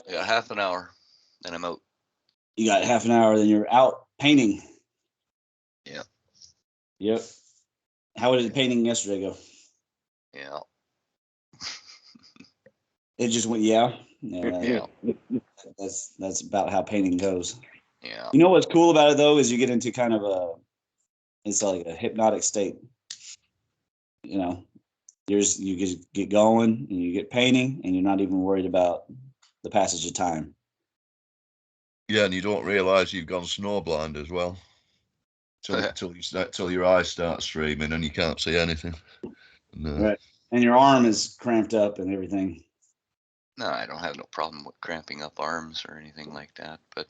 I got half an hour, then I'm out. You got half an hour, then you're out painting. Yeah, Yep. How did the painting yesterday go? yeah, It just went, yeah. yeah, That's about how painting goes. yeah. You know what's cool about it though is you get into kind of it's like a hypnotic state. You know, you just get going and you get painting and you're not even worried about the passage of time. Yeah, and you don't realise you've gone snowblind as well till your eyes start streaming and you can't see anything. And, Right. And your arm is cramped up and everything. No, I don't have no problem with cramping up arms or anything like that, but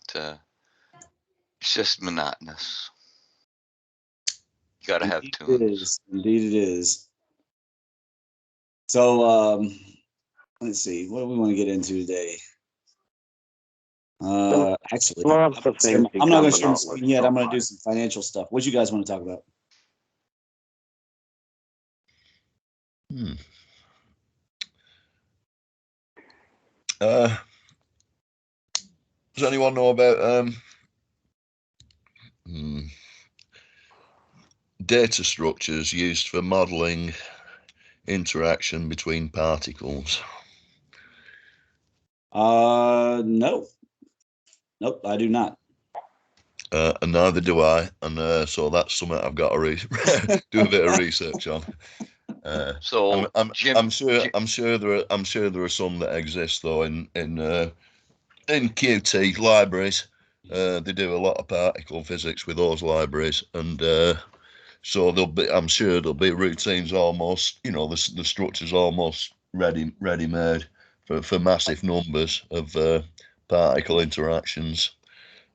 it's just monotonous. You got to have Indeed it tunes. is. Indeed it is. So let's see. What do we want to get into today? Actually, Lots of things I'm not going to become share my monotonous screen yet. so I'm going to do fast. some financial stuff. What you guys want to talk about? Does anyone know about data structures used for modelling interaction between particles? No. Nope, I do not. And neither do I, and so that's something I've got to do a bit of research on. So Jim, I'm sure there are some that exist though in QT libraries. They do a lot of particle physics with those libraries, and so I'm sure there'll be routines almost, the structure's almost ready made for massive numbers of particle interactions.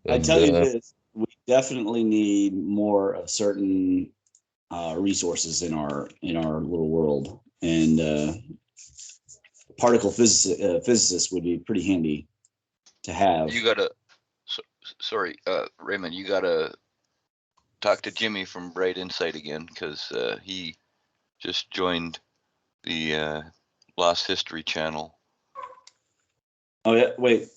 I And, tell you this, we definitely need more of certain resources in our little world, and particle physicists would be pretty handy to have. you gotta. Sorry, Raymond, you gotta talk to Jimmy from Bright Insight again because he just joined the Lost History channel. Oh yeah, wait,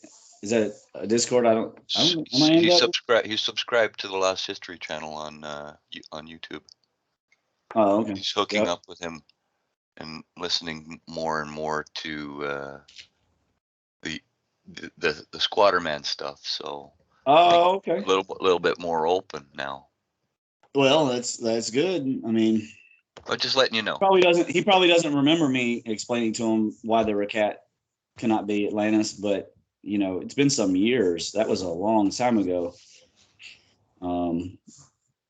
is that a Discord? I don't. Am I in that? He's subscribed to the Lost History channel on YouTube. Oh, okay. He's hooking up with him and listening more and more to the Squatterman stuff. So okay. A little bit more open now. Well, that's good. I mean, but just letting you know. He probably doesn't remember me explaining to him why the Raquette cannot be Atlantis, but it's been some years. That was a long time ago.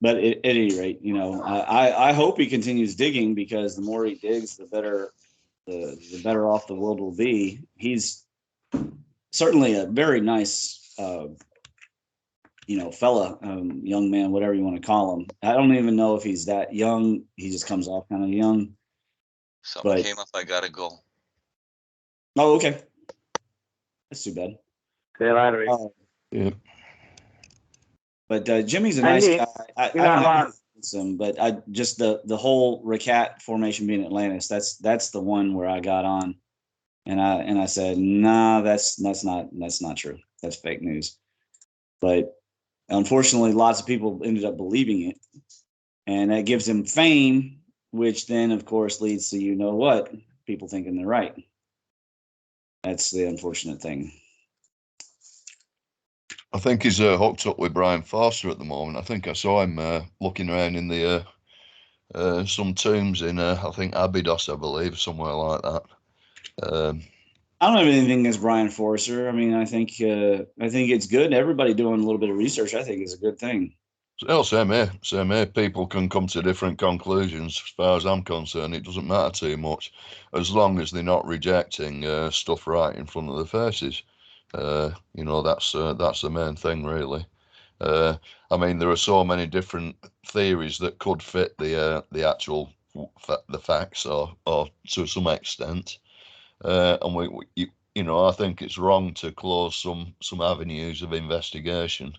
But at any rate, I hope he continues digging, because the more he digs, the better off the world will be. He's certainly a very nice, fella, young man, whatever you want to call him. I don't even know if he's that young. He just comes off kind of young. Something came up. I gotta go. Oh, okay. That's too bad. See you later. Yeah. But Jimmy's a nice guy. I don't know him, but I just the whole Raquette formation being Atlantis. That's the one where I got on, and I said, nah, that's not true. That's fake news. But unfortunately, lots of people ended up believing it, and that gives him fame, which then, of course, leads to people thinking they're right. That's the unfortunate thing. I think he's hooked up with Brian Foster at the moment. I think I saw him looking around in the some tombs in I think Abydos, I believe, somewhere like that. I don't have anything against Brian Foster. I mean, I think it's good. Everybody doing a little bit of research, I think, is a good thing. Oh, same here. People can come to different conclusions. As far as I'm concerned, it doesn't matter too much, as long as they're not rejecting stuff right in front of their faces. That's the main thing, really. I mean, there are so many different theories that could fit the actual the facts, or to some extent, and I think it's wrong to close some avenues of investigation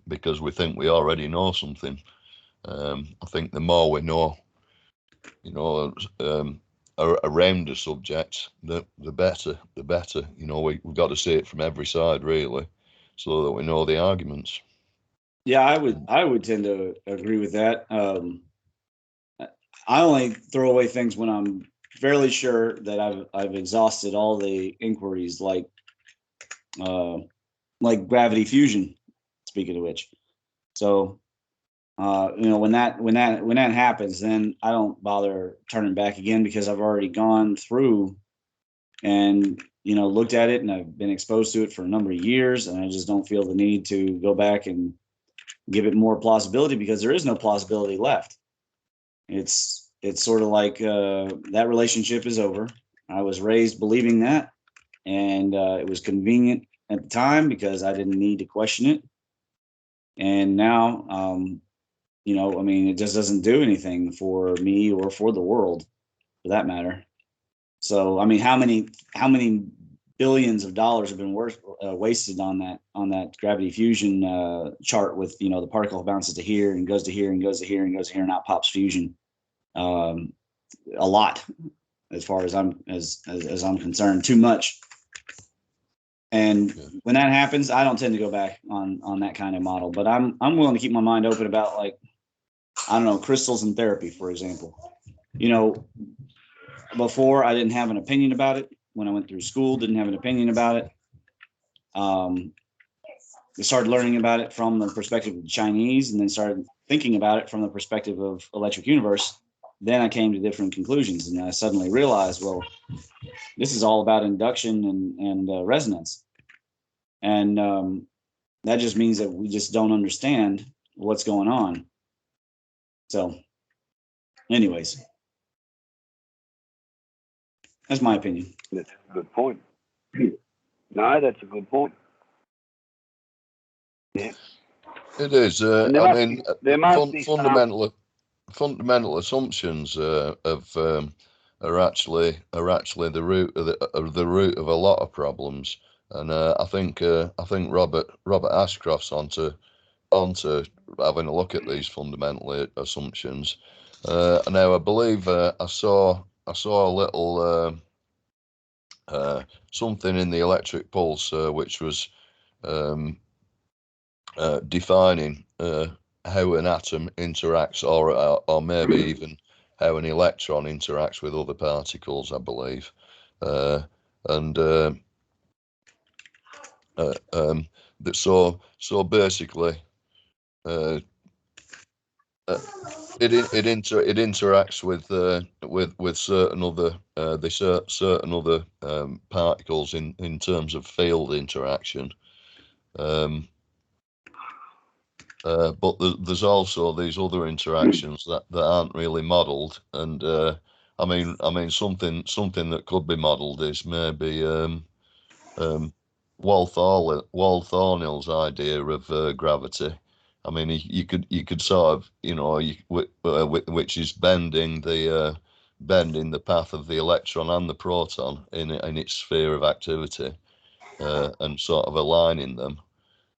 because we think we already know something. I think the more we know, around the subject, the better. The better. You know, we've got to see it from every side, really, so that we know the arguments. Yeah, I would tend to agree with that. I only throw away things when I'm fairly sure that I've exhausted all the inquiries, like gravity fusion. Speaking of which, so you know, when that happens, then I don't bother turning back again, because I've already gone through and, you know, looked at it, and I've been exposed to it for a number of years, and I just don't feel the need to go back and give it more plausibility, because there is no plausibility left. It's sort of like that relationship is over. I was raised believing that, and it was convenient at the time because I didn't need to question it. And now, you know, I mean, it just doesn't do anything for me or for the world, for that matter. So, I mean, how many billions of dollars have been wasted on that gravity fusion chart with, you know, the particle bounces to here and goes to here and goes to here and goes to here, and out pops fusion. A lot, as far as I'm concerned, too much. And when that happens, I don't tend to go back on that kind of model. But I'm willing to keep my mind open about, like, I don't know, crystals and therapy, for example. You know, before I didn't have an opinion about it. When I went through school, didn't have an opinion about it. I started learning about it from the perspective of the Chinese, and then started thinking about it from the perspective of Electric Universe. Then I came to different conclusions, and I suddenly realized, well, this is all about induction and resonance. And that just means that we just don't understand what's going on. So anyways, that's my opinion. That's a good point. No, that's a good point. Yeah. It is. I mean, fundamental assumptions are actually the root of the root of a lot of problems, and I think Robert Ashcroft's onto having a look at these fundamental assumptions. Now I believe I saw a little something in the Electric Pulse which was defining how an atom interacts, or maybe even how an electron interacts with other particles, I believe. So basically, it interacts with certain other particles in terms of field interaction. But there's also these other interactions that aren't really modelled, and I mean something that could be modelled is maybe Walt Thornhill's idea of gravity. I mean, you could sort of, you know, which is bending the path of the electron and the proton in its sphere of activity, and sort of aligning them.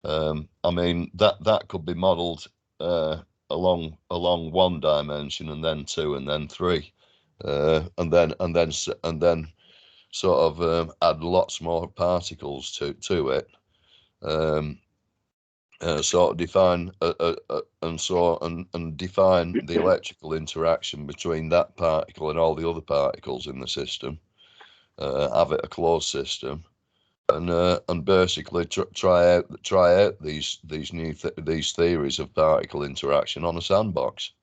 I mean, that could be modelled along one dimension, and then two, and then three, and then sort of add lots more particles to it. Sort of define and define the electrical interaction between that particle and all the other particles in the system. Have it a closed system, and basically try out these theories of particle interaction on a sandbox.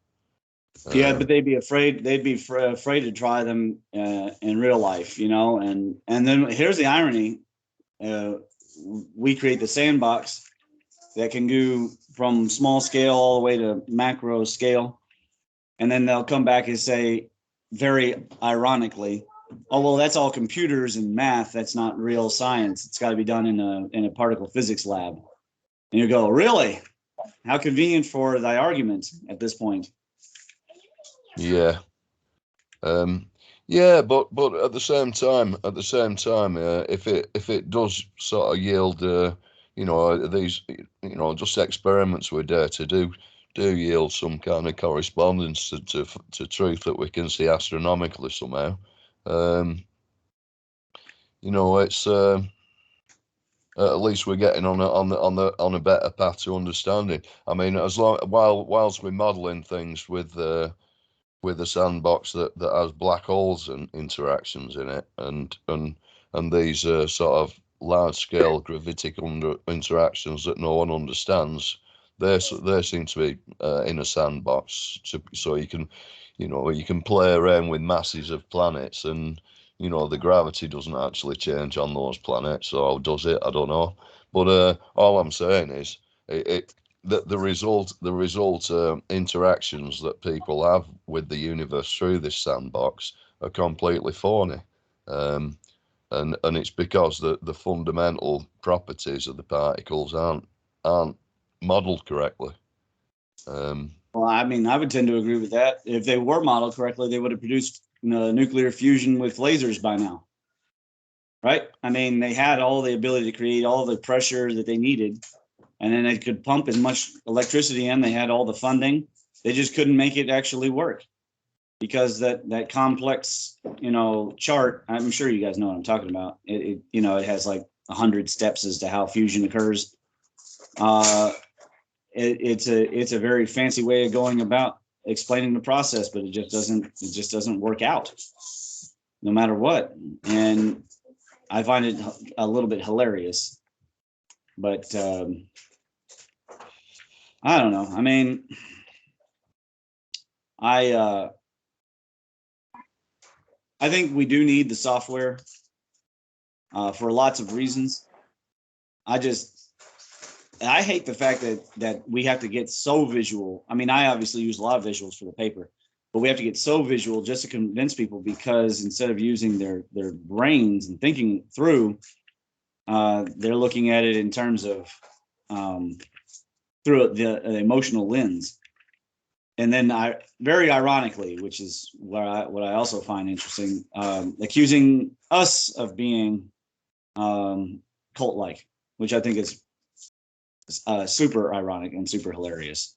Yeah, but they'd be afraid to try them in real life, you know. And then here's the irony: we create the sandbox that can go from small scale all the way to macro scale, and then they'll come back and say, very ironically, oh, well, that's all computers and math. That's not real science. It's got to be done in a particle physics lab. And you go, really? How convenient for thy argument at this point. Yeah. Yeah, but at the same time, if it does sort of yield, you know, these, you know, just experiments with data do yield some kind of correspondence to truth that we can see astronomically somehow. You know, it's at least we're getting on a better path to understanding. I mean, whilst we're modelling things with a sandbox that has black holes and interactions in it, and these sort of large scale gravitic interactions that no one understands, they seem to be in a sandbox, so you can play around with masses of planets, and the gravity doesn't actually change on those planets, or does it? I don't know. But all I'm saying is the result interactions that people have with the universe through this sandbox are completely phony, and it's because the fundamental properties of the particles aren't modeled correctly. Well, I mean, I would tend to agree with that. If they were modeled correctly, they would have produced nuclear fusion with lasers by now, right? I mean, they had all the ability to create all the pressure that they needed, and then they could pump as much electricity in. They had all the funding. They just couldn't make it actually work because that complex, chart. I'm sure you guys know what I'm talking about. It has like 100 steps as to how fusion occurs. It's a very fancy way of going about explaining the process, but it just doesn't work out no matter what. And I find it a little bit hilarious, but I don't know. I mean, I think we do need the software for lots of reasons. I hate the fact that we have to get so visual. I mean, I obviously use a lot of visuals for the paper, but we have to get so visual just to convince people, because instead of using their brains and thinking through, they're looking at it in terms of through the emotional lens. And then very ironically, which is what I also find interesting, accusing us of being cult-like, which I think is super ironic and super hilarious.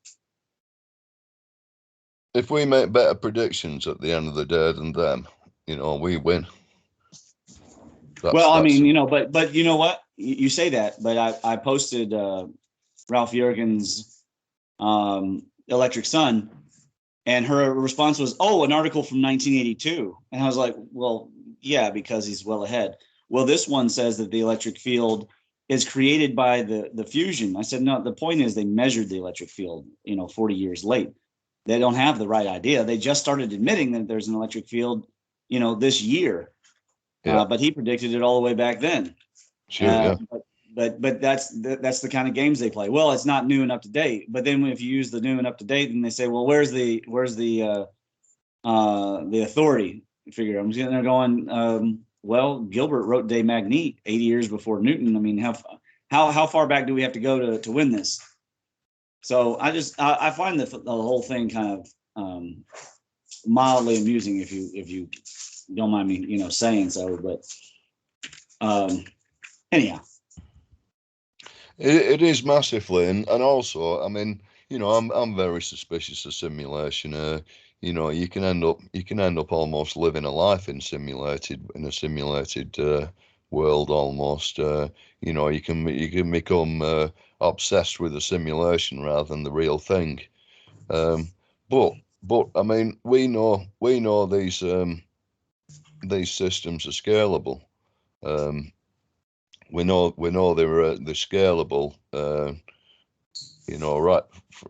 If we make better predictions at the end of the day than them, we win. I mean, but you know what? You say that, but I posted Ralph Jurgen's Electric Sun, and her response was, "Oh, an article from 1982," and I was like, "Well, yeah, because he's well ahead." Well, this one says that the electric field is created by the fusion. I said, no, the point is they measured the electric field, 40 years late. They don't have the right idea. They just started admitting that there's an electric field, this year. Yeah. But he predicted it all the way back then. Sure, yeah. But that's the kind of games they play. Well, it's not new and up to date. But then if you use the new and up to date, then they say, well, where's the authority figure? I'm just there going, well, Gilbert wrote De Magnete 80 years before Newton. I mean, how far back do we have to go to win this? So I find the whole thing kind of mildly amusing, if you don't mind me saying so. But anyhow, it is massively, and also, I mean, I'm very suspicious of simulation. You can end up almost living a life in a simulated world almost. You can become obsessed with the simulation rather than the real thing. But I mean, we know these systems are scalable. We know they're scalable. Right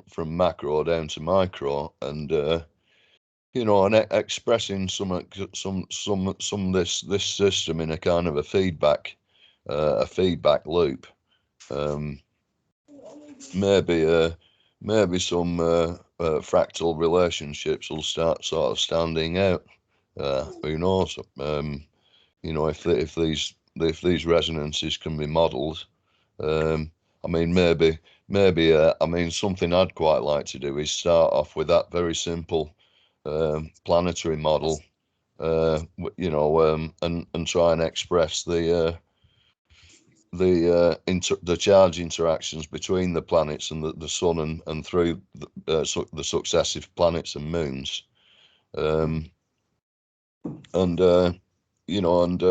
from macro down to micro, and and expressing some this system in a kind of a feedback loop. Maybe some fractal relationships will start sort of standing out. Who knows? If these resonances can be modelled, I mean, maybe. I mean, something I'd quite like to do is start off with that very simple planetary model, and try and express the charge interactions between the planets and the sun and through the successive planets and moons, and you know, and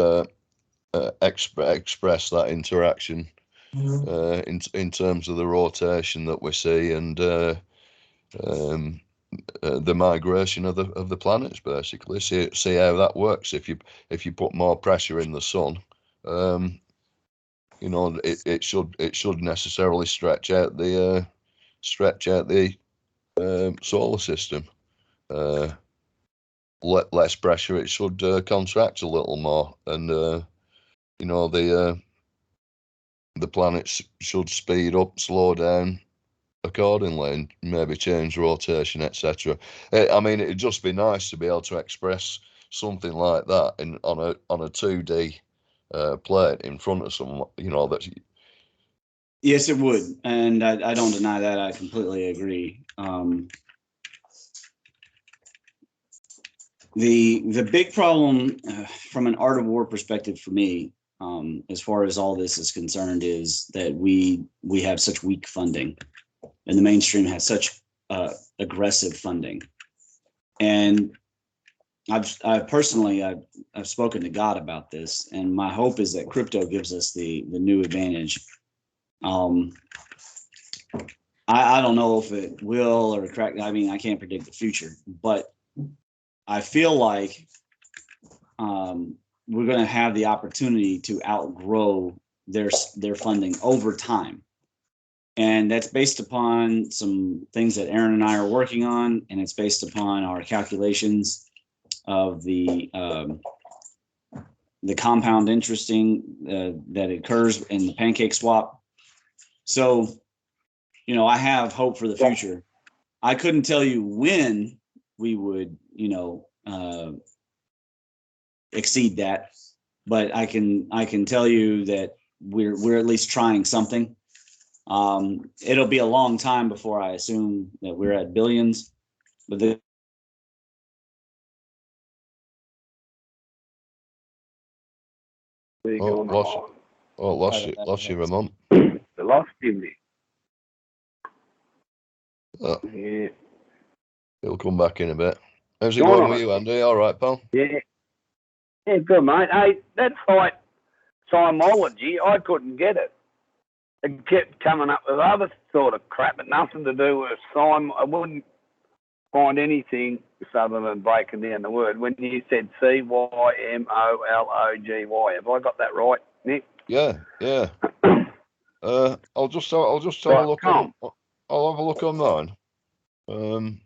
express that interaction in terms of the rotation that we see and the migration of the planets. Basically, see how that works. If you put more pressure in the sun, you know, it should necessarily stretch out the solar system. Less pressure, it should contract a little more, and you know, the planets should speed up, slow down accordingly, and maybe change rotation, etc. I mean, it'd just be nice to be able to express something like that on a 2D plate in front of someone, you know, that. Yes, it would, and I don't deny that. I completely agree. The big problem from an art of war perspective for me, as far as all this is concerned, is that we have such weak funding, and the mainstream has such aggressive funding. And I've personally spoken to God about this, and my hope is that crypto gives us the new advantage. I don't know if it will or crack. I mean, I can't predict the future, but I feel like we're going to have the opportunity to outgrow their funding over time. And that's based upon some things that Aaron and I are working on, and it's based upon our calculations of the compound interesting that occurs in the pancake swap. So, you know, I have hope for the future. I couldn't tell you when we would, you know, exceed that, but I can tell you that we're at least trying something. It'll be a long time before I assume that we're at billions, but lost you, Ramon. They lost him there. Yeah. He'll come back in a bit. How's it going with you, Andy? All right, pal? Yeah. Yeah, good, mate. Hey, that site, Simology, I couldn't get it. It kept coming up with other sort of crap, but nothing to do with Sim. I wouldn't find anything other than breaking down the word. When you said CYMOLOGY, have I got that right, Nick? Yeah. I'll just have a look on. I'll have a look online. All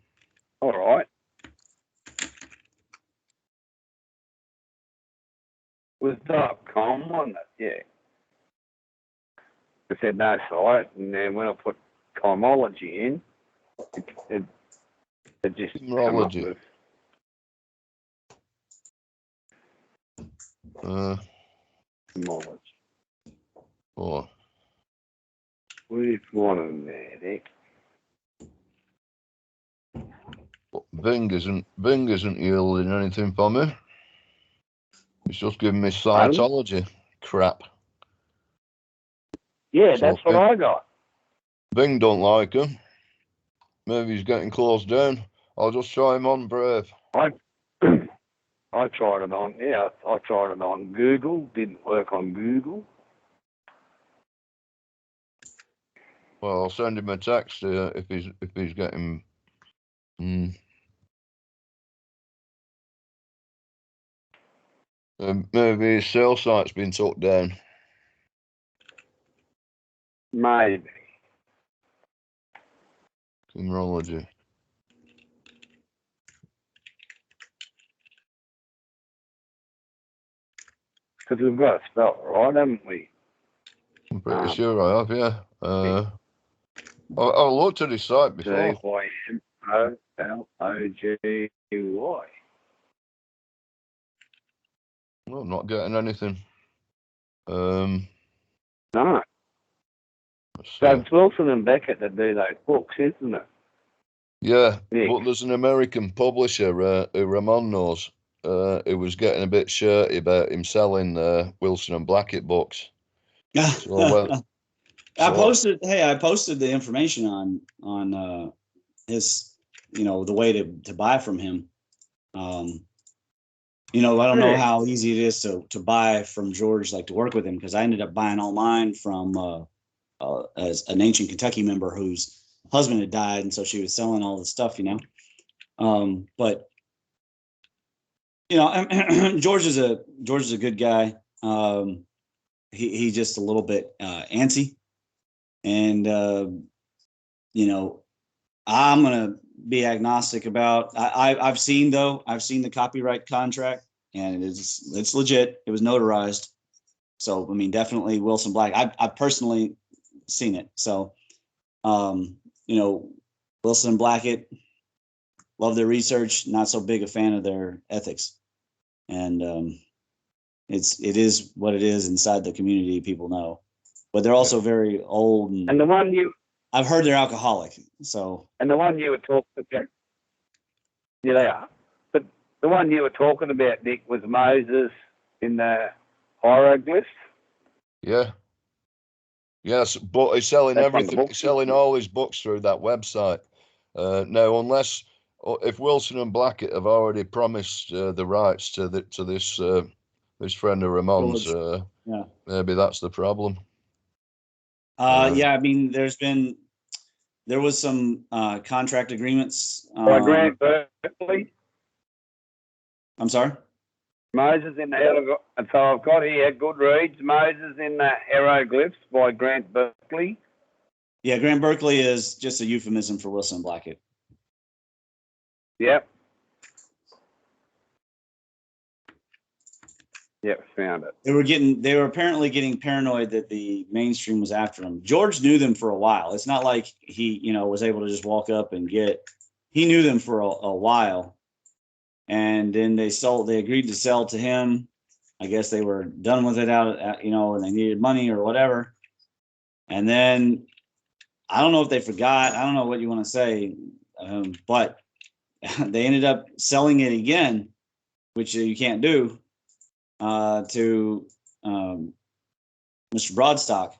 right. With .com, wasn't it? Yeah. I said no site, and then when I put Chimology in, it just Chimology. Chimology. Oh. Which one of there, Nick? Bing isn't yielding anything for me. It's just giving me Scientology crap. Yeah, so that's what I got. Bing don't like him. Maybe he's getting closed down. I'll just try him on Brave. I tried it on. Yeah, I tried it on Google. Didn't work on Google. Well, I'll send him a text if he's getting. Maybe his sales site's been took down. Maybe. Numerology. Because we've got to spell it right, haven't we? I'm pretty sure I have, yeah. I looked at his site before. CYMOLOGY. Well, I'm not getting anything. No. So it's Wilson and Beckett that do those books, isn't it? Yeah, but there's an American publisher who Ramon knows who was getting a bit shirty about him selling Wilson and Blackett books. I posted the information on his, you know, the way to buy from him. I don't know Yeah. how easy it is to buy from George, like to work with him, because I ended up buying all mine from as an ancient Kentucky member whose husband had died, and so she was selling all the stuff, but George is a good guy. He's just a little bit antsy, and I'm gonna be agnostic about. I've seen the copyright contract, and it's legit. It was notarized, so I mean, definitely Wilson Black. I've personally seen it, so Wilson Blackett, love their research. Not so big a fan of their ethics, and it is what it is inside the community. People know, but they're also very old, And the one I've heard they're alcoholic. So. And the one you were talking about, yeah, they are. But the one you were talking about, Nick, was Moses in the hieroglyphs. Yeah. Yes, but he's selling That's one of the everything. books. He's selling all his books through that website. Now, if Wilson and Blackett have already promised the rights to this friend of Ramon's, Yeah. maybe that's the problem. Yeah, I mean, there was some contract agreements. By Grant Berkeley. I'm sorry? Moses in the hieroglyphs. And so I've got here Goodreads, Moses in the hieroglyphs by Grant Berkeley. Yeah, Grant Berkeley is just a euphemism for Wilson and Blackett. Yep. Yep, found it. They were apparently getting paranoid that the mainstream was after them. George knew them for a while. It's not like he, was able to just walk up and he knew them for a while. And then they agreed to sell to him. I guess they were done with it and they needed money or whatever. And then I don't know if they forgot. I don't know what you want to say, but they ended up selling it again, which you can't do, to Mr. Broadstock.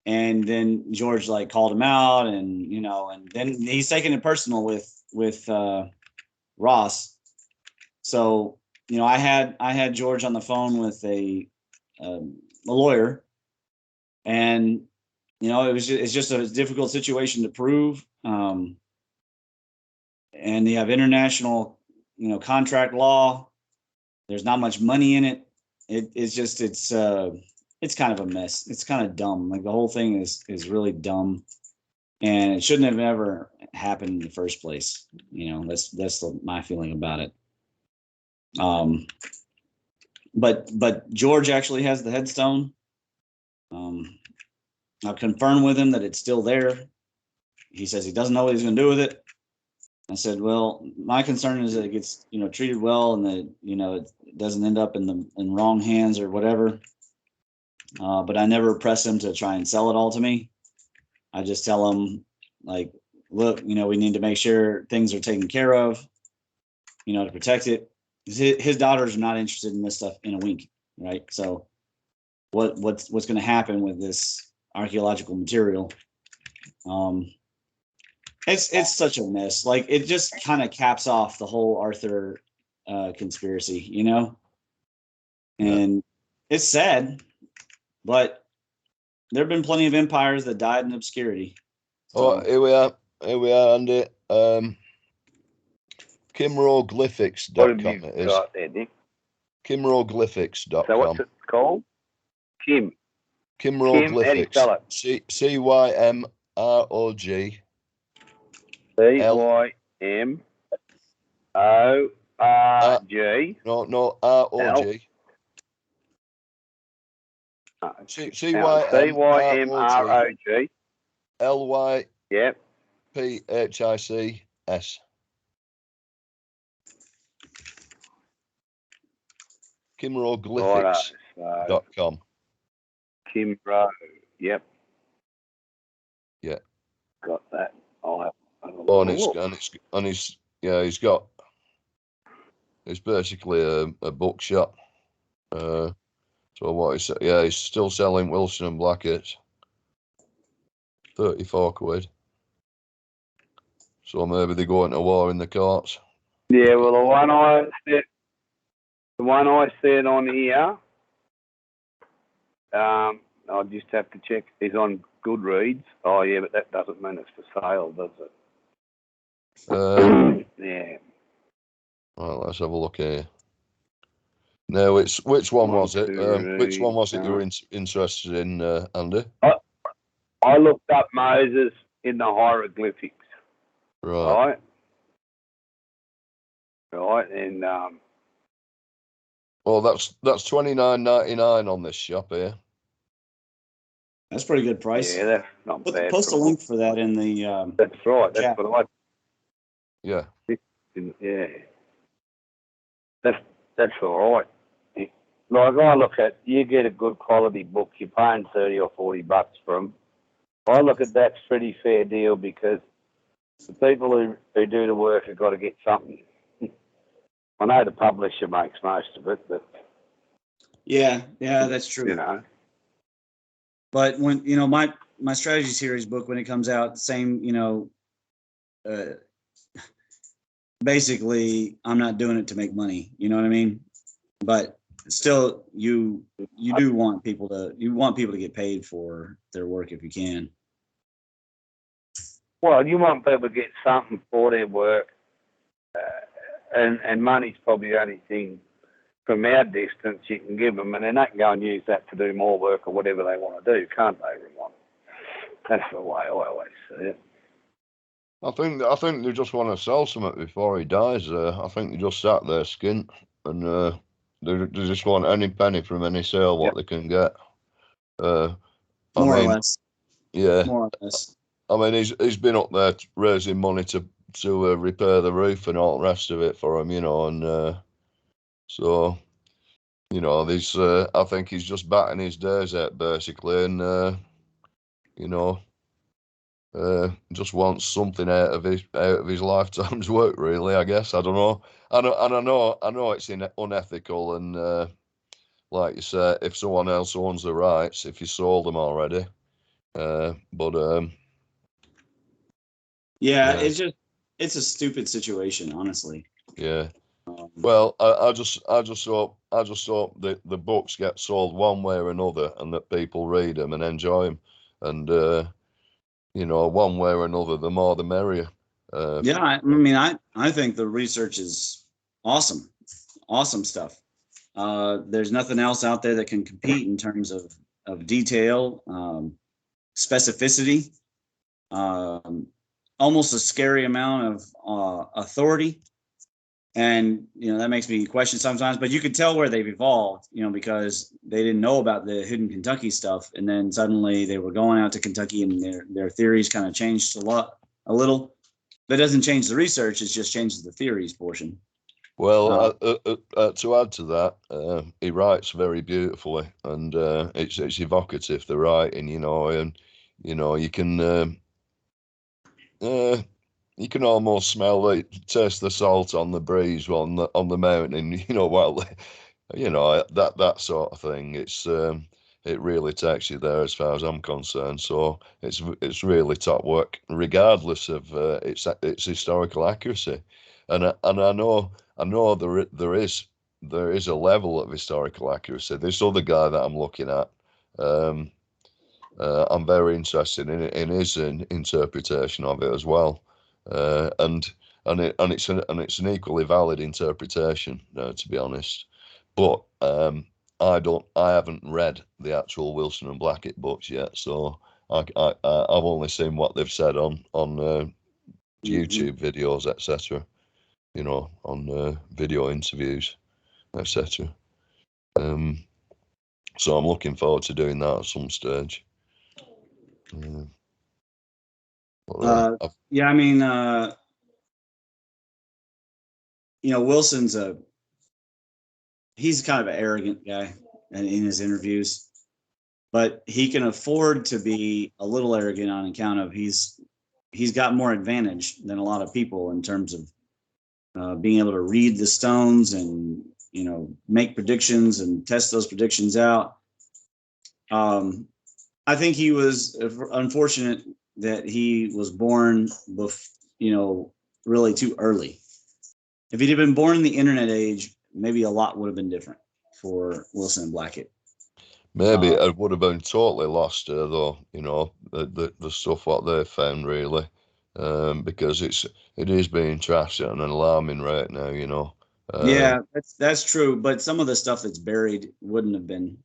And then George called him out, and and then he's taking it personal with Ross. So I had George on the phone with a lawyer, and it's just a difficult situation to prove. And you have international contract law. There's not much money in it. It's kind of a mess. It's kind of dumb. The whole thing is really dumb, and it shouldn't have ever happened in the first place. That's my feeling about it. But George actually has the headstone. I've confirmed with him that it's still there. He says he doesn't know what he's going to do with it. I said, well, my concern is that it gets, treated well, and that, it doesn't end up in wrong hands or whatever. But I never press him to try and sell it all to me. I just tell him, look, we need to make sure things are taken care of, to protect it. His daughters are not interested in this stuff in a wink, right? So what's going to happen with this archaeological material? It's such a mess. It just kind of caps off the whole Arthur conspiracy, and it's sad, but there have been plenty of empires that died in obscurity. So. Oh, here we are, Andy. Kimroglyphics.com it is. Got there, Nick? Kimroglyphics.com. So what's it called? Kim. Kimroglyphics. How do you spell it? CYMROG. CYMORG. No, ROG. CYMROG. LY. Yep. PHICS. Kimroglyphics.com. Kimro. Yep. Yeah. Got that. I'll have it's basically a bookshop. So what is it? Yeah, he's still selling Wilson and Blackett. 34 quid. So maybe they're going to war in the courts. Yeah, well, the one I The one I said on here, I'll just have to check, is on Goodreads. Oh, yeah, but that doesn't mean it's for sale, does it? Yeah. Well, let's have a look here. No, which one was it? Which one was it you were interested in, Andy? I looked up Moses in the hieroglyphics. Right. Right, and well, that's $29.99 on this shop here. That's pretty good price. Yeah, that's not bad. Post a link for that in the. That's right. That's chat. what I. Yeah. Yeah. That's all right. Like I look at, you get a good quality book, you're paying $30 or $40 for them. I look at that's pretty fair deal because the people who do the work have got to get something. I know the publisher makes most of it, but Yeah, that's true. you know. But when my strategy series book, when it comes out, same, basically I'm not doing it to make money. You know what I mean? But still, you do want people to get paid for their work if you can. Well, you want people to get something for their work, and money's probably the only thing from our distance you can give them, and then they can go and use that to do more work or whatever they want to do, can't they, everyone? That's the way I always see it. I think they just want to sell something before he dies. I think they just sat there skint, and they just want any penny from any sale what they can get. More or less. Yeah. More or less. I mean, he's been up there raising money to repair the roof and all the rest of it for him, and so, these I think he's just batting his days out basically, and just wants something out of his lifetime's work, really. I guess I don't know. I know it's unethical, and like you say, if someone else owns the rights, if you sold them already, but. Yeah, it's a stupid situation, honestly. Yeah. Well, I just hope that the books get sold one way or another, and that people read them and enjoy them, and one way or another, the more the merrier. I think the research is awesome stuff. There's nothing else out there that can compete in terms of detail, specificity. Almost a scary amount of authority, and that makes me question sometimes. But you could tell where they've evolved, because they didn't know about the hidden Kentucky stuff, and then suddenly they were going out to Kentucky, and their theories kind of changed a little. That doesn't change the research; it just changes the theories portion. Well, to add to that, he writes very beautifully, and it's evocative, the writing, and you can almost taste the salt on the breeze on the mountain, that sort of thing. It's it really takes you there as far as I'm concerned. So it's really top work, regardless of its historical accuracy. And I know there is a level of historical accuracy. This other guy that I'm looking at, I'm very interested in his interpretation of it as well, and it's an equally valid interpretation, to be honest. But I haven't read the actual Wilson and Blackett books yet, so I've only seen what they've said on YouTube videos, etc. On video interviews, etc. So I'm looking forward to doing that at some stage. Wilson's he's kind of an arrogant guy in his interviews, but he can afford to be a little arrogant on account of he's got more advantage than a lot of people in terms of being able to read the stones and make predictions and test those predictions out. I think he was unfortunate that he was born really too early. If he'd have been born in the internet age maybe a lot would have been different for Wilson and Blackett. Maybe it would have been totally lost her though, you know, the stuff what they found really, because it is being trashed at an alarming rate now, you know. Yeah, that's true. But some of the stuff that's buried wouldn't have been,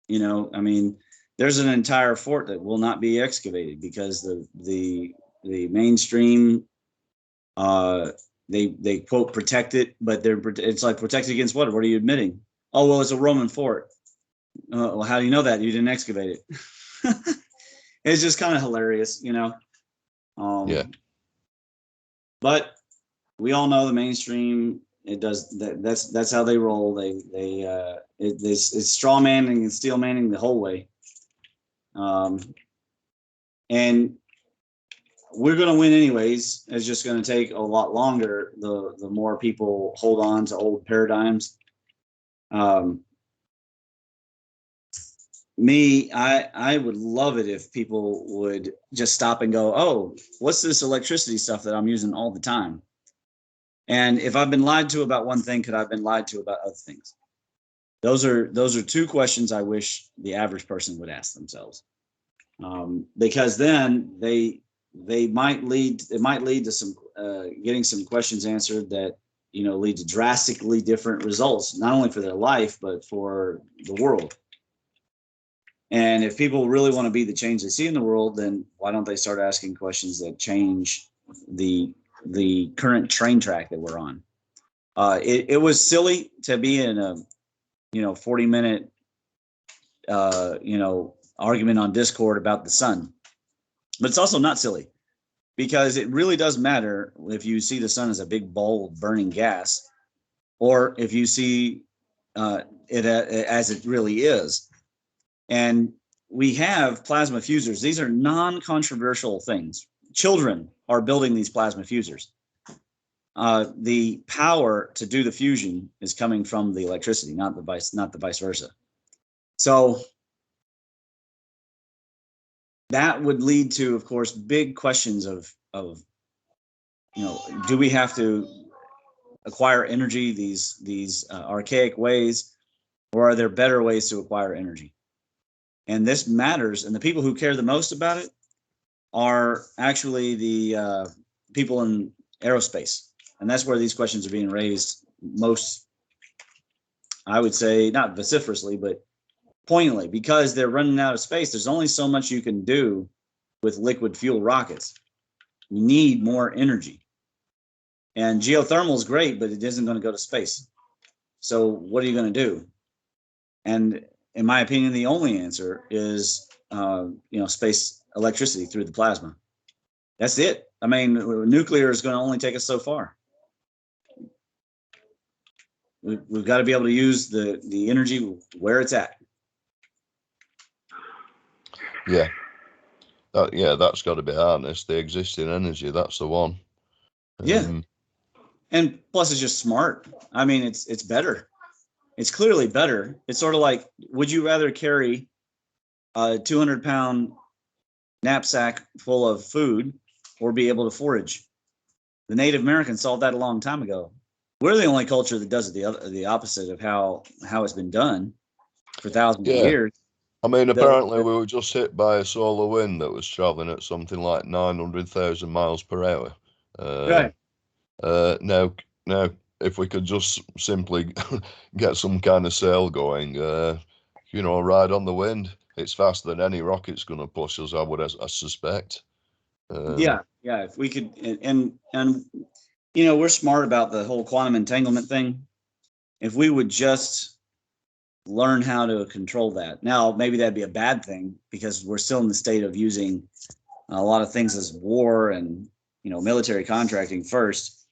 you know, I mean, there's an entire fort that will not be excavated because the mainstream, they quote protect it, but it's like protected against what? What are you admitting? Oh, well, it's a Roman fort. Well, how do you know that? You didn't excavate it. It's just kind of hilarious, you know. Yeah. But we all know the mainstream. It does that. That's how they roll. It's straw manning and steel manning the whole way. And we're going to win anyways. It's just going to take a lot longer. The more people hold on to old paradigms. I would love it if people would just stop and go, oh, what's this electricity stuff that I'm using all the time? And if I've been lied to about one thing, could I have been lied to about other things? Those are two questions I wish the average person would ask themselves, because then it might lead to some getting some questions answered that, you know, lead to drastically different results, not only for their life but for the world. And if people really want to be the change they see in the world, then why don't they start asking questions that change the current train track that we're on? It was silly to be in a 40-minute argument on Discord about the sun, but it's also not silly, because it really does matter if you see the sun as a big ball of burning gas, or if you see it as it really is. And we have plasma fusers. These are non-controversial things. Children are building these plasma fusers. The power to do the fusion is coming from the electricity, not the vice versa. So that would lead to, of course, big questions of do we have to acquire energy these archaic ways, or are there better ways to acquire energy? And this matters. And the people who care the most about it are actually the people in aerospace. And that's where these questions are being raised most, I would say, not vociferously, but poignantly, because they're running out of space. There's only so much you can do with liquid fuel rockets. You need more energy. And geothermal is great, but it isn't going to go to space. So what are you going to do? And in my opinion, the only answer is, space electricity through the plasma. That's it. I mean, nuclear is going to only take us so far. We've got to be able to use the energy where it's at. Yeah. That's got to be harnessed. The existing energy, that's the one. Yeah. And plus, it's just smart. I mean, it's better. It's clearly better. It's sort of like, would you rather carry a 200-pound knapsack full of food or be able to forage? The Native Americans solved that a long time ago. We're the only culture that does it the opposite of how it's been done for thousands of years. I mean, apparently we were just hit by a solar wind that was traveling at something like 900,000 miles per hour. Right. Now, if we could just simply get some kind of sail going, ride on the wind, it's faster than any rocket's going to push us, I suspect. Yeah. If we could, and we're smart about the whole quantum entanglement thing. If we would just learn how to control that. Now, maybe that'd be a bad thing, because we're still in the state of using a lot of things as war and, military contracting first.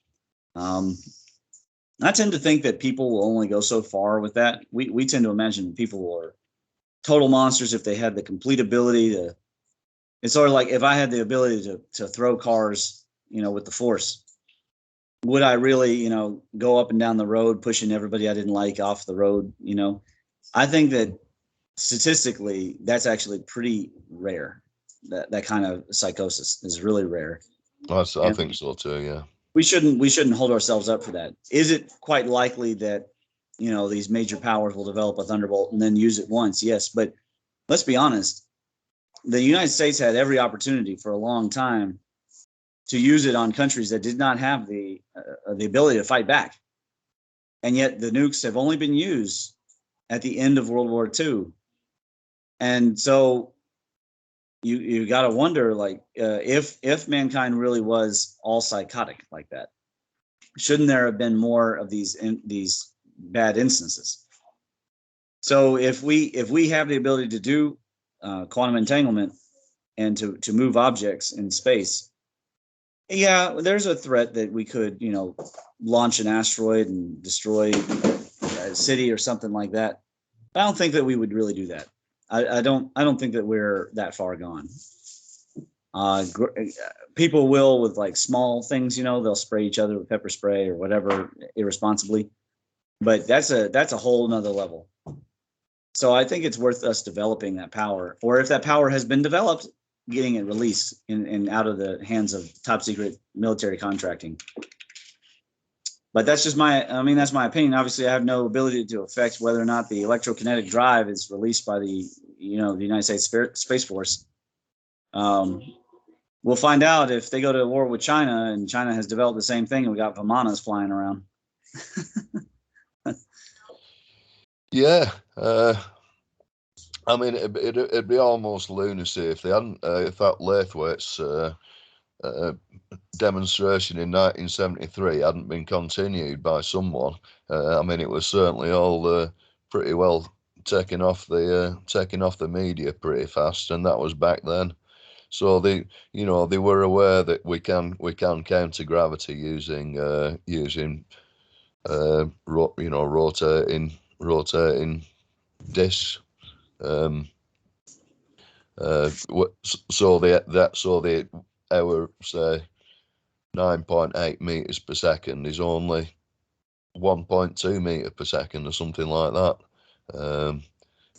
I tend to think that people will only go so far with that. We tend to imagine people are total monsters if they had the complete ability to. It's sort of like, if I had the ability to throw cars, with the force, would I really, go up and down the road pushing everybody I didn't like off the road? I think that statistically, that's actually pretty rare. That kind of psychosis is really rare. I think so too. Yeah. We shouldn't hold ourselves up for that. Is it quite likely that these major powers will develop a Thunderbolt and then use it once. Yes, but let's be honest. The United States had every opportunity for a long time to use it on countries that did not have the ability to fight back. And yet the nukes have only been used at the end of World War II. And so you got to wonder, like, if mankind really was all psychotic like that, shouldn't there have been more of these bad instances? So if we have the ability to do quantum entanglement and to move objects in space, yeah, there's a threat that we could, launch an asteroid and destroy a city or something like that. I don't think that we would really do that. I don't think that we're that far gone. People will with like small things, they'll spray each other with pepper spray or whatever irresponsibly, but that's a whole nother level. So I think it's worth us developing that power, or if that power has been developed, getting it released and out of the hands of top secret military contracting. But that's just that's my opinion. Obviously, I have no ability to affect whether or not the electrokinetic drive is released by the United States Space Force. We'll find out if they go to war with China and China has developed the same thing and we got Vimanas flying around. Yeah. It'd be almost lunacy if they hadn't, if that Lathwaite's demonstration in 1973 hadn't been continued by someone. It was certainly all pretty well taken off the media pretty fast, and that was back then. So they were aware that we can counter gravity using rotating discs. Our say 9.8 meters per second is only 1.2 meter per second or something like that,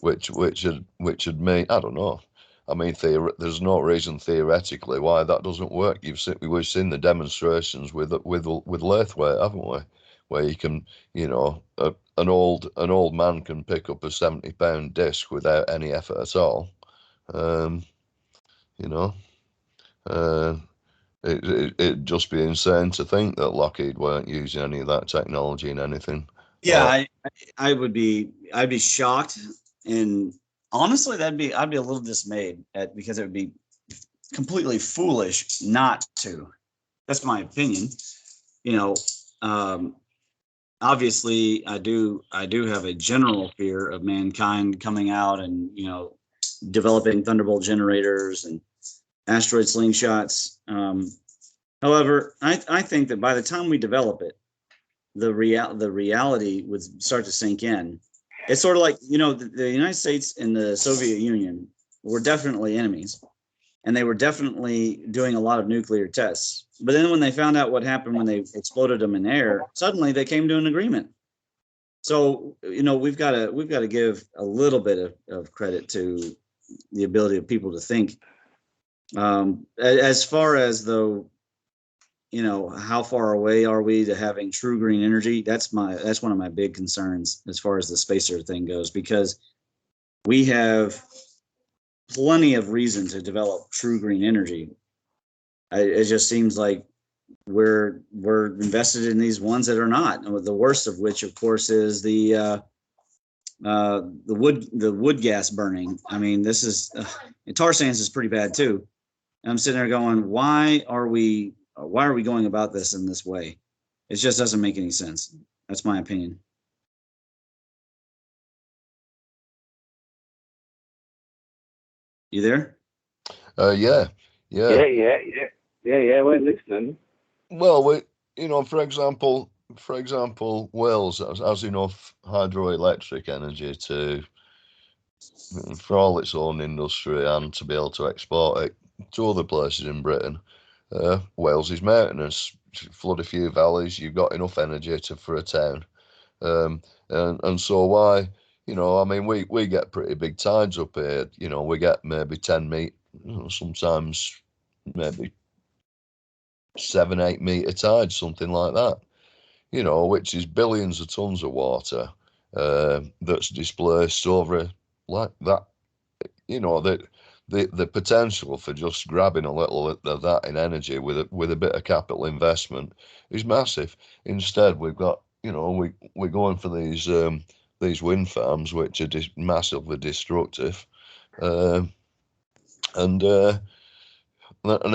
which would mean, I don't know. There's no reason theoretically why that doesn't work. We've seen the demonstrations with Lathwaite, haven't we? Where you can, an old man can pick up a 70-pound disc without any effort at all. It'd just be insane to think that Lockheed weren't using any of that technology in anything. Yeah, I'd be shocked, and honestly, I'd be a little dismayed because it would be completely foolish not to. That's my opinion. Obviously, I do have a general fear of mankind coming out and developing Thunderbolt generators and asteroid slingshots. However, I think that by the time we develop it, the reality would start to sink in. It's sort of like, the United States and the Soviet Union were definitely enemies, and they were definitely doing a lot of nuclear tests. But then when they found out what happened when they exploded them in air, suddenly they came to an agreement. So, we've got to give a little bit of credit to the ability of people to think. As far as though, how far away are we to having true green energy? That's one of my big concerns as far as the spacer thing goes, because we have plenty of reason to develop true green energy. It just seems like we're invested in these ones that are not. The worst of which, of course, is the wood gas burning. This is tar sands is pretty bad too. And I'm sitting there going, why are we going about this in this way? It just doesn't make any sense. That's my opinion. You there? Yeah. We're listening. Well, for example, Wales has enough hydroelectric energy for all its own industry and to be able to export it to other places in Britain. Wales is mountainous. Flood a few valleys, you've got enough energy for a town. And so why, we get pretty big tides up here. We get maybe 10 meter, sometimes maybe 7-8 meter tides, something like that, which is billions of tons of water. that's displaced over like that. You know, that the potential for just grabbing a little of that in energy with a bit of capital investment is massive. Instead, we've got, you know, we're going for these wind farms which are massively destructive, and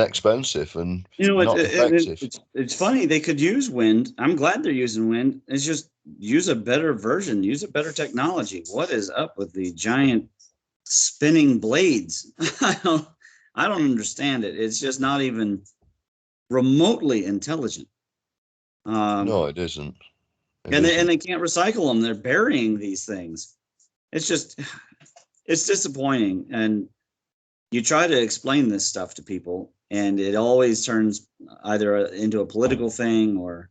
expensive and not effective. It's funny, they could use wind. I'm glad they're using wind. It's just use a better version, use a better technology. What is up with the giant spinning blades? I don't understand it. It's just not even remotely intelligent. No, it isn't. And they can't recycle them. They're burying these things. It's disappointing. And you try to explain this stuff to people, and it always turns either into a political thing, or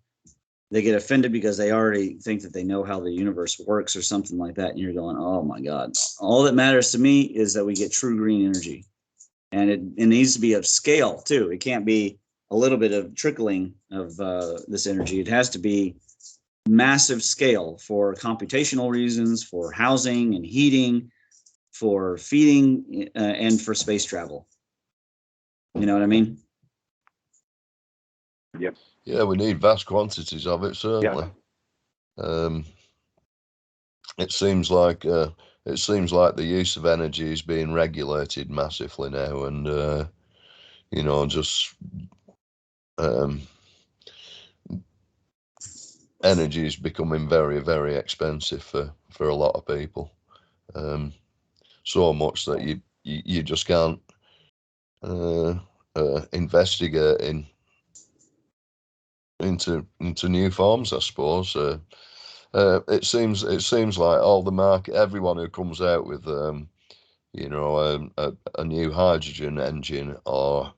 they get offended because they already think that they know how the universe works or something like that. And you're going, oh my God, all that matters to me is that we get true green energy. And it needs to be of scale too. It can't be a little bit of trickling of this energy. It has to be massive scale for computational reasons, for housing and heating, for feeding, and for space travel. You know what I mean? Yep. Yeah, we need vast quantities of it, certainly. Yeah. It seems like the use of energy is being regulated massively now, and you know, just energy is becoming very, very expensive for a lot of people. So much that you just can't investigate into new forms, I suppose. It seems like all the market, everyone who comes out with you know, a new hydrogen engine or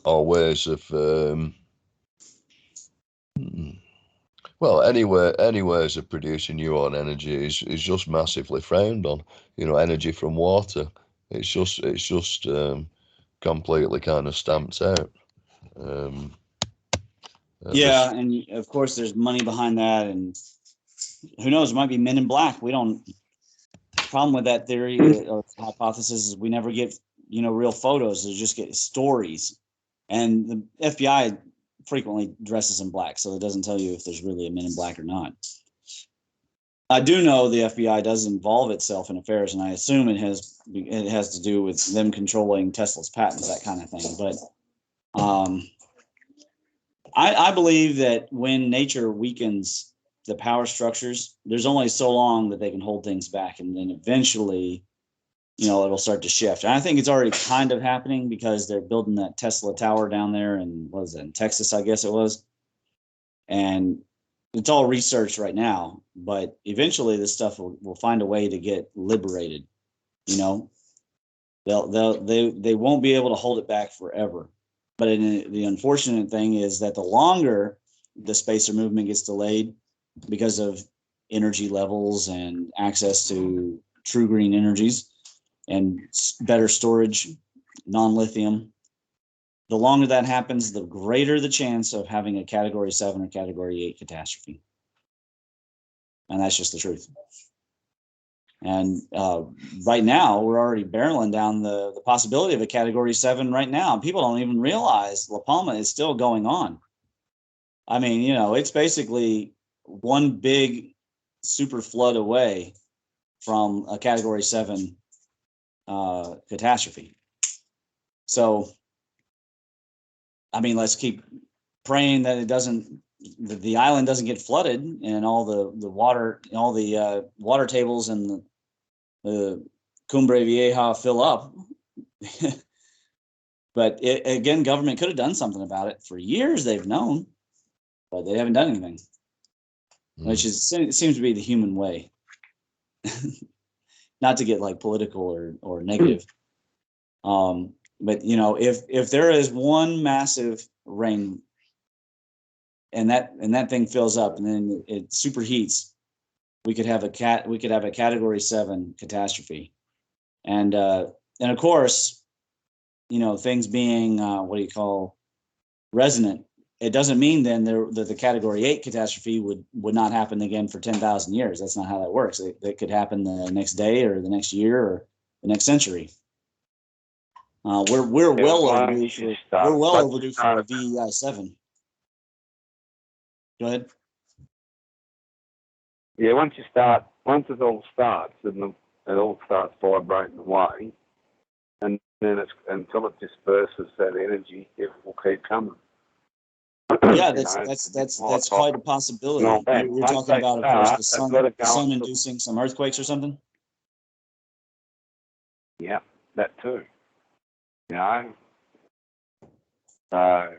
ways of well, any ways of producing your own energy is just massively frowned on. You know, energy from water, it's just completely kind of stamped out. Yeah, and of course there's money behind that, and who knows, it might be Men in Black. We don't. The problem with that theory or hypothesis is we never get, you know, real photos. They just get stories, and the FBI frequently dresses in black, so it doesn't tell you if there's really a Men in Black or not. I do know the FBI does involve itself in affairs, and I assume it has to do with them controlling Tesla's patents, that kind of thing. But I believe that when nature weakens the power structures, there's only so long that they can hold things back, and then eventually, you know, it'll start to shift. And I think it's already kind of happening because they're building that Tesla tower down there in, what was it, in Texas, I guess it was. And it's all research right now, but eventually this stuff will find a way to get liberated. You know, they won't be able to hold it back forever. But the unfortunate thing is that the longer the spacer movement gets delayed because of energy levels and access to true green energies and better storage, non-lithium, the longer that happens, the greater the chance of having a Category 7 or Category 8 catastrophe. And that's just the truth. And right now, we're already barreling down the possibility of a Category 7 right now. People don't even realize La Palma is still going on. I mean, you know, it's basically one big super flood away from a Category 7 catastrophe. So, I mean, let's keep praying that the island doesn't get flooded and all the water, all the water tables and the Cumbre Vieja fill up. But again, government could have done something about it. For years they've known, but they haven't done anything. Which it seems to be the human way. Not to get like political or negative. But you know, if there is one massive rain and that thing fills up and then it superheats, we could have a Category 7 catastrophe. And of course, you know, things being resonant it doesn't mean then that the Category 8 catastrophe would not happen again for 10,000 years. That's not how that works. It could happen the next day or the next year or the next century. We're well overdue for a VEI 7. Go ahead. Yeah, once it all starts, and it all starts vibrating away, and then until it disperses that energy, it will keep coming. Yeah, that's quite a possibility. You're talking about, of course, the sun inducing some earthquakes or something. Yeah, that too. So,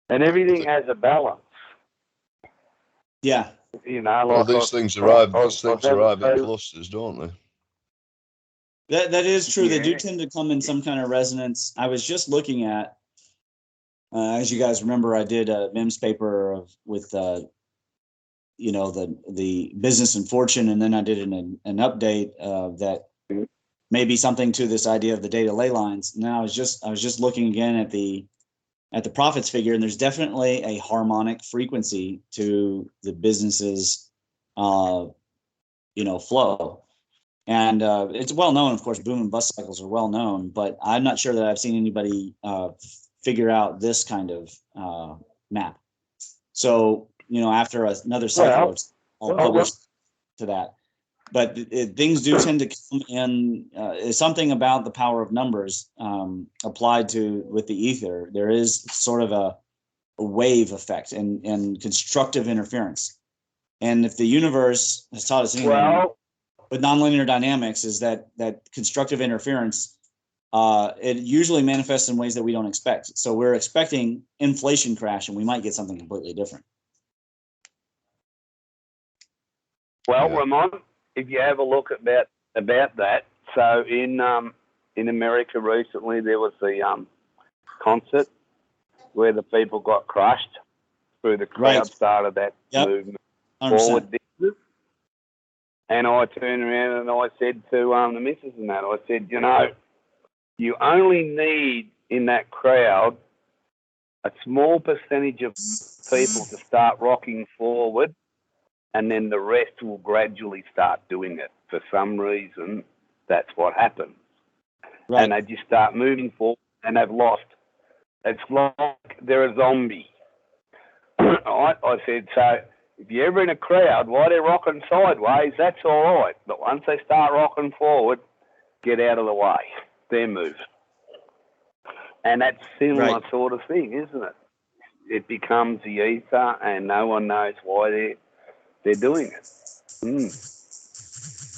and everything has a balance. Yeah. Well, these things arrive in clusters, don't they? That is true. Yeah. They do tend to come in some kind of resonance. I was just looking at, as you guys remember, I did a MIMS paper with the business and fortune, and then I did an update that may be something to this idea of the data ley lines. Now I was just looking again at the profits figure, and there's definitely a harmonic frequency to the business's flow. And it's well known, of course, boom and bust cycles are well known, but I'm not sure that I've seen anybody figure out this kind of map. So, after another cycle, I'll publish to that. But things do tend to come in. Something about the power of numbers applied with the ether. There is sort of a wave effect and constructive interference. And if the universe has taught us anything with nonlinear dynamics, is that constructive interference, it usually manifests in ways that we don't expect. So we're expecting inflation crash, and we might get something completely different. Well, Ramon, if you have a look at that, so in America recently there was the concert where the people got crushed through the crowd started that movement 100%. Forward business. And I turned around and I said to the missus and that, I said, you only need in that crowd a small percentage of people to start rocking forward, and then the rest will gradually start doing it. For some reason, that's what happens. Right. And they just start moving forward, and they've lost. It's like they're a zombie. I said, so if you're ever in a crowd, while they're rocking sideways, that's all right. But once they start rocking forward, get out of the way. Their move. And that's similar sort of thing, isn't it? It becomes the ether, and no one knows why they're doing it.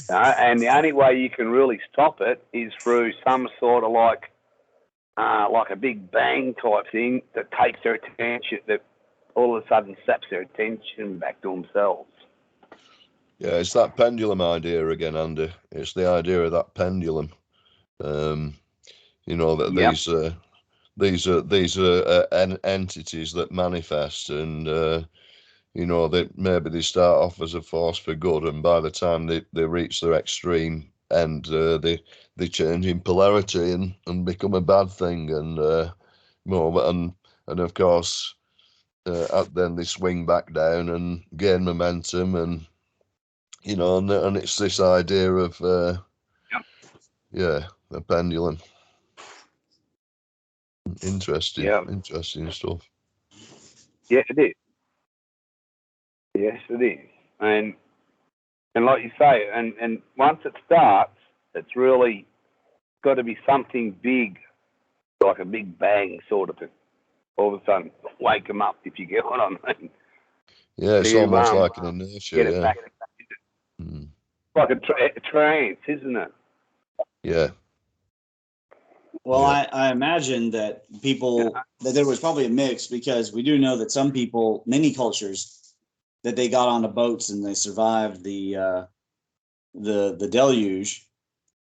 And the only way you can really stop it is through some sort of like a big bang type thing that takes their attention, that all of a sudden saps their attention back to themselves. Yeah, it's that pendulum idea again, Andy. It's the idea of that pendulum. That these are entities that manifest, and that maybe they start off as a force for good, and by the time they reach their extreme end, they change in polarity and become a bad thing, and of course then they swing back down and gain momentum, and and it's this idea of the pendulum. Interesting stuff. Yes, it is. Yes, it is. And like you say, and once it starts, it's really got to be something big, like a big bang sort of thing. All of a sudden, wake them up, if you get what I mean. Yeah, it's almost like an inertia. Get it back. Like a trance, isn't it? Yeah. Well, I imagine that that there was probably a mix, because we do know that some people, many cultures, that they got onto boats and they survived the deluge.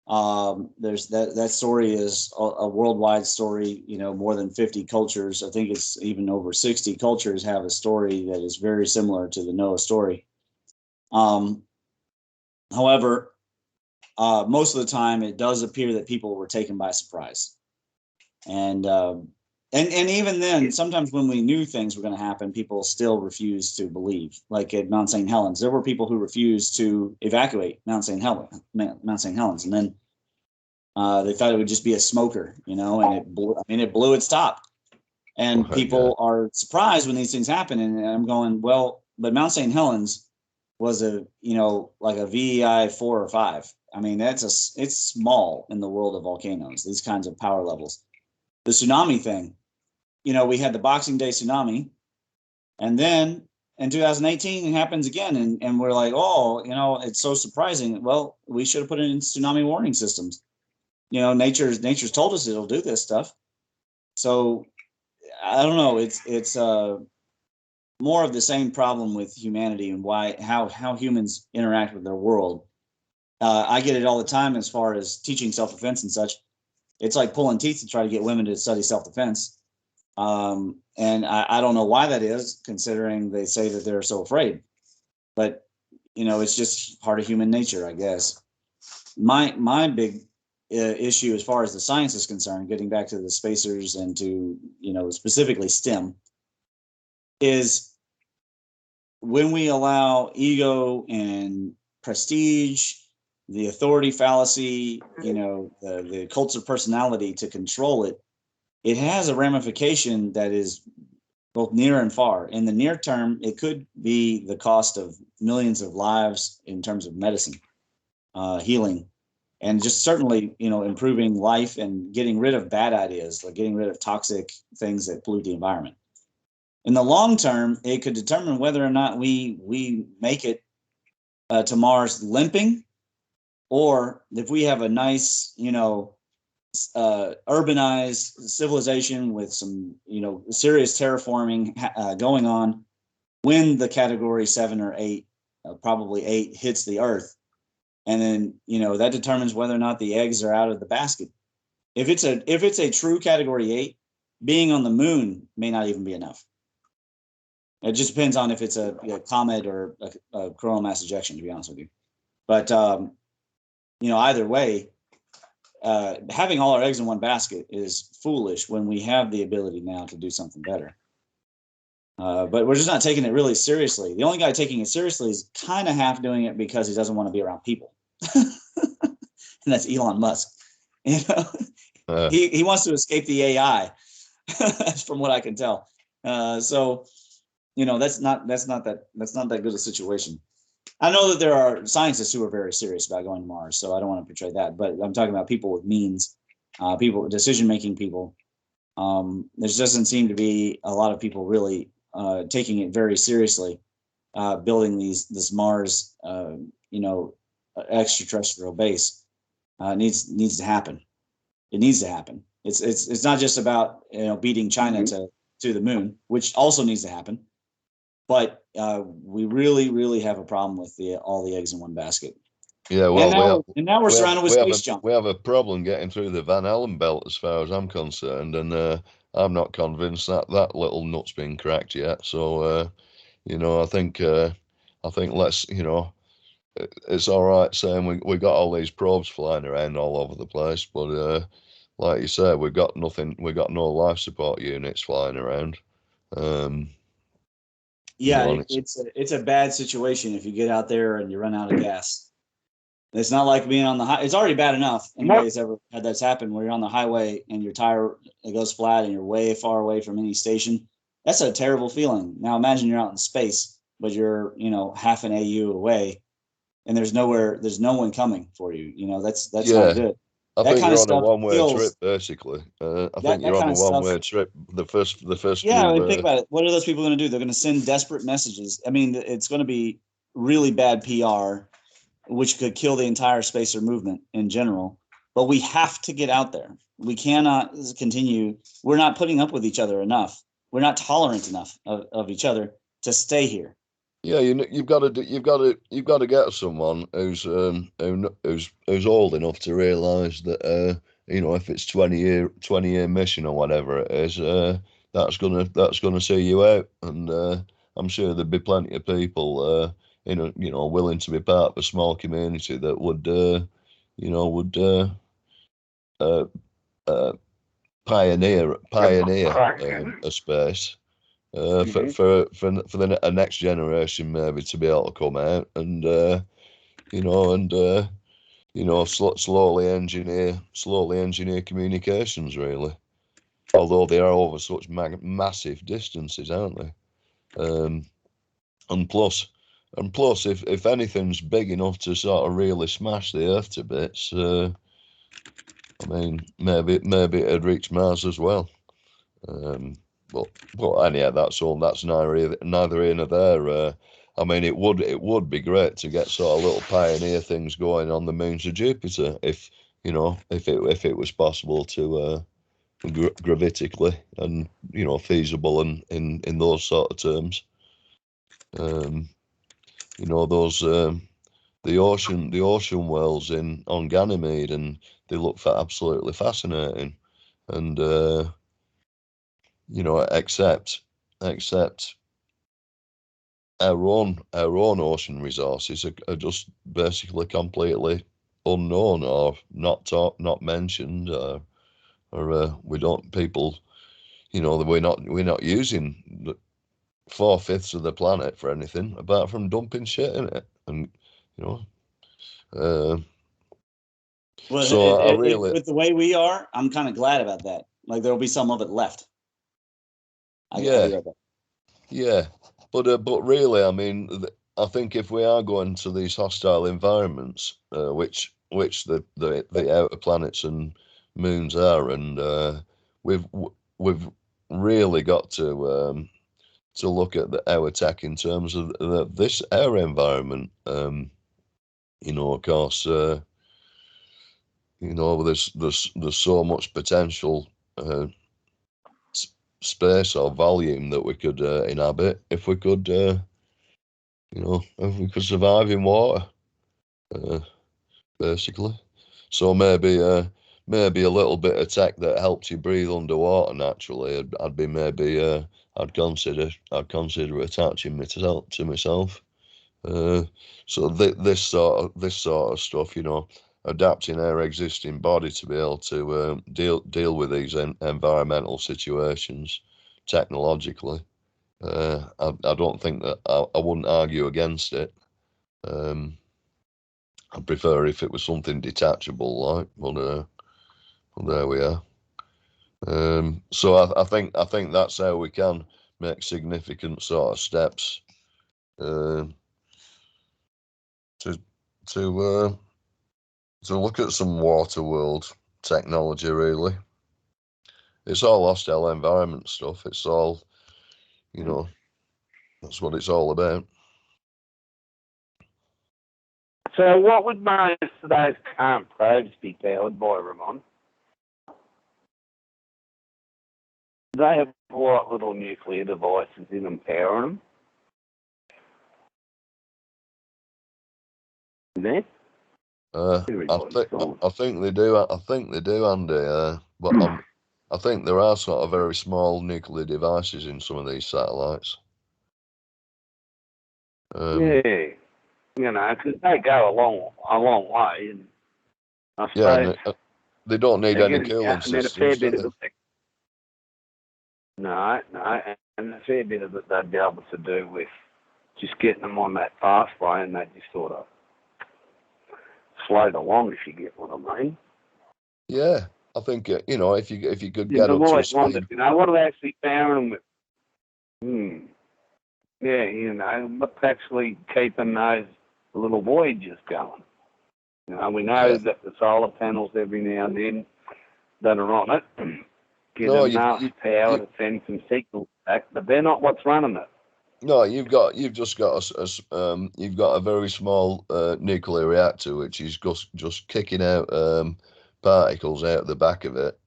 There's that story is a worldwide story. More than 50 cultures, I think it's even over 60 cultures, have a story that is very similar to the Noah story. However, most of the time it does appear that people were taken by surprise, and And even then, sometimes when we knew things were going to happen, people still refused to believe. Like at Mount St. Helens, there were people who refused to evacuate Mount St. Helens, and then they thought it would just be a smoker, and it blew. I mean, it blew its top. And people are surprised when these things happen. And I'm going, well, but Mount St. Helens was like a VEI 4 or 5. I mean, it's small in the world of volcanoes, these kinds of power levels. The tsunami thing, we had the Boxing Day tsunami, and then in 2018 it happens again, and we're like, oh, it's so surprising. Well, we should have put it in tsunami warning systems. Nature's told us it'll do this stuff. So I don't know. It's more of the same problem with humanity and how humans interact with their world. I get it all the time as far as teaching self-defense and such. It's like pulling teeth to try to get women to study self-defense. And I don't know why that is, considering they say that they're so afraid. But, it's just part of human nature, I guess. My big issue as far as the science is concerned, getting back to the spacers and to, specifically STEM, is when we allow ego and prestige, the authority fallacy, the cults of personality to control it, it has a ramification that is both near and far. In the near term, it could be the cost of millions of lives in terms of medicine, healing, and just certainly, improving life and getting rid of bad ideas, like getting rid of toxic things that pollute the environment. In the long term, it could determine whether or not we make it to Mars limping, or if we have a nice, urbanized civilization with some, serious terraforming going on when the category 7 or 8, probably 8, hits the Earth. And then, that determines whether or not the eggs are out of the basket. If it's a true category 8, being on the moon may not even be enough. It just depends on if it's a comet or a coronal mass ejection, to be honest with you. But, either way, having all our eggs in one basket is foolish when we have the ability now to do something better. But we're just not taking it really seriously. The only guy taking it seriously is kind of half doing it because he doesn't want to be around people. And that's Elon Musk. He wants to escape the AI, from what I can tell. So, that's not that good a situation. I know that there are scientists who are very serious about going to Mars, so I don't want to portray that. But I'm talking about people with means, decision-making people. There doesn't seem to be a lot of people really taking it very seriously, building this Mars, extraterrestrial base. Needs to happen. It needs to happen. It's not just about beating China to the moon, which also needs to happen. But we really, really have a problem with all the eggs in one basket. Yeah, well, now we're surrounded with space junk. We have a problem getting through the Van Allen belt, as far as I'm concerned, and I'm not convinced that little nut's been cracked yet. So, I think let's, it's all right saying we got all these probes flying around all over the place, but like you said, we've got nothing. We got no life support units flying around. Yeah, it's a bad situation if you get out there and you run out of gas. It's not like being on the high. It's already bad enough. Anybody's ever had that's happened where you're on the highway and your tire goes flat and you're way far away from any station. That's a terrible feeling. Now imagine you're out in space, but you're half an AU away, and there's no one coming for you. That's not good. I think you're on a one-way trip, basically. I think you're on a one-way trip. The first. Yeah, I mean, think about it. What are those people going to do? They're going to send desperate messages. I mean, it's going to be really bad PR, which could kill the entire spacer movement in general. But we have to get out there. We cannot continue. We're not putting up with each other enough. We're not tolerant enough of each other to stay here. Yeah, you've got to get someone who's old enough to realise that if it's 20-year mission or whatever it is, that's gonna see you out, and I'm sure there'd be plenty of people willing to be part of a small community that would pioneer Cracking. a space Mhm. for the next generation maybe to be able to come out and slowly engineer communications really. Although they are over such massive distances, aren't they? And plus, if anything's big enough to sort of really smash the Earth to bits, I mean, maybe it'd reach Mars as well. But anyhow, that's all. That's neither here nor there. I mean, it would be great to get sort of little pioneer things going on the moons of Jupiter, if it was possible to gravitically and feasible and in those sort of terms. Those the ocean wells on Ganymede, and they look absolutely fascinating, and except our own ocean resources are just basically completely unknown or not mentioned, or we don't people, we're not using 4/5 of the planet for anything apart from dumping shit in it, and Well, so I really, with the way we are, I'm kind of glad about that. Like there'll be some of it left. I'll be right back. Yeah, but really, I mean, I think if we are going to these hostile environments, which the outer planets and moons are, and we've really got to look at our tech in terms of our environment. Of course, there's so much potential space or volume that we could inhabit if we could survive in water, basically. So maybe a little bit of tech that helps you breathe underwater naturally. I'd consider attaching myself to myself. So this sort of stuff, adapting our existing body to be able to deal with these environmental situations technologically. I don't think that I wouldn't argue against it. I'd prefer if it was something detachable, like, but there we are. So I think that's how we can make significant sort of steps to look at some water world technology. Really, it's all hostile environment stuff. It's all, that's what it's all about. So what would most of those current probes be powered by, Ramon? Do they have what little nuclear devices in them powering them? There? I think they do. I think they do, Andy. But I think there are sort of very small nuclear devices in some of these satellites. Yeah, because they go a long way, and I suppose and they don't need any cooling systems, do they? No, and a fair bit of it they'd be able to do with just getting them on that pathway, and they just sort of float along, if you get what I mean. Yeah, I think if you could get up to a speed. What are they actually powering them with? Yeah, what's actually keeping those little voyages going? We know that the solar panels every now and then that are on it give enough power to send some signals back, but they're not what's running it. No, you've just got a very small nuclear reactor which is just kicking out particles out the back of it,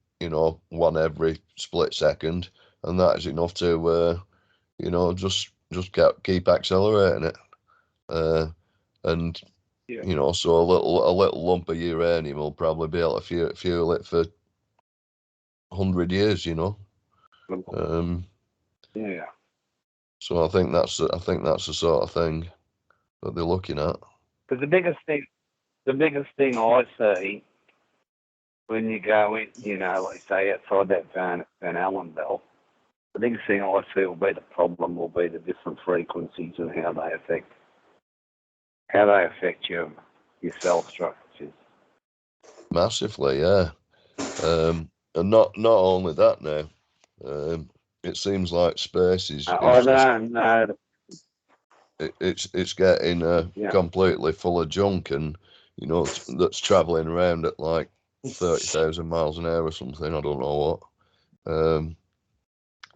one every split second, and that is enough to just keep accelerating it, and so a little lump of uranium will probably be able to fuel it for 100 years, Yeah. So I think that's the sort of thing that they're looking at. Because the biggest thing I see when you go in, like say outside that Van Allen belt, the biggest thing I see will be the problem will be the different frequencies and how they affect your cell structures. Massively, yeah. And not only that now. It seems like space is it's getting completely full of junk, and that's traveling around at like 30,000 miles an hour or something. I don't know what.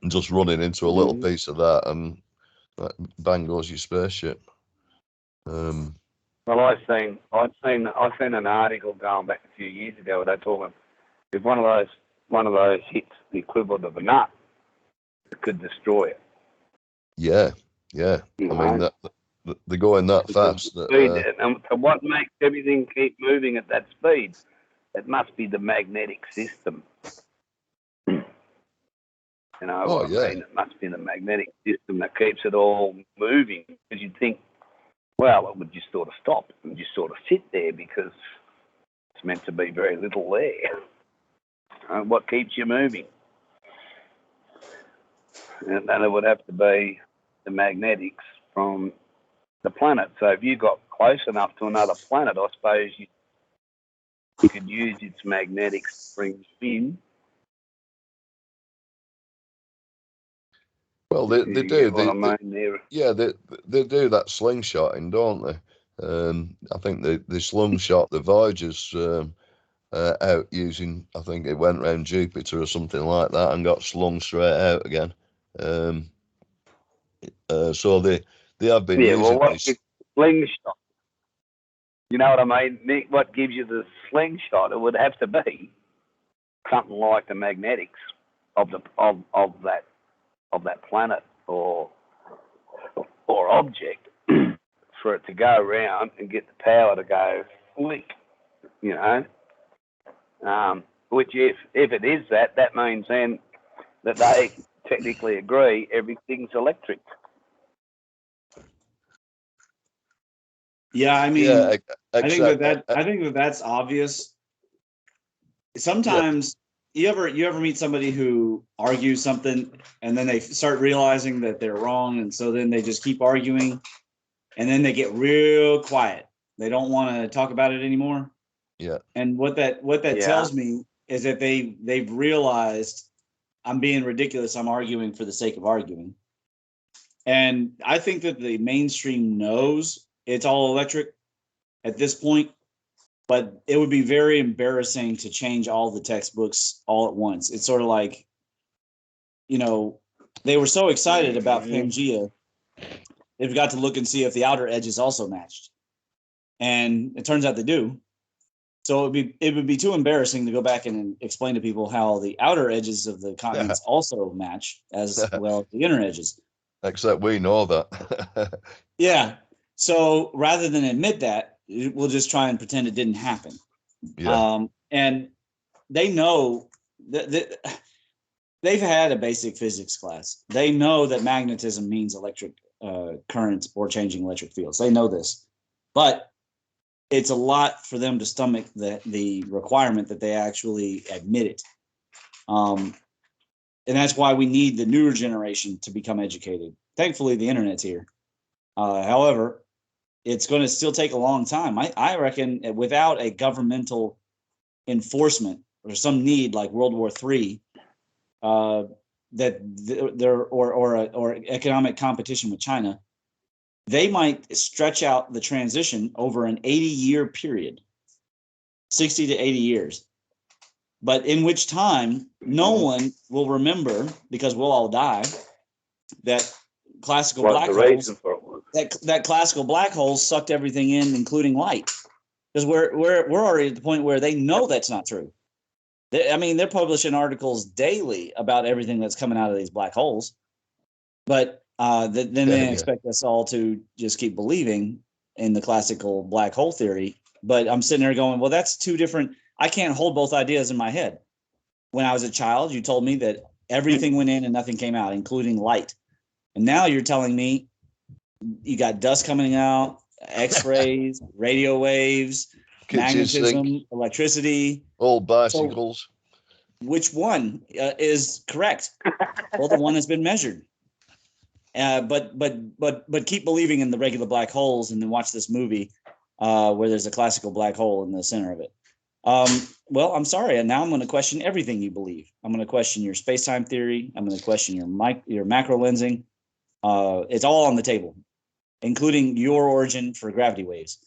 And just running into a little piece of that, and bang goes your spaceship. Well, I've seen an article going back a few years ago where they're talking if one of those hits the equivalent of a nut, it could destroy it. Yeah. I mean, they're going that fast. And what makes everything keep moving at that speed? It must be the magnetic system. I mean? It must be the magnetic system that keeps it all moving. Because you'd think, well, it would just sort of stop and just sort of sit there because it's meant to be very little there. What keeps you moving? And then it would have to be the magnetics from the planet. So if you got close enough to another planet, I suppose you could use its magnetics to bring you in. Well, they do. They do that slingshotting, don't they? I think they slingshot the Voyagers out using. I think it went around Jupiter or something like that and got slung straight out again. So they have been using this slingshot. You know what I mean, Nick? What gives you the slingshot? It would have to be something like the magnetics of that planet or object for it to go around and get the power to go flick, which if it is that means then that they technically agree everything's electric. Yeah, I mean, I think that's obvious. Sometimes you ever meet somebody who argues something and then they start realizing that they're wrong, and so then they just keep arguing, and then they get real quiet. They don't want to talk about it anymore. Yeah. And what that tells me is that they've realized I'm being ridiculous. I'm arguing for the sake of arguing. And I think that the mainstream knows it's all electric at this point, but it would be very embarrassing to change all the textbooks all at once. It's sort of like, they were so excited about Pangea, they've got to look and see if the outer edges also matched. And it turns out they do. So it would be too embarrassing to go back and explain to people how the outer edges of the continents also match as well as the inner edges. Except we know that. Yeah. So rather than admit that, we'll just try and pretend it didn't happen. Yeah. And they know that they've had a basic physics class. They know that magnetism means electric currents or changing electric fields. They know this, but it's a lot for them to stomach the requirement that they actually admit it. And that's why we need the newer generation to become educated. Thankfully, the internet's here. However, it's going to still take a long time. I reckon without a governmental enforcement or some need like World War III, or economic competition with China, they might stretch out the transition over an 80-year period, 60 to 80 years. But in which time, no one will remember, because we'll all die, that classical black holes. That classical black holes sucked everything in, including light, because we're already at the point where they know that's not true. They're publishing articles daily about everything that's coming out of these black holes, but then they expect us all to just keep believing in the classical black hole theory. But I'm sitting there going, well, that's two different. I can't hold both ideas in my head. When I was a child, you told me that everything went in and nothing came out, including light. And now you're telling me you got dust coming out, X-rays, radio waves, kitchen sink, magnetism, electricity. old bicycles. Which one is correct? Well, the one that's been measured. But keep believing in the regular black holes, and then watch this movie where there's a classical black hole in the center of it. Well, I'm sorry, and now I'm going to question everything you believe. I'm going to question your space-time theory. I'm going to question your macro lensing. It's all on the table, including your origin for gravity waves.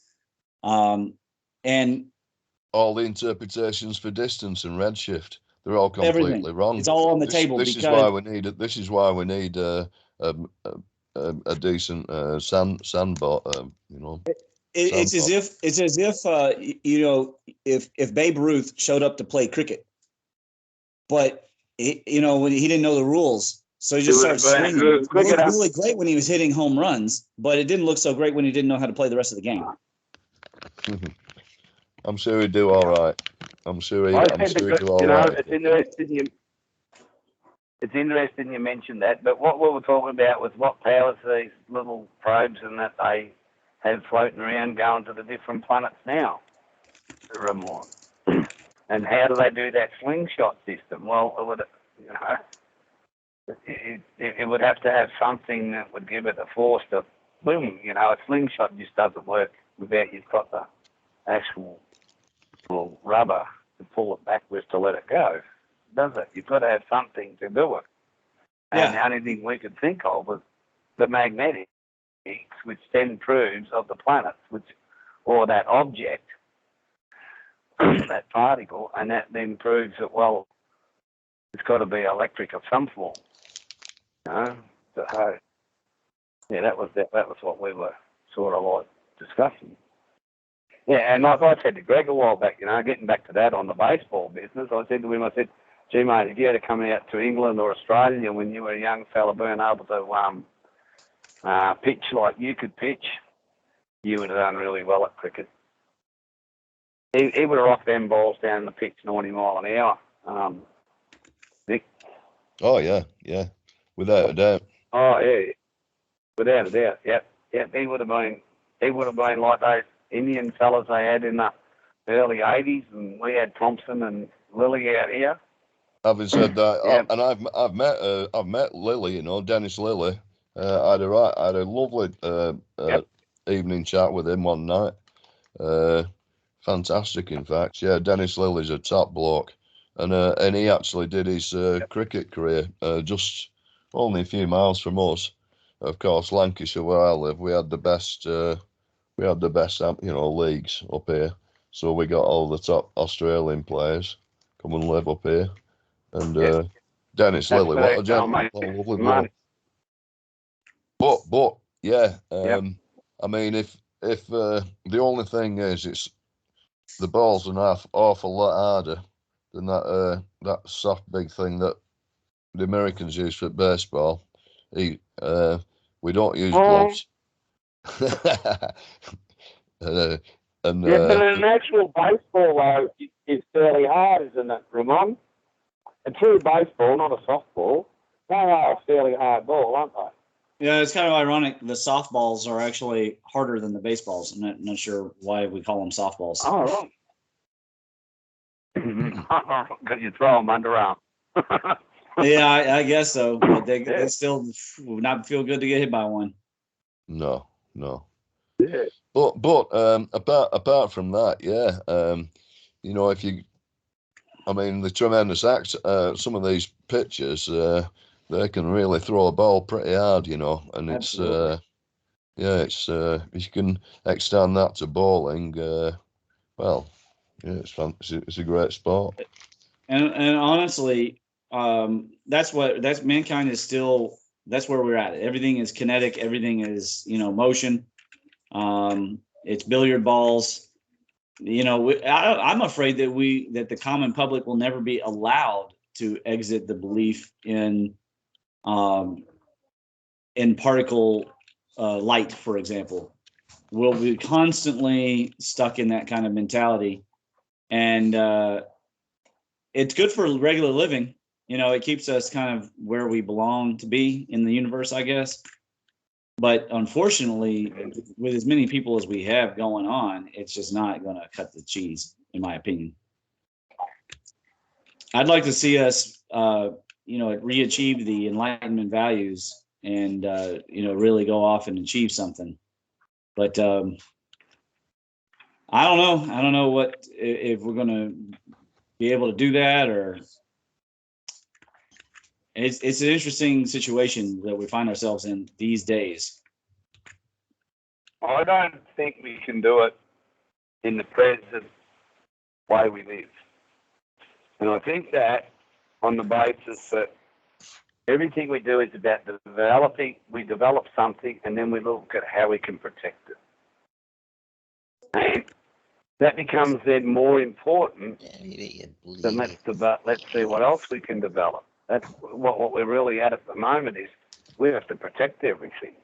And all the interpretations for distance and redshift, they're all completely everything. wrong. It's all on the table. This is why we need it. This is why we need a decent sandbot. It's as if if Babe Ruth showed up to play cricket, but when he didn't know the rules, so he just started swinging. It looked really great when he was hitting home runs, but it didn't look so great when he didn't know how to play the rest of the game. I'm sure he'd do all right. I'm sure he'd do all right. It's interesting you mentioned that, but what we were talking about was what powers these little probes and that they have floating around going to the different planets now. And how do they do that slingshot system? Well, it would have to have something that would give it a force to boom. A slingshot just doesn't work without you've got the actual rubber to pull it backwards to let it go, does it? You've got to have something to do it. And the only thing we could think of was the magnetics, which then proves of the planets, or that object, that particle, and that then proves that, well, it's got to be electric of some form. So, that was what we were sort of like discussing. Yeah, and like I said to Greg a while back, getting back to that on the baseball business, I said to him, gee, mate, if you had to come out to England or Australia when you were a young fella being able to pitch like you could pitch, you would have done really well at cricket. He would have rocked them balls down the pitch 90 mile an hour, Nick. Oh, yeah, without a doubt. Oh, yeah, without a doubt, yep. He would have been like those Indian fellas they had in the early 80s, and we had Thompson and Lilly out here. Having said that, and I've met Lilly, Dennis Lilly. I had a lovely evening chat with him one night. Fantastic, in fact. Yeah, Dennis Lilly's a top bloke, and he actually did his cricket career just only a few miles from us. Of course, Lancashire, where I live, we had the best leagues up here. So we got all the top Australian players come and live up here. And Dennis Lilly, what a gentleman, lovely bloke. But yeah, I mean, if the only thing is, it's the ball's an awful lot harder than that soft big thing that the Americans use for baseball. We don't use gloves. But an actual baseball though is fairly hard, isn't it, Ramon? A true baseball, not a softball. They are a fairly hard ball, aren't they? Yeah, it's kind of ironic. The softballs are actually harder than the baseballs. I'm not sure why we call them softballs. Oh, right. Because you throw them underarm. Yeah, I guess so. But they still would not feel good to get hit by one. No. Yeah. But apart from that, if you, I mean, the tremendous act, some of these pitchers, they can really throw a ball pretty hard, and Absolutely. it's if you can extend that to bowling, it's fun. It's a great sport. And honestly, that's mankind is still, that's where we're at. Everything is kinetic. Everything is, motion. It's billiard balls. I'm afraid that the common public will never be allowed to exit the belief in particle light, for example. We'll be constantly stuck in that kind of mentality, and it's good for regular living. It keeps us kind of where we belong to be in the universe, I guess. But unfortunately, with as many people as we have going on, it's just not going to cut the cheese, in my opinion. I'd like to see us, re-achieve the Enlightenment values and, really go off and achieve something. But I don't know. I don't know if we're going to be able to do that, or it's an interesting situation that we find ourselves in these days. I don't think we can do it in the present way we live. And I think that on the basis that everything we do is about developing, we develop something and then we look at how we can protect it. And that becomes then more important than let's see what else we can develop. That's what we're really at the moment is we have to protect everything,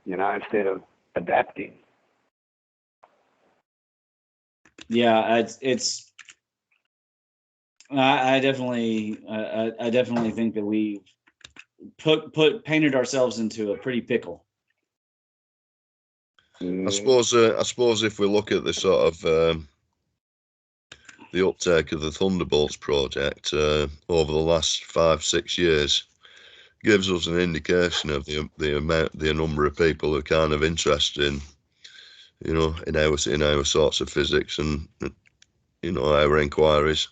instead of adapting. Yeah, I definitely think that we painted ourselves into a pretty pickle. I suppose if we look at the sort of the uptake of the Thunderbolts project over the last 5-6 years, gives us an indication of the number of people who are kind of interested in, in our sorts of physics and our inquiries,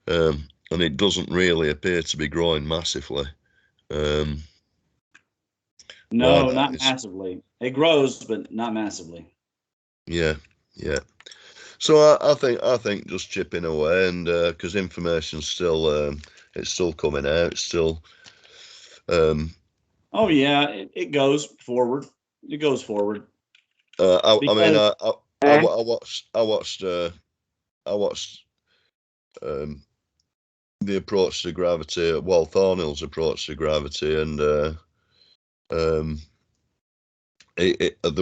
and it doesn't really appear to be growing massively. No, not massively. It grows, but not massively. Yeah. So I think just chipping away, and because information's still it's still coming out, it's still. Oh yeah, it goes forward. It goes forward. I watched the approach to gravity, Wal Thornhill's approach to gravity, and there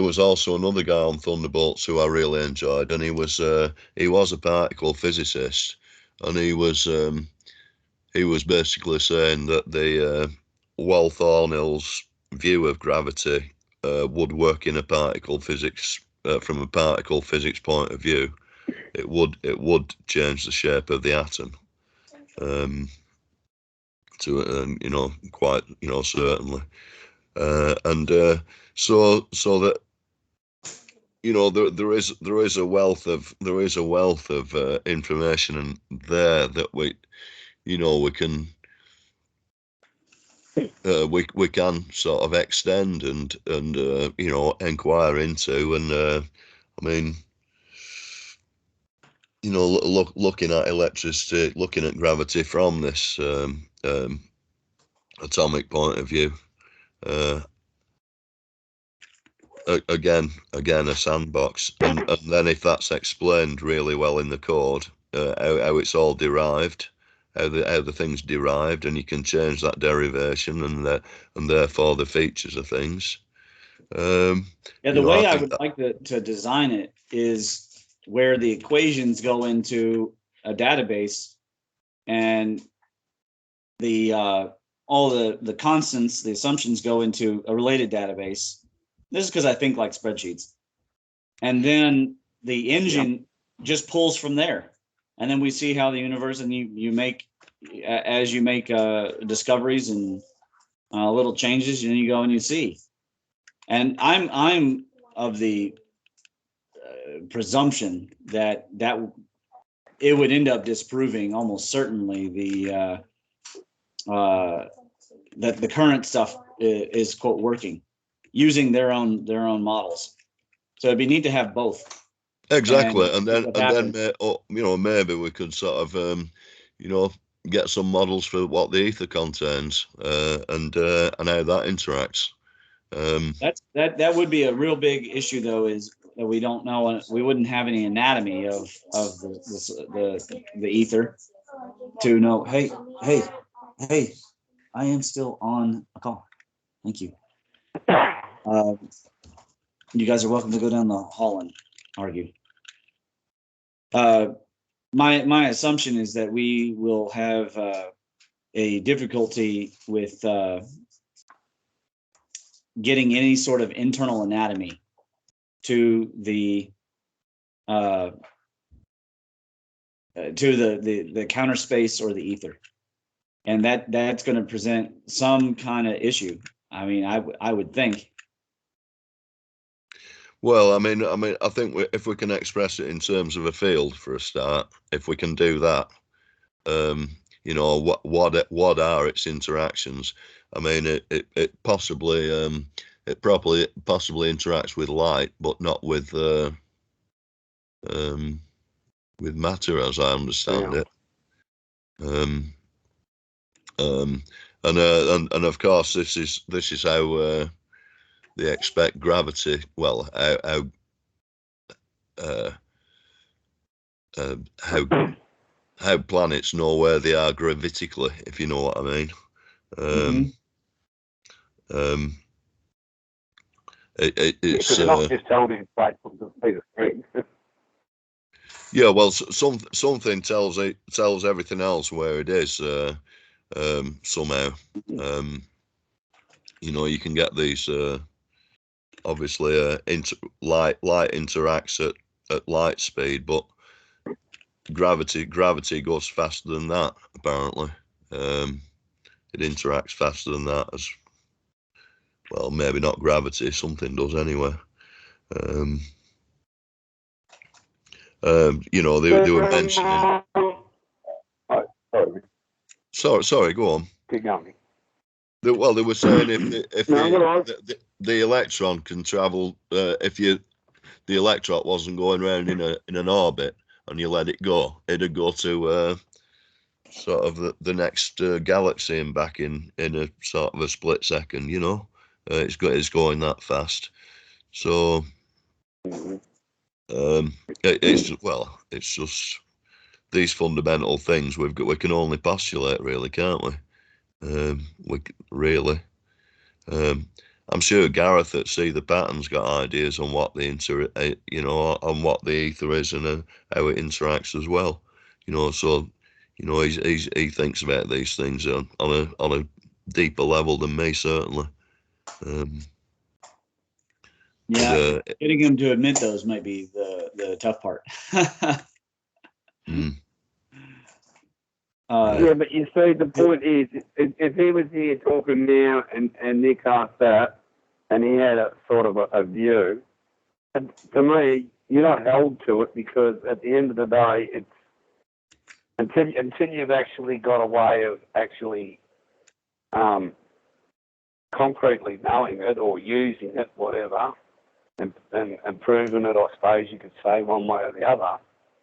was also another guy on Thunderbolts who I really enjoyed, and he was a particle physicist, and he was basically saying that the Wal Thornhill's view of gravity would work in a particle physics from a particle physics point of view. It would change the shape of the atom. Quite certainly. So that there is a wealth of information in there that we can sort of extend and inquire into, and looking at electricity, looking at gravity from this atomic point of view. Again, a sandbox, and then if that's explained really well in the code, how it's all derived, how the thing's derived, and you can change that derivation and therefore the features of things. The way I would like to design it is where the equations go into a database, and the all the constants, the assumptions go into a related database. This is because I think like spreadsheets. And then the engine just pulls from there. And then we see how the universe, and you make discoveries and little changes, and you go and you see. And I'm of the presumption that it would end up disproving almost certainly that the current stuff is quote working, using their own models. So it'd be neat to have both. Exactly, and then maybe we could sort of get some models for what the ether contains and how that interacts. That would be a real big issue, though, is that we don't know. We wouldn't have any anatomy of the ether to know. Hey, I am still on a call. Thank you. You guys are welcome to go down the hall and argue. My assumption is that we will have a difficulty with getting any sort of internal anatomy to the counter space or the ether, and that's going to present some kind of issue. I mean, I would think. Well, I mean, I think if we can express it in terms of a field for a start, if we can do that, you know, what are its interactions? I mean, it possibly possibly interacts with light, but not with matter, as I understand it. And of course, this is how they expect gravity. Well, how planets know where they are gravitically, if you know what I mean. It's not just holding in place with the speed of string. Yeah, well, something tells everything else where it is somehow. You know, you can get these obviously light interacts at light speed, but gravity goes faster than that. Apparently, it interacts faster than that as well. Maybe not gravity. Something does anyway. You know, they were mentioning. Sorry, go on. Keep going. They were saying if the electron can travel, if the electron wasn't going around in an orbit and you let it go, it'd go to sort of the next galaxy and back in a sort of a split second. You know, it's going that fast. So it's just these fundamental things we can only postulate, really, can't we? I'm sure Gareth at See the Patterns got ideas on what the on what the ether is and how it interacts as well. You know, so you know he thinks about these things on a deeper level than me, certainly. Getting him to admit those might be the tough part. Yeah, but you see, the point is, if he was here talking now and Nick asked that, and he had a sort of a view, and to me, you're not held to it, because at the end of the day, it's until you've actually got a way of actually concretely knowing it or using it, whatever, and proving it, I suppose you could say one way or the other.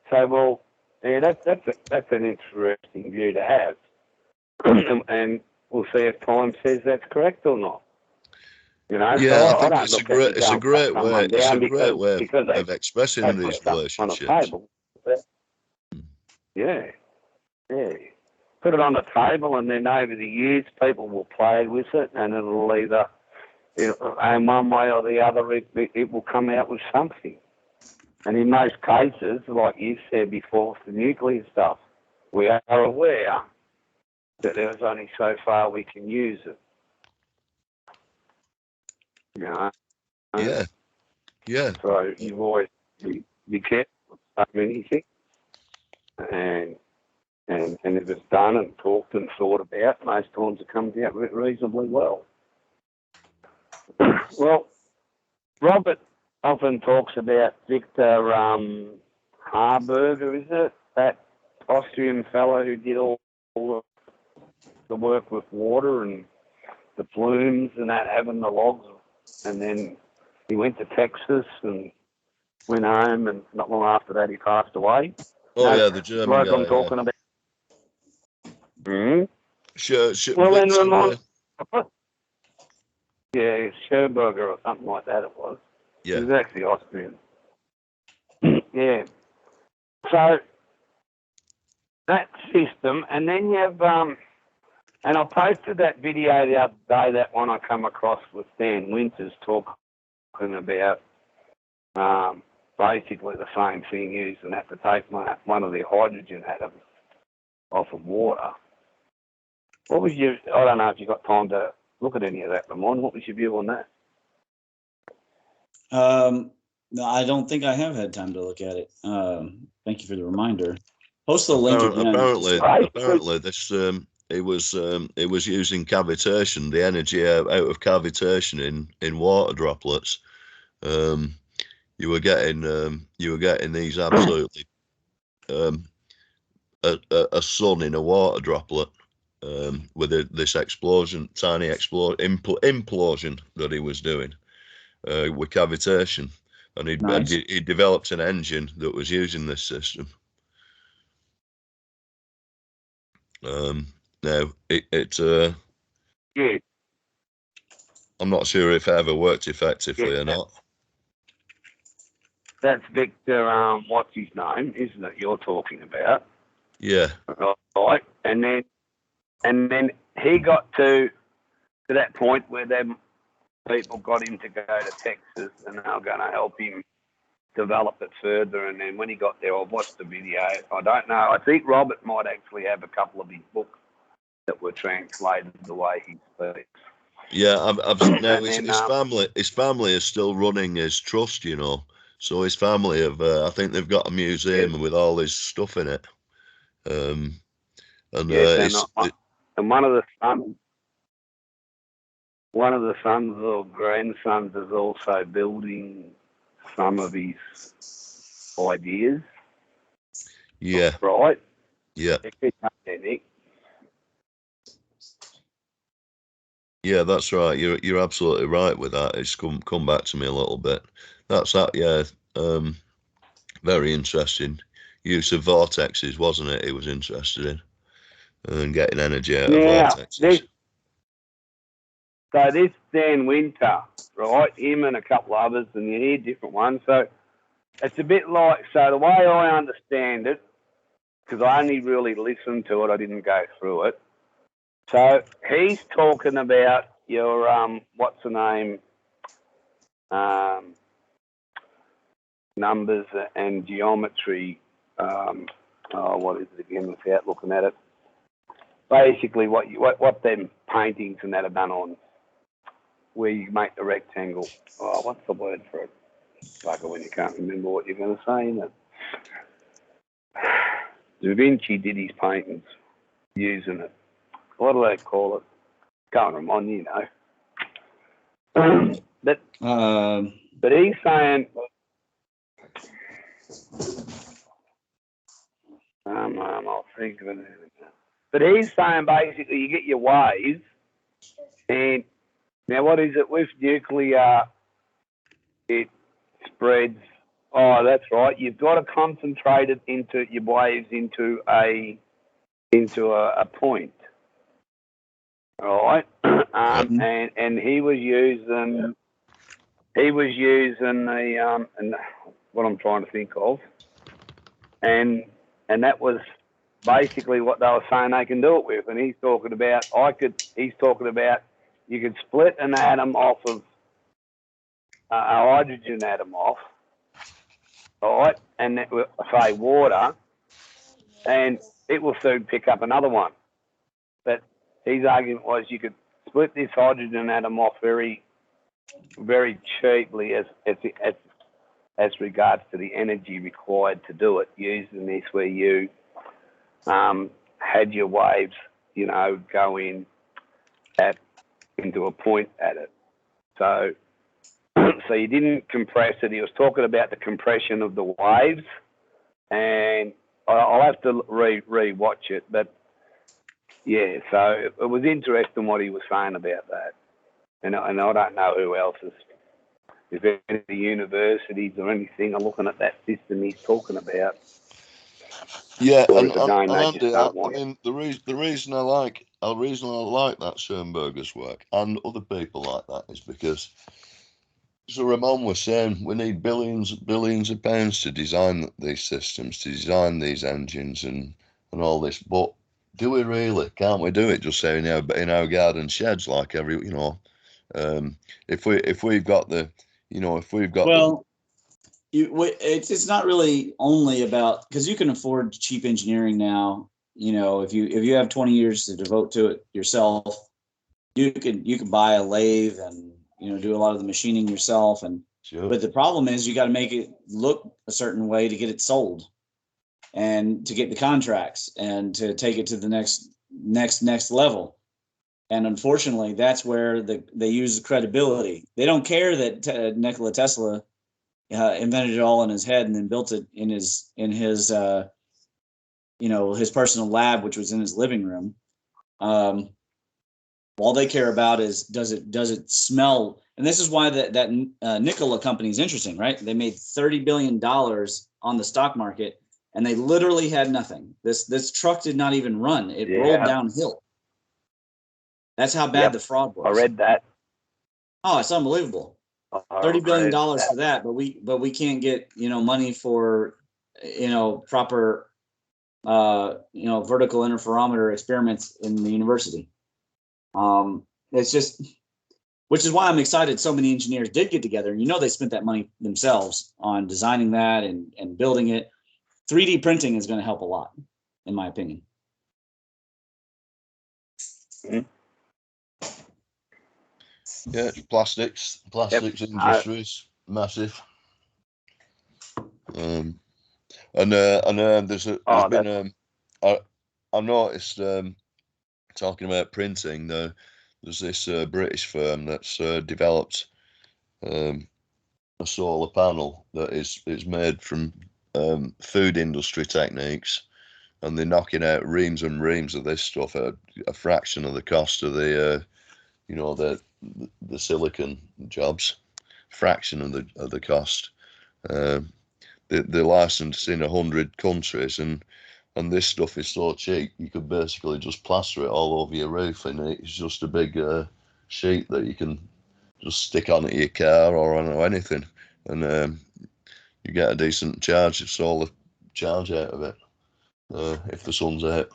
So, well, yeah, that's an interesting view to have, and we'll see if time says that's correct or not. You know, yeah, so I think it's a great way of expressing these relationships. Yeah. Put it on the table, and then over the years, people will play with it, and it'll either, in one way or the other, it will come out with something. And in most cases, like you said before, for nuclear stuff, we are aware that there's only so far we can use it. You know? Yeah. So you've always be careful with so many things. And if it's done and talked and thought about, most times it comes out reasonably well. Well, Robert often talks about Victor Harburger, is it? That Austrian fellow who did all the work with water and the plumes and that, having the logs. And then he went to Texas and went home, and not long after that he passed away. Yeah, the German guy. I'm talking about. Mm-hmm. Sure. Yeah, Scherberger or something like that it was. Yeah. He was actually Austrian. Yeah. So that system, and then you have, and I posted that video the other day, that one I come across with Dan Winters talking about basically the same thing, using that to take one of the hydrogen atoms off of water. What was your, I don't know if you got time to look at any of that, Ramon. What was your view on that? No, I don't think I have had time to look at it. Thank you for the reminder. Post the link again. Apparently, this it was using cavitation, the energy out of cavitation in water droplets. You were getting these absolutely a sun in a water droplet with this explosion, tiny implosion that he was doing with cavitation, and he developed an engine that was using this system. Now Yeah. I'm not sure if it ever worked effectively or not. That's Victor, what's his name, isn't it, you're talking about? Yeah. Right. And then he got to that point where them people got him to go to Texas and they were going to help him develop it further. And then when he got there, I watched the video. I don't know. I think Robert might actually have a couple of his books that were translated the way he speaks. Yeah, now his family is still running his trust, you know. So his family have, I think they've got a museum with all his stuff in it. And one of the sons or grandsons is also building some of his ideas. Yeah. Right. Yeah. Yeah, that's right. You're absolutely right with that. It's come back to me a little bit. That's that. Yeah. Very interesting. Use of vortexes, wasn't it? He was interested in and getting energy out of vortexes. This Dan Winter, right? Him and a couple others, and you hear different ones. So it's a bit like, so the way I understand it, because I only really listened to it, I didn't go through it. So he's talking about your what's the name, numbers and geometry. What is it again? Without looking at it, basically what them paintings and that are done on, where you make the rectangle. Oh, what's the word for it? Bugger when you can't remember what you're going to say. Isn't it? Da Vinci did his paintings using it. What do they call it? Can't remind you, know. But he's saying, I'll think of it. But he's saying basically you get your waves, and now what is it with nuclear? It spreads. Oh, that's right. You've got to concentrate it into your waves into a point. All right. And he was using the and what I'm trying to think of, and that was basically what they were saying they can do it with. And he's talking about you could split an atom off of a hydrogen atom off, all right, and that will say water, and it will soon pick up another one. But his argument was you could split this hydrogen atom off very, very cheaply as regards to the energy required to do it, using this where you had your waves, you know, go into a point at it. So you didn't compress it. He was talking about the compression of the waves, and I'll have to re-watch it. But yeah, so it was interesting what he was saying about that. And I don't know who else is, if any universities or anything are looking at that system he's talking about. Yeah, and Andy, I mean, the reason I like that Schoenberger's work and other people like that is because, so Ramon was saying, we need billions of pounds to design these systems, to design these engines and all this. But do we really? Can't we do it just say in our garden sheds like every, you know, if we've got the, you know, if we've got well. It's not really only about, because you can afford cheap engineering now. You know, if you have 20 years to devote to it yourself, you can buy a lathe and, you know, do a lot of the machining yourself. And Sure. But the problem is you got to make it look a certain way to get it sold, and to get the contracts, and to take it to the next level. And unfortunately, that's where they use credibility. They don't care that Nikola Tesla invented it all in his head and then built it in his his personal lab, which was in his living room. All they care about is does it smell? And this is why that Nikola company is interesting, right? They made $30 billion on the stock market, and they literally had nothing. This truck did not even run. It rolled downhill. That's how bad the fraud was. I read that. Oh, it's unbelievable. $30 billion for that, but we can't get money for proper vertical interferometer experiments in the university. It's just, which is why I'm excited so many engineers did get together. And they spent that money themselves on designing that and building it. 3D printing is going to help a lot, in my opinion. Yeah, plastics industries, massive. And there's been I noticed talking about printing, there's this British firm that's developed a solar panel that is made from food industry techniques, and they're knocking out reams and reams of this stuff at a fraction of the cost of the silicon jobs, fraction of the cost. They're licensed in 100 countries, and this stuff is so cheap you could basically just plaster it all over your roof, and it's just a big sheet that you can just stick onto your car or on anything, and you get a decent solar charge out of it if the sun's out.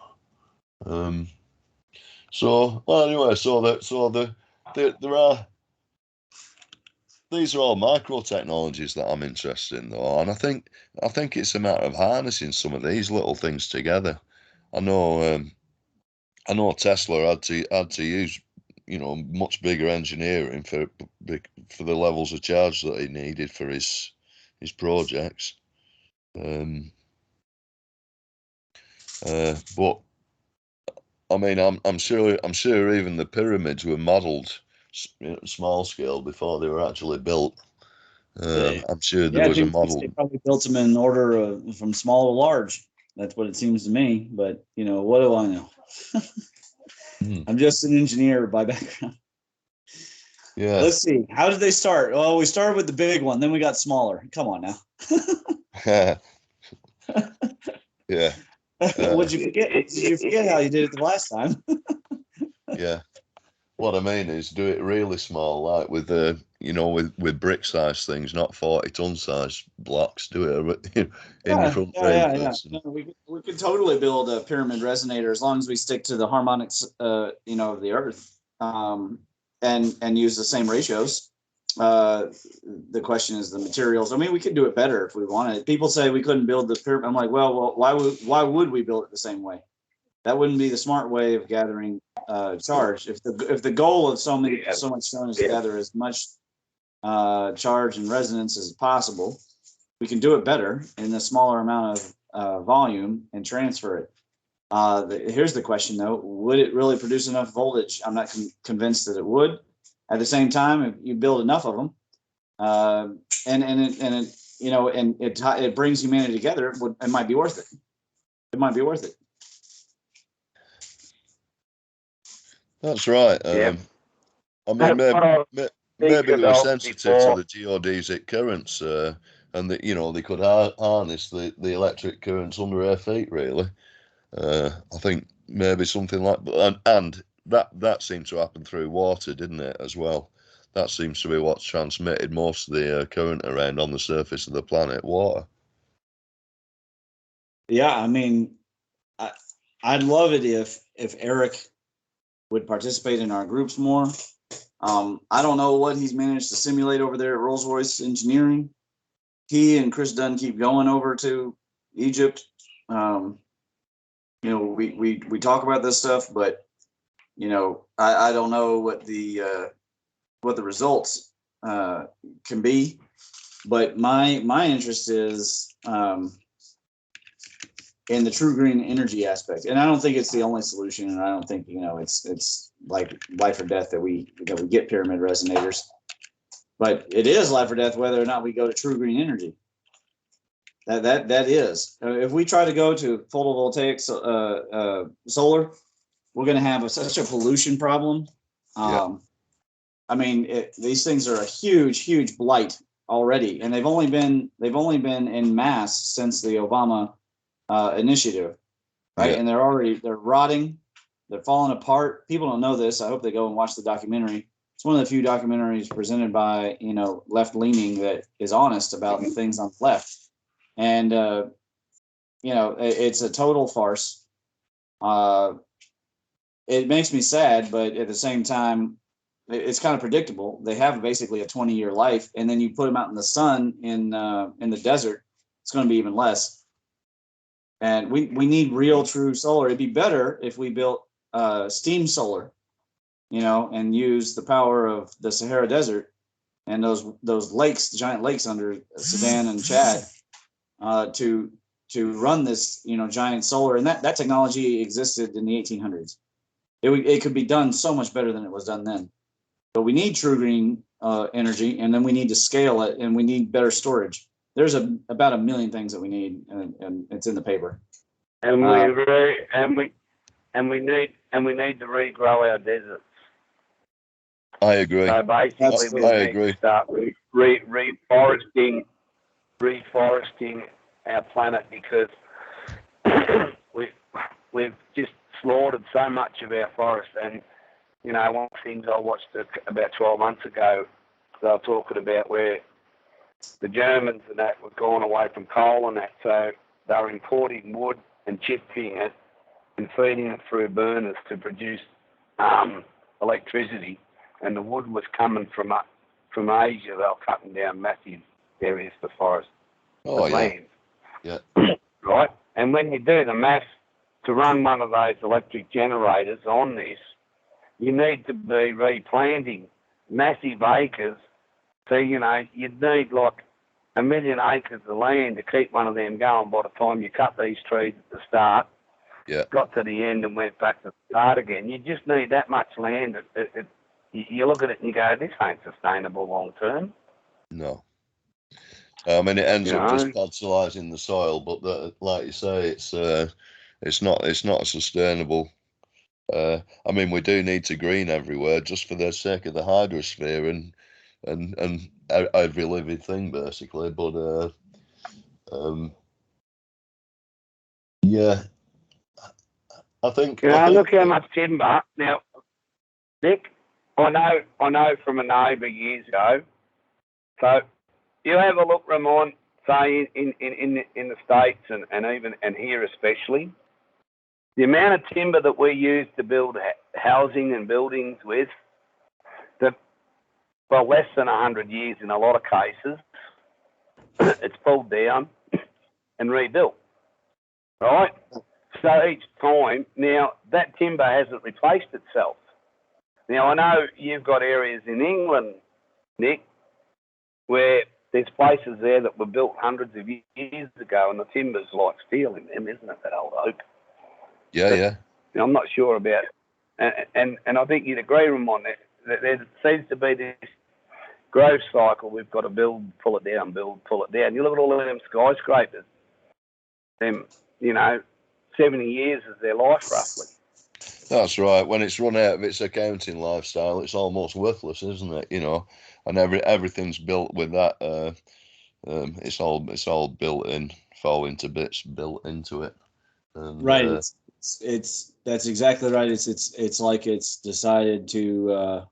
These are all micro technologies that I'm interested in, though, and I think it's a matter of harnessing some of these little things together. I know Tesla had to use much bigger engineering for the levels of charge that he needed for his projects. But I mean, I'm sure even the pyramids were modelled small scale before they were actually built. I'm sure there was a model. They probably built them in order from small to large. That's what it seems to me. But what do I know? I'm just an engineer by background. Yeah. Let's see. How did they start? Well, we started with the big one, then we got smaller. Come on now. Yeah. What'd you forget? Did you forget how you did it the last time? Yeah. What I mean is do it really small, like with with brick size things, not 40-ton size blocks. Do it in the front frame first. Yeah. We could totally build a pyramid resonator as long as we stick to the harmonics, of the Earth, and use the same ratios. The question is the materials. I mean, we could do it better if we wanted. People say we couldn't build the pyramid. I'm like, well, why would we build it the same way? That wouldn't be the smart way of gathering charge. If the goal of so much stone is to gather as much charge and resonance as possible, we can do it better in a smaller amount of volume and transfer it. Here's the question though: would it really produce enough voltage? I'm not convinced that it would. At the same time, if you build enough of them, and it brings humanity together, it might be worth it. It might be worth it. That's right. I mean, maybe they were sensitive to the geodesic currents, and that they could harness the electric currents under our feet. Really, I think maybe something like, and that seemed to happen through water, didn't it? As well, that seems to be what's transmitted most of the current around on the surface of the planet, water. Yeah, I mean, I'd love it if Eric would participate in our groups more. I don't know what he's managed to simulate over there at Rolls-Royce Engineering. He and Chris Dunn keep going over to Egypt. We talk about this stuff, but I don't know what the results can be. But my interest is in the true green energy aspect, and I don't think it's the only solution, and I don't think it's like life or death that we get pyramid resonators, but it is life or death whether or not we go to true green energy. That is, if we try to go to photovoltaic solar, we're going to have such a pollution problem. I mean, these things are a huge blight already, and they've only been in mass since the Obama initiative, right? And they're rotting, they're falling apart. People don't know this. I hope they go and watch the documentary. It's one of the few documentaries presented by left leaning that is honest about the things on the left, and it's a total farce. It makes me sad, but at the same time, it's kind of predictable. They have basically a 20-year life, and then you put them out in the sun in the desert, it's going to be even less. And we need real, true solar. It'd be better if we built steam solar, and use the power of the Sahara Desert and those lakes, giant lakes under Sudan and Chad, to run this, giant solar. And that technology existed in the 1800s. It could be done so much better than it was done then. But we need true green energy, and then we need to scale it, and we need better storage. There's about 1 million things that we need, and it's in the paper. And we need to regrow our deserts. I agree. So basically, we need to start reforesting our planet, because we've just slaughtered so much of our forest. And one of the things I watched about 12 months ago, they were talking about where the Germans and that were going away from coal and that, so they were importing wood and chipping it and feeding it through burners to produce electricity. And the wood was coming from Asia. They were cutting down massive areas for forest land. Yeah. Right? And when you do the math to run one of those electric generators on this, you need to be replanting massive acres. So, you'd need like 1 million acres of land to keep one of them going by the time you cut these trees at the start, got to the end and went back to the start again. You just need that much land. You look at it and you go, this ain't sustainable long term. No. I mean, it ends up just fertilizing the soil, but like you say, it's not sustainable. I mean, we do need to green everywhere just for the sake of the hydrosphere and every living thing, basically. But I think. Look how much timber now, Nick. I know from a neighbour years ago. So you have a look, Ramon, say in the States and even here especially, the amount of timber that we use to build housing and buildings with, less than 100 years in a lot of cases, it's pulled down and rebuilt, right? So each time, now that timber hasn't replaced itself. Now I know you've got areas in England, Nick, where there's places there that were built hundreds of years ago, and the timber's like steel in them, isn't it? That old oak. Yeah. I'm not sure about it. And I think you'd agree, Ramon, that there seems to be this growth cycle. We've got to build, pull it down, build, pull it down. You look at all of them skyscrapers, 70 years is their life roughly. That's right. When it's run out of its accounting lifestyle, it's almost worthless, isn't it? And everything's built with that. It's all built in, falling to bits, built into it. And, right. It's that's exactly right. It's like it's decided to.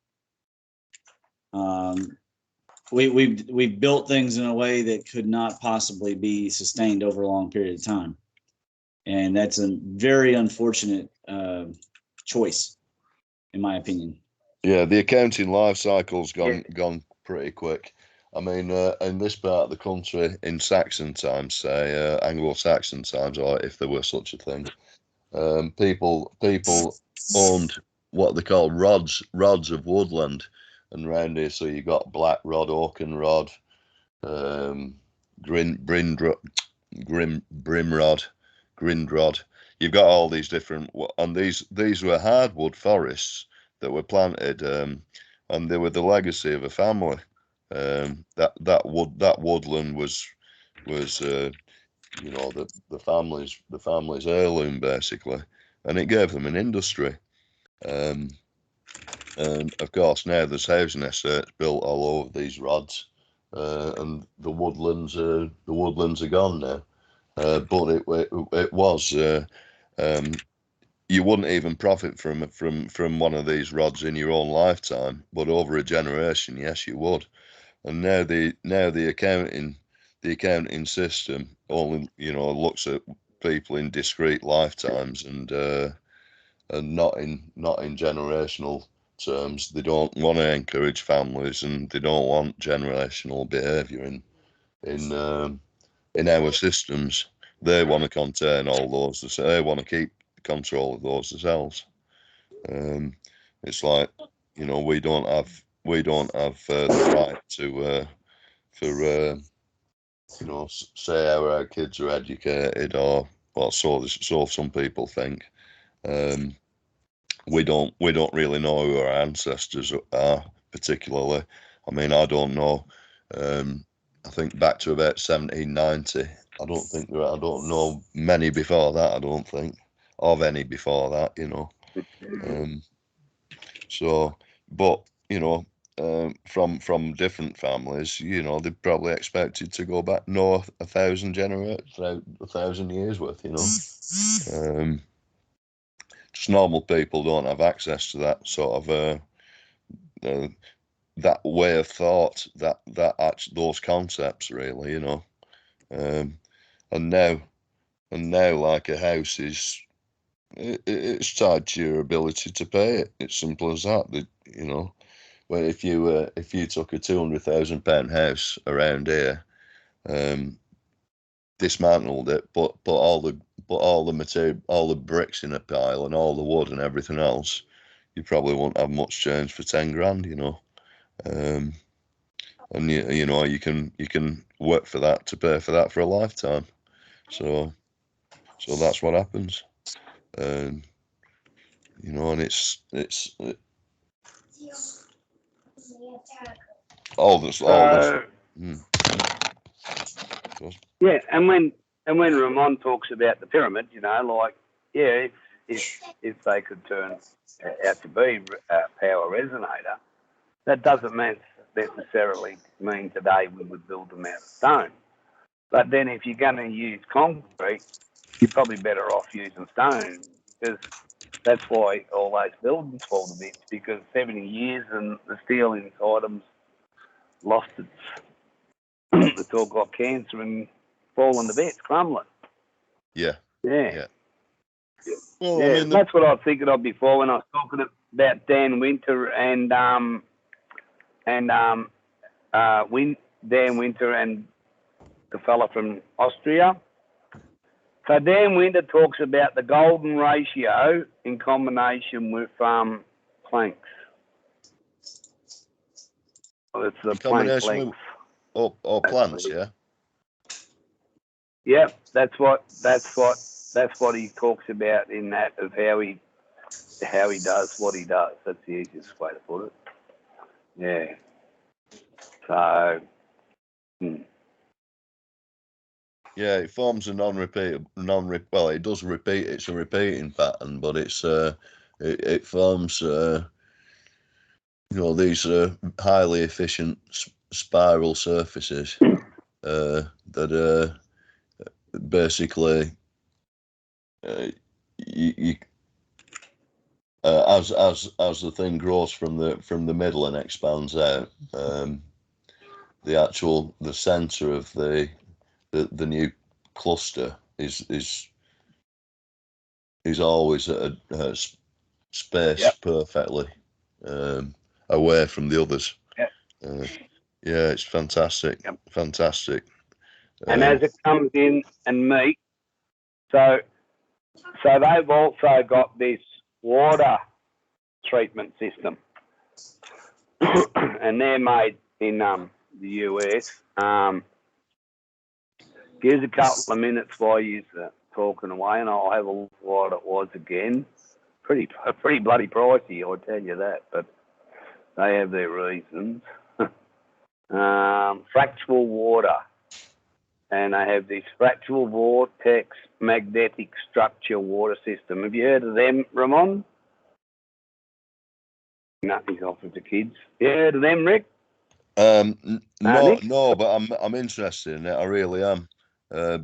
We've built things in a way that could not possibly be sustained over a long period of time, and that's a very unfortunate choice, in my opinion. Yeah, the accounting life cycle's gone pretty quick. I mean, in this part of the country, in Saxon times, say Anglo-Saxon times, or if there were such a thing, people owned what they call rods of woodland, and round here, so you got black rod, oaken rod, Brimrod, Grindrod. You've got all these different, and these were hardwood forests that were planted, and they were the legacy of a family. That woodland was the family's heirloom basically, and it gave them an industry. And of course now there's housing estates built all over these rods, and the woodlands are gone now. But it was you wouldn't even profit from one of these rods in your own lifetime, but over a generation, yes, you would. And now the accounting system only looks at people in discrete lifetimes and not in generational terms. They don't want to encourage families, and they don't want generational behaviour in our systems. They want to contain all those. They want to keep control of those themselves. It's like, we don't have the right to say how our kids are educated, or so some people think. We don't really know who our ancestors are particularly. I mean, I don't know. I think back to about 1790. I don't know many before that. I don't think of any before that. So, but from different families, they probably expected to go back 1,000 years worth. Just normal people don't have access to that sort of that way of thought, those concepts, really, and now like a house it's tied to your ability to pay it. It's simple as that. Well, if you took a £200,000 house around here, dismantled it, but all the material, all the bricks in a pile, and all the wood and everything else, you probably won't have much change for 10 grand, and you can work for that, to pay for that for a lifetime. So that's what happens, and it's all this. Yeah, and when Ramon talks about the pyramid, if they could turn out to be a power resonator, that doesn't necessarily mean today we would build them out of stone. But then if you're going to use concrete, you're probably better off using stone, because that's why all those buildings fall to bits, because 70 years and the steel inside them's lost it's all got cancer and falling to bits, crumbling. Yeah. Well, I mean, that's what I was thinking of before when I was talking about Dan Winter and Dan Winter and the fella from Austria. So Dan Winter talks about the golden ratio in combination with planks. Well, it's the plank length. Or plants, yeah. Yeah, that's what he talks about in that, of how he does what he does. That's the easiest way to put it. Yeah. So. Yeah, it forms a well, it does repeat. It's a repeating pattern, but it forms these highly efficient spiral surfaces that basically you as the thing grows from the middle and expands out, the center of the new cluster is always at a space perfectly away from the others. Yeah, it's fantastic. Fantastic. And as it comes in and meets, so they've also got this water treatment system, and they're made in the US. Give us a couple of minutes while you're talking away, and I'll have a look what it was again. Pretty bloody pricey, I'll tell you that, but they have their reasons. Fractal water, and they have this fractal vortex magnetic structure water system. Have you heard of them, Ramon? Nothing's offered to kids. You heard of them, Rick? No, but I'm interested in it. I really am,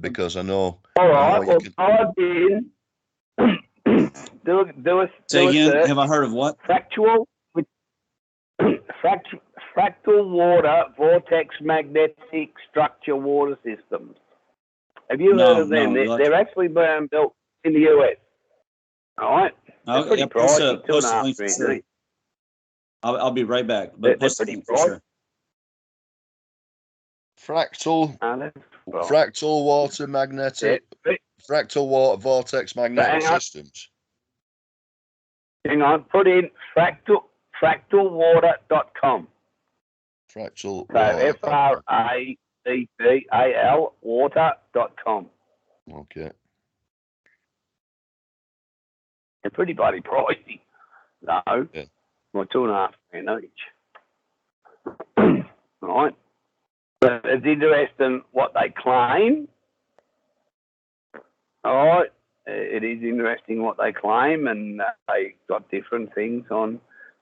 because I know. All right. Well, type in. do a Say again. Search. Have I heard of what? Fractal water vortex magnetic structure water systems. Have you heard of them? They're actually being built in the US. All right. They're pretty pricey. $2.5 grand. I'll be right back. But they're pretty pricey. Fractal water magnetic. Fractal water vortex magnetic systems. Hang on. Put in fractalwater.com. Fractal. So FRACTAL water.com. Okay. They're pretty bloody pricey. No. Yeah. Well, $2.5 grand each. All right. But it's interesting what they claim. All right. It is interesting what they claim, and they got different things on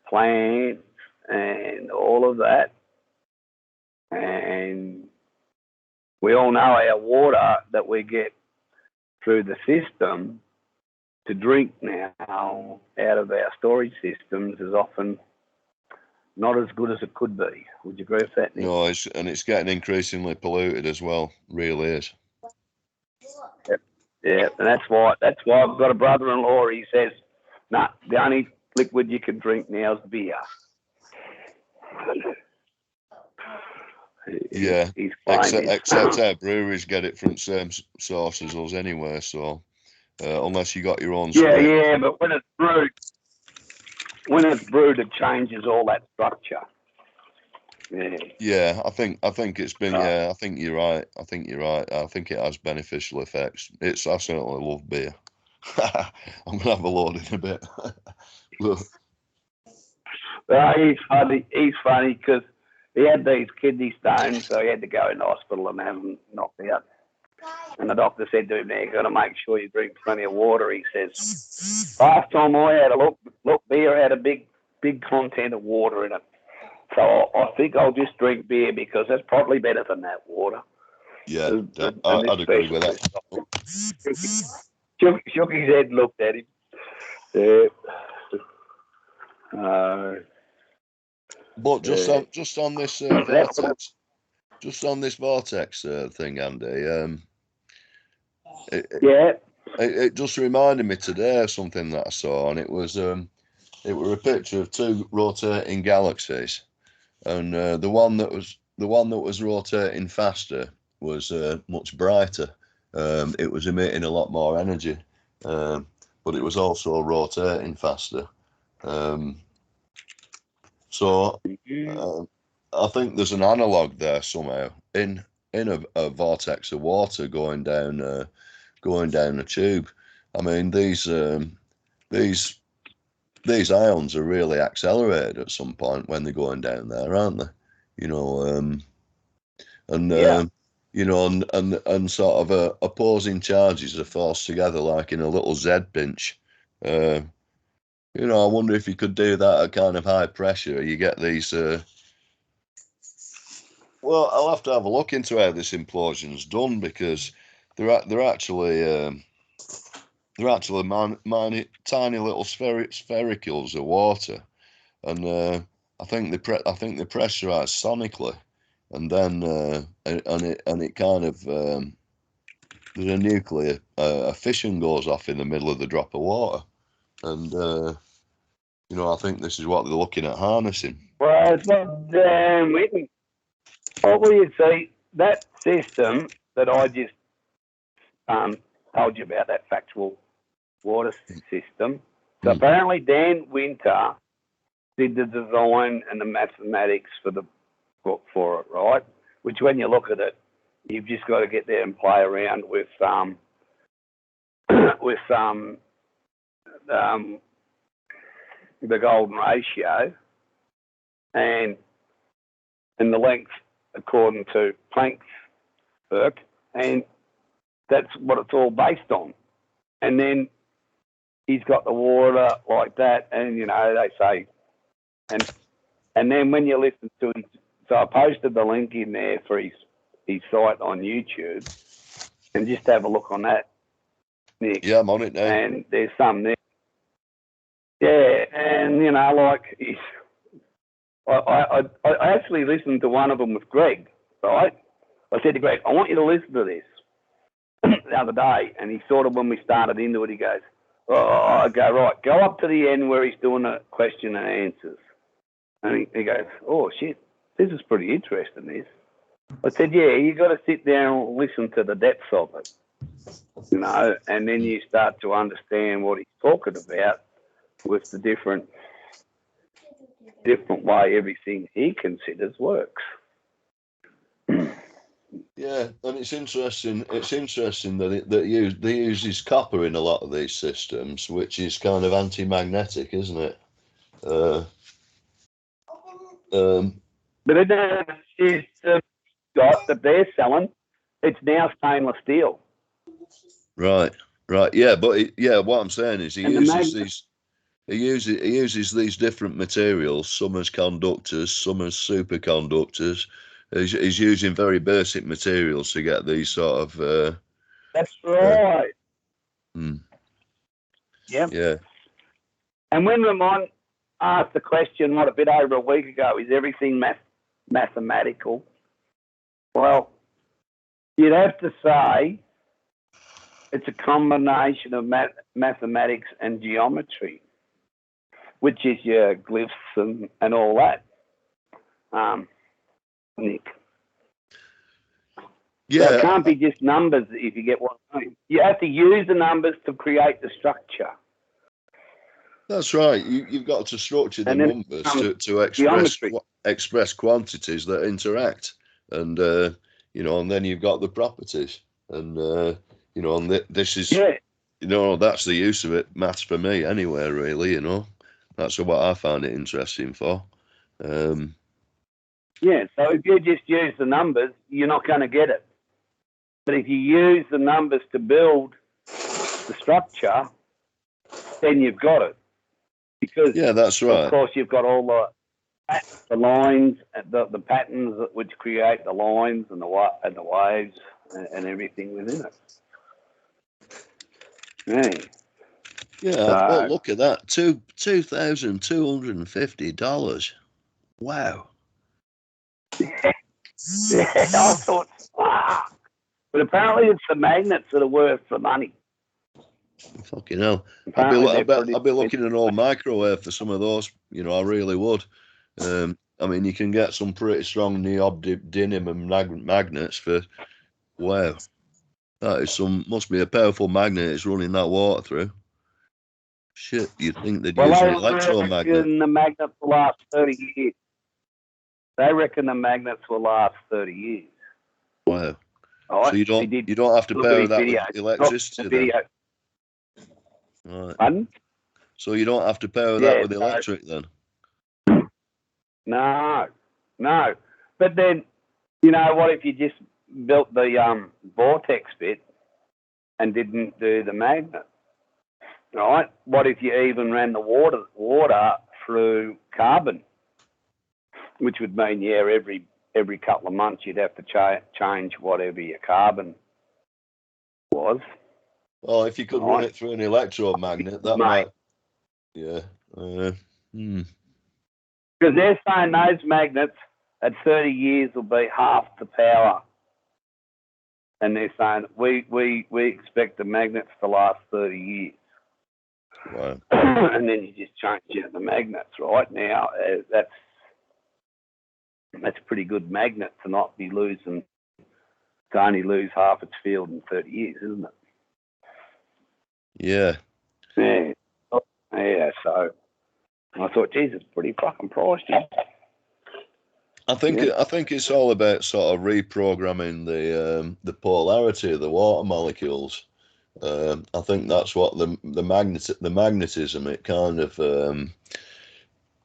plants and all of that. And we all know our water that we get through the system to drink now out of our storage systems is often not as good as it could be. Would you agree with that, Nick? No, it's getting increasingly polluted as well. Really is. Yeah, and that's why I've got a brother-in-law. He says, "Nah, the only liquid you can drink now is beer." Yeah, except our breweries get it from the same source as us anyway. So unless you got your own. Yeah, but when it's brewed, it changes all that structure. Yeah, I think it's been. Yeah, I think you're right. I think it has beneficial effects. I certainly love beer. I'm gonna have a load in a bit. He's funny because he had these kidney stones, so he had to go in the hospital and have them knocked out. And the doctor said to him, "Now you've got to make sure you drink plenty of water." He says, "Last time I had a look, beer had a big content of water in it. So I think I'll just drink beer because that's probably better than that water." Yeah, I'd agree with that. Shook his head and looked at him. But just on this vortex thing, Andy. It just reminded me today of something that I saw, and it was a picture of two rotating galaxies, and the one that was rotating faster was much brighter. It was emitting a lot more energy, but it was also rotating faster. So I think there's an analog there somehow in a vortex of water going down a tube. I mean, these ions are really accelerated at some point when they're going down there, aren't they? You know, and sort of opposing charges are forced together like in a little Z pinch. I wonder if you could do that at kind of high pressure. You get these. Well, I'll have to have a look into how this implosion's done because they're actually tiny little sphericals of water, and I think they pressurize sonically, and then and it kind of there's a nuclear a fission goes off in the middle of the drop of water, and I think this is what they're looking at harnessing. Well, it's not damn written. What will you see? That system that I just told you about, that fractal water system. So apparently Dan Winter did the design and the mathematics for the for it, right? Which, when you look at it, you've just got to get there and play around with with the golden ratio and the length according to Planck's work, and that's what it's all based on. And then he's got the water like that, and they say, and then when you listen to his, so I posted the link in there for his site on YouTube, and just have a look on that, Nick. Yeah, I'm on it now. And there's some there. Yeah, and like I actually listened to one of them with Greg, right? I said to Greg, I want you to listen to this the other day, and he sort of, when we started into it, he goes, I go, right, go up to the end where he's doing a question and answers. And he goes, oh, shit, this is pretty interesting, this. I said, yeah, you got to sit down and listen to the depths of it, and then you start to understand what he's talking about with the different way everything he considers works. Yeah, and it's interesting. It's interesting that they use copper in a lot of these systems, which is kind of anti-magnetic, isn't it? But in the system that they're selling, it's now stainless steel. Right. Yeah, but what I'm saying is he uses these different materials, some as conductors, some as superconductors. He's using very basic materials to get these sort of. That's right. Yeah. And when Ramon asked the question, a bit over a week ago, is everything mathematical? Well, you'd have to say it's a combination of mathematics and geometry, which is your glyphs and all that, Nick. Yeah. So it can't be just numbers, if you get what I mean. You have to use the numbers to create the structure. That's right. You've got to structure the numbers to express quantities that interact, and and then you've got the properties, and and this is that's the use of it. Maths for me, anyway. Really, that's what I find it interesting for. Yeah. So if you just use the numbers, you're not going to get it. But if you use the numbers to build the structure, then you've got it. Because that's right. Of course, you've got all the lines, the patterns which create the lines and the waves and everything within it. Yeah, look at that, $2,250. Wow. Yeah, I thought, wow. But apparently, it's the magnets that are worth the money. Fucking hell. I'd be looking at all microwave for some of those. I really would. I mean, you can get some pretty strong neodymium magnets for, wow. That is must be a powerful magnet it's running that water through. Shit, you'd think they'd use an electromagnet. The magnets will last 30 years. They reckon the magnets will last 30 years. Wow. Right. So you don't have to power that with electricity then? Right. Pardon? So you don't have to power that with electric then? No. But then, what if you just built the vortex bit and didn't do the magnet? Right? What if you even ran the water through carbon? Which would mean, every couple of months you'd have to change whatever your carbon was. Well, if you could run it through an electromagnet, that might. Yeah. Because they're saying those magnets at 30 years will be half the power. And they're saying we expect the magnets to last 30 years. Wow. And then you just change out the magnets, right? Now, that's a pretty good magnet to not be losing, to only lose half its field in 30 years, isn't it? Yeah. Yeah, so I thought, geez, it's pretty fucking priced. I think it's all about sort of reprogramming the polarity of the water molecules. I think that's what the magnetism, it kind of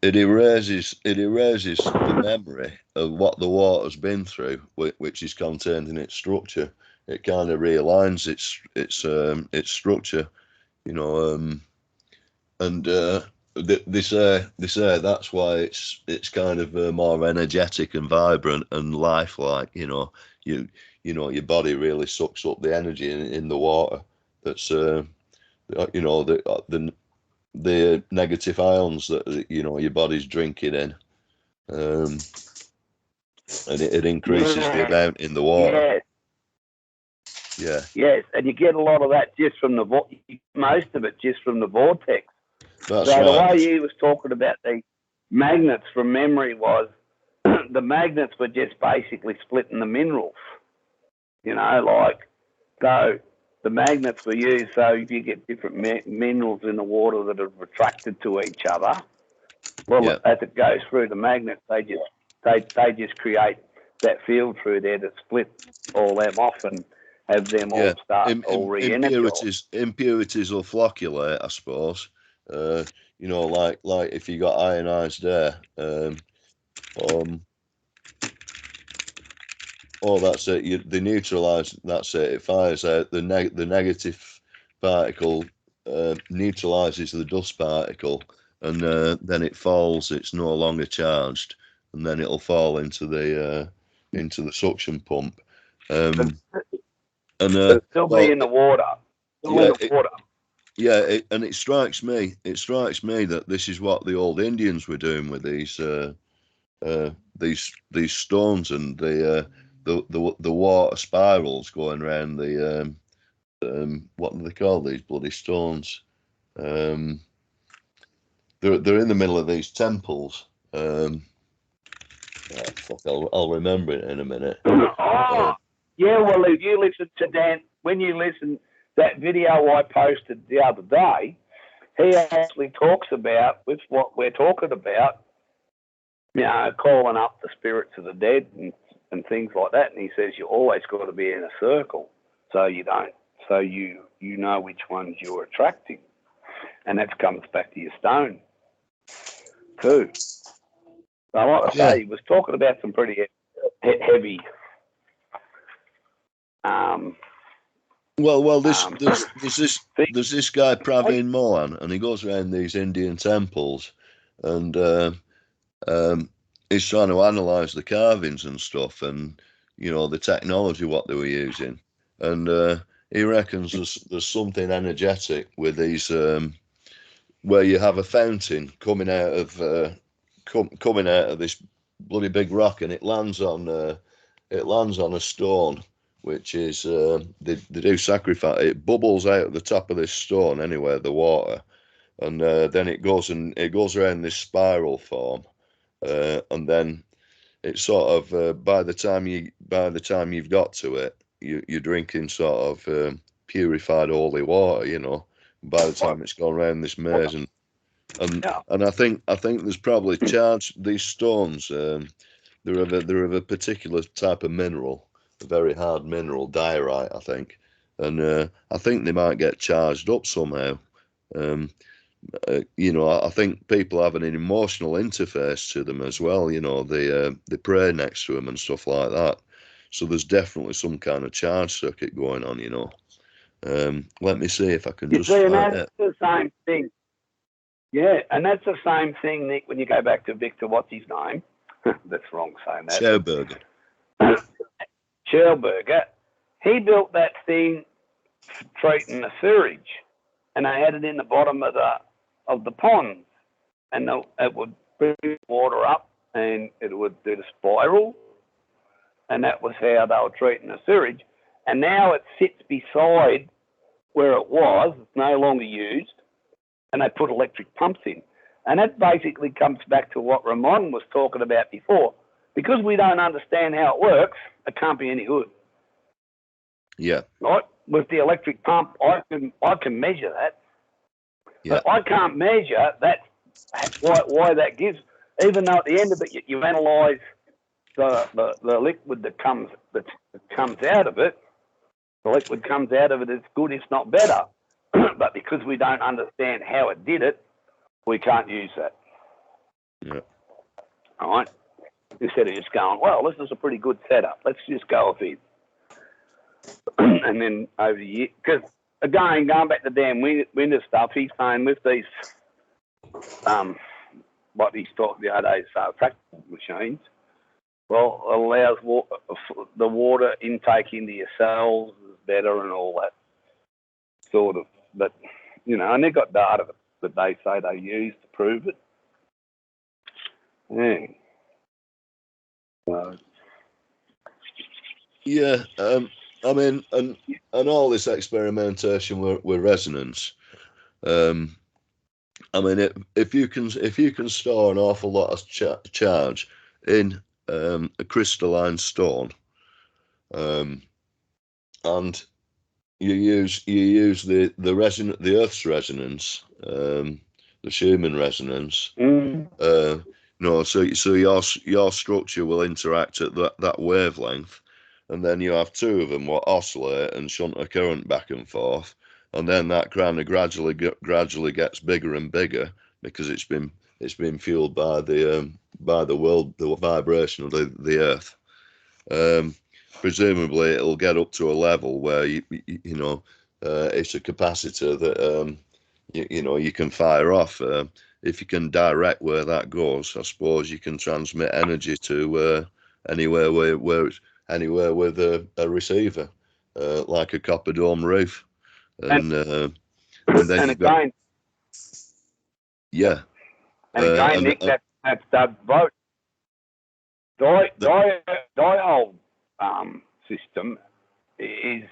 it erases the memory of what the water's been through, which is contained in its structure. It kind of realigns its structure, you know, and this air, that's why it's kind of more energetic and vibrant and lifelike. You know, your body really sucks up the energy in the water. That's you know, the negative ions that your body's drinking in, and it increases the amount in the water. Yes. Yes, and you get a lot of that just from most of it just from the vortex. That's so right. The way you was talking about the magnets from memory was the magnets were just basically splitting the minerals. You know, like, so the magnets were used so if you get different minerals in the water that are attracted to each other, well, as it goes through the magnets, they just create that field through there to split all them off and have them all start all re-energize. Impurities will flocculate, I suppose. You know, like if you got ionized air, that's it. They neutralize. That's it. It fires out the negative particle, neutralizes the dust particle, and then it falls. It's no longer charged, and then it'll fall into the suction pump. And still be in the water. And it strikes me that this is what the old Indians were doing with these stones and the water spirals going around the what do they call these bloody stones? They're in the middle of these temples. I'll remember it in a minute. Yeah, well, if you listen to Dan, when you listen that video I posted the other day, he actually talks about, with what we're talking about, you know, calling up the spirits of the dead and things like that. And he says you always got to be in a circle so you know which ones you're attracting. And that comes back to your stone too. So like I say, he was talking about some pretty heavy there's this guy Praveen Mohan, and he goes around these Indian temples, and he's trying to analyze the carvings and stuff, and you know the technology what they were using, and he reckons there's something energetic with these where you have a fountain coming out of this bloody big rock, and it lands on a stone, which is they do sacrifice. It bubbles out of the top of this stone anyway, the water, and then it goes around this spiral form, and then it's sort of by the time you've got to it, you're drinking sort of purified holy water, you know. By the time it's gone around this maze, and I think there's probably charged these stones. They're of a particular type of mineral, a very hard mineral, diorite, I think, and I think they might get charged up somehow. You know, I think people have an emotional interface to them as well. You know, they pray next to them and stuff like that. So there's definitely some kind of charge circuit going on. You know, let me see if I can just find it. That's the same thing. Yeah, and that's the same thing, Nick. When you go back to Victor, what's his name? That's wrong saying that. Schauberger. He built that thing treating the sewage, and they had it in the bottom of the ponds, and it would bring water up, and it would do the spiral, and that was how they were treating the sewage. And now it sits beside where it was; it's no longer used, and they put electric pumps in. And that basically comes back to what Ramon was talking about before. Because we don't understand how it works, it can't be any good. Yeah. Right? With the electric pump, I can measure that. Yeah. But I can't measure that, why that gives, even though at the end of it you analyse the liquid that comes out of it, the liquid comes out of it as good, if not better. But because we don't understand how it did it, we can't use that. Yeah. All right. Instead of just going, well, this is a pretty good setup. Let's just go with it. And then over the year, because again, going back to Dan Winter stuff, he's saying with these, what he's talked the other day, tractor machines, well, it allows the water intake into your cells is better and all that sort of. But, you know, and they've got data that they say they use to prove it. Yeah. So, Yeah, I mean, and all this experimentation with resonance. I mean, if you can store an awful lot of charge in a crystalline stone, and you use the Earth's resonance, the Schumann resonance. No, so your structure will interact at that wavelength, and then you have two of them what oscillate and shunt a current back and forth, and then that kind of gradually gets bigger and bigger because it's been fueled by the vibration of the Earth. Presumably, it'll get up to a level where you know it's a capacitor that you can fire off. If you can direct where that goes, I suppose you can transmit energy to anywhere with a receiver, like a copper dome roof, and then and again, yeah. And again, Nick, that's the vote. Diode system is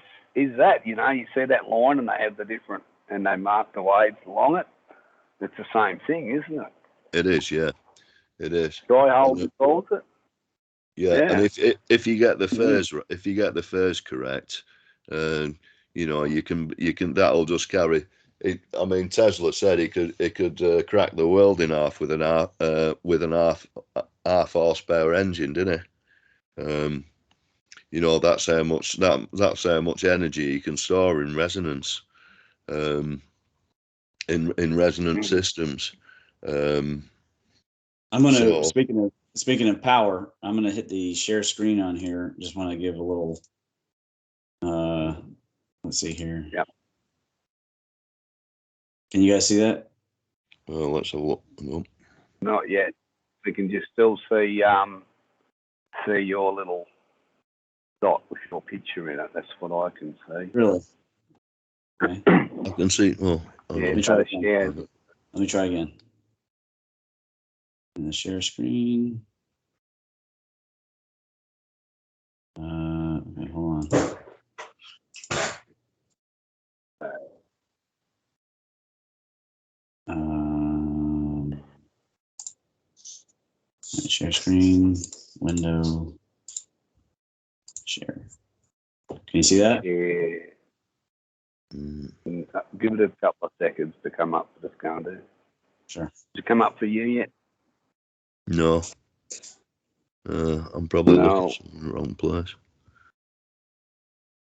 that, you know, you see that line and they have the different, and they mark the waves along it. It's the same thing, isn't it? It is, yeah. It is. Diode calls it. Yeah, and if you get the phase correct, you know, you can that'll just carry it. I mean, Tesla said he could crack the world in half with an half horsepower engine, didn't he? You know, that's how much energy you can store in resonance, in resonant systems. I'm gonna speaking of power, I'm gonna hit the share screen on here. Just want to give a little. Let's see here. Yeah. Can you guys see that? Well, let's have a look. No. Not yet. We can just still see your little dot with your picture in it. That's what I can see. Really? Okay. I can see. Oh, yeah. Let me try again. In the share screen. Okay, hold on. Share screen, window, share. Can you see that? Yeah. Give it a couple of seconds to come up. Just going to. Sure. Did it come up for you yet? No. I'm probably looking in the wrong place.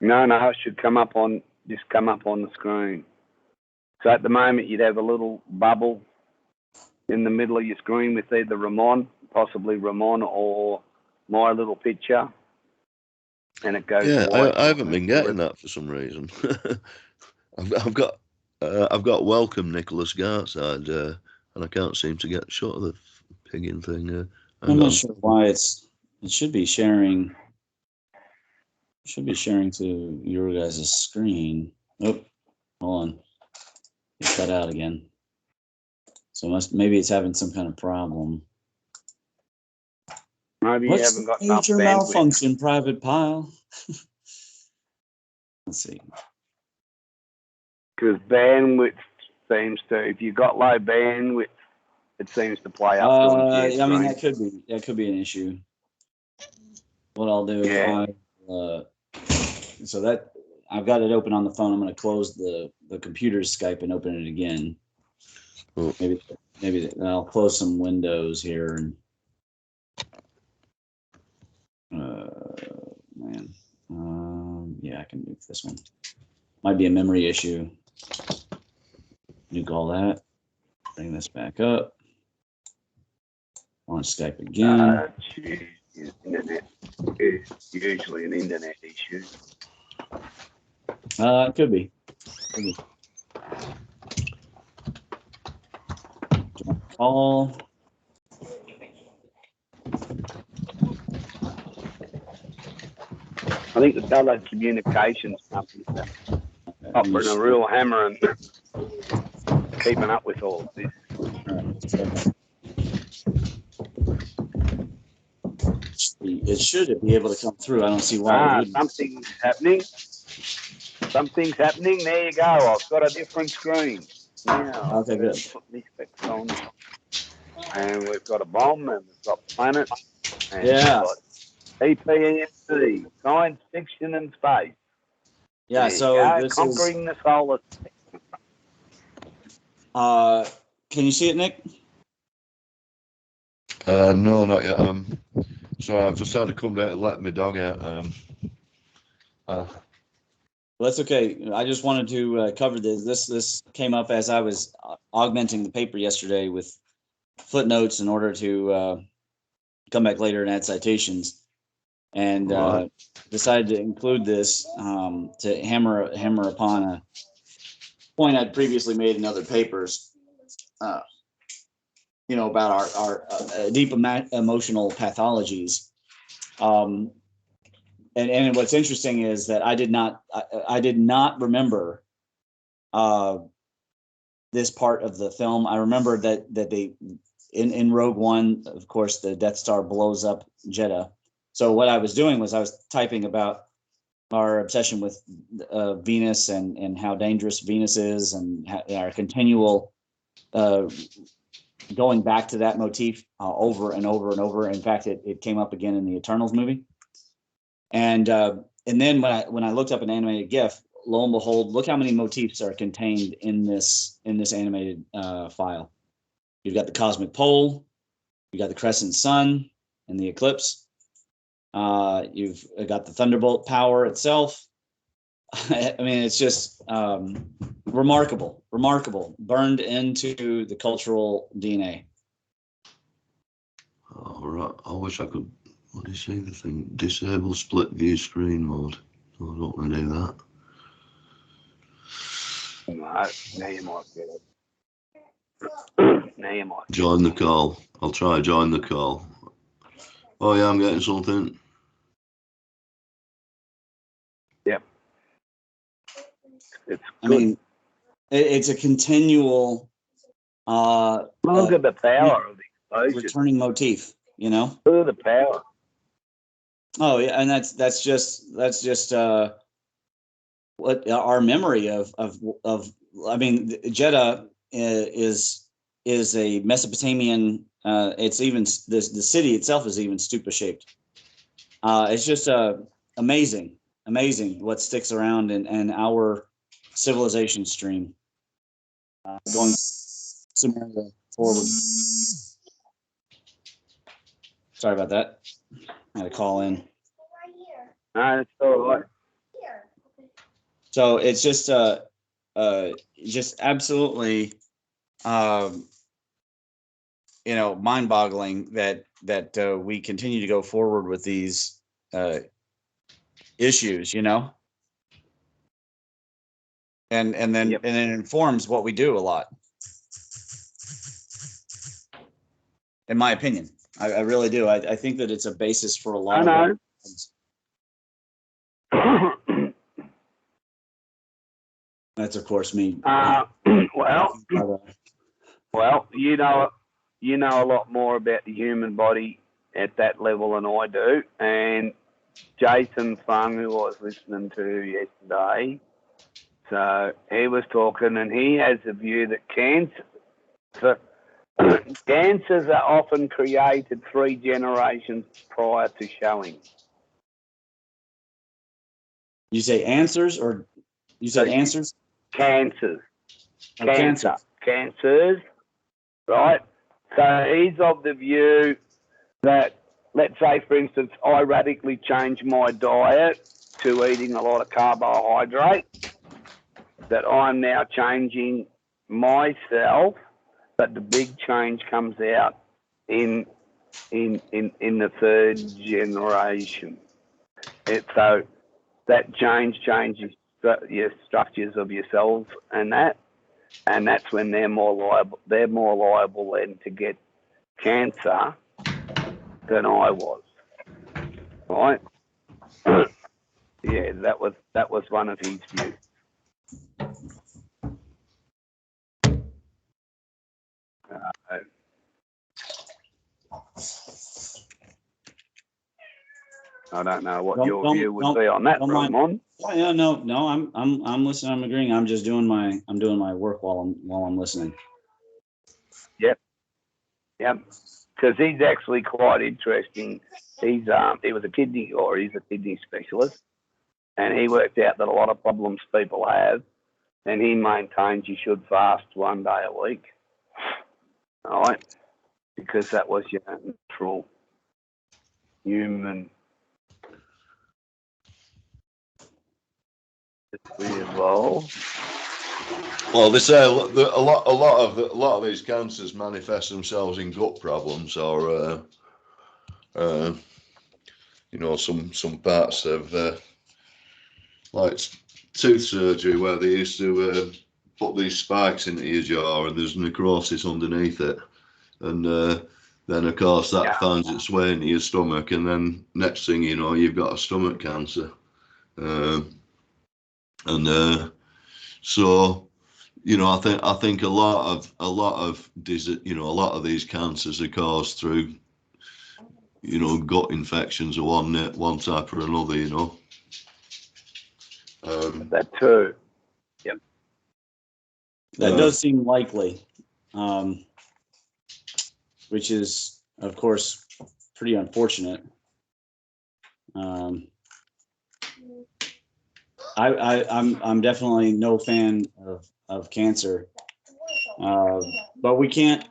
No, it should come up on the screen. So at the moment, you'd have a little bubble in the middle of your screen with either possibly Ramon or my little picture, and it goes. Yeah, I haven't been getting that for some reason. I've got welcome Nicholas Gartside, and I can't seem to get shot of the pigging thing. I'm not sure why it should be sharing. Should be sharing to your guys' screen. Oh, hold on. It cut out again. So maybe it's having some kind of problem. Maybe you haven't got enough major malfunction, Private Pile? Let's see. Because bandwidth seems to, if you've got low bandwidth, it seems to play up. I mean, that could be an issue. What I'll do, so that I've got it open on the phone. I'm going to close the computer's Skype and open it again. Oh. Maybe I'll close some windows here and Man. Yeah, I can move this one. Might be a memory issue. Nuke all that. Bring this back up. On Skype again. Internet is usually an internet issue. It could be. Call. I think the telecommunications companies are offering a real hammer and keeping up with all of this. It should be able to come through. I don't see why. Something's happening. Something's happening. There you go. I've got a different screen. Now, okay, good. Put this back on. And we've got a bomb, and we've got planet, and yeah. we've got EPEMC, science fiction and space. Yeah, so this conquering the solar system. Can you see it, Nick? No, not yet. So I've just had to come down and let my dog out. Well, that's okay. I just wanted to cover this. This came up as I was augmenting the paper yesterday with footnotes in order to come back later and add citations, and decided to include this to hammer upon a point I'd previously made in other papers. About our deep emotional pathologies. And what's interesting is that I did not remember this part of the film. I remember that they in Rogue One, of course, the Death Star blows up Jeddah. So what I was doing was I was typing about our obsession with Venus and how dangerous Venus is, and our continual going back to that motif over and over and over. In fact, it came up again in the Eternals movie. And then when I looked up an animated GIF, lo and behold, look how many motifs are contained in this animated file. You've got the cosmic pole, you've got the crescent sun and the eclipse. You've got the thunderbolt power itself. I mean, it's just remarkable, burned into the cultural DNA. All right. I wish I could. What do you say? The thing disable split view screen mode. I don't want to do that. Now you might get it. Now you might. Join the call. I'll try join the call. Oh yeah, I'm getting something. Yep. It's good. I mean, it's a continual look at the power of the explosion. Returning motif, Look at the power. Oh yeah, and that's just what our memory of I mean, Jeddah is a Mesopotamian. It's even the city itself is even stupa shaped. It's just amazing what sticks around in our civilization stream. Going Sumeria forward. Sorry about that. I had a call in. No, it's all right. So it's just absolutely, mind-boggling that we continue to go forward with these issues, and then Yep. and it informs what we do a lot. In my opinion, I really do. I think that it's a basis for a lot of things. That's of course me. Well, you know a lot more about the human body at that level than I do. And Jason Fung, who I was listening to yesterday, so he was talking, and he has a view that cancers are often created 3 generations prior to showing. You say answers, or you said answers? Cancers. Cancers, right? So he's of the view that let's say, for instance, I radically change my diet to eating a lot of carbohydrate, that I'm now changing myself, but the big change comes out in the third generation. So that changes your structures of your cells and that's when they're more liable. They're more liable then to get cancer than I was. Right? Yeah, that was one of his views. I don't know what your view would be on that, Ramon. Oh, yeah, no, I'm listening. I'm agreeing. I'm just doing my work while I'm listening. Yep. Because he's actually quite interesting. He's he was a kidney specialist, and he worked out that a lot of problems people have, and he maintains you should fast 1 day a week. All right, because that was your natural human. We evolved. Well, they say a lot of these cancers manifest themselves in gut problems, or some parts of like tooth surgery where they used to put these spikes into your jaw and there's necrosis underneath it, and then of course that finds its way into your stomach, and then next thing you know you've got a stomach cancer, so I think a lot of these cancers are caused through gut infections of one type or another. That too. Yep. That does seem likely, which is of course pretty unfortunate. I'm definitely no fan of cancer, but we can't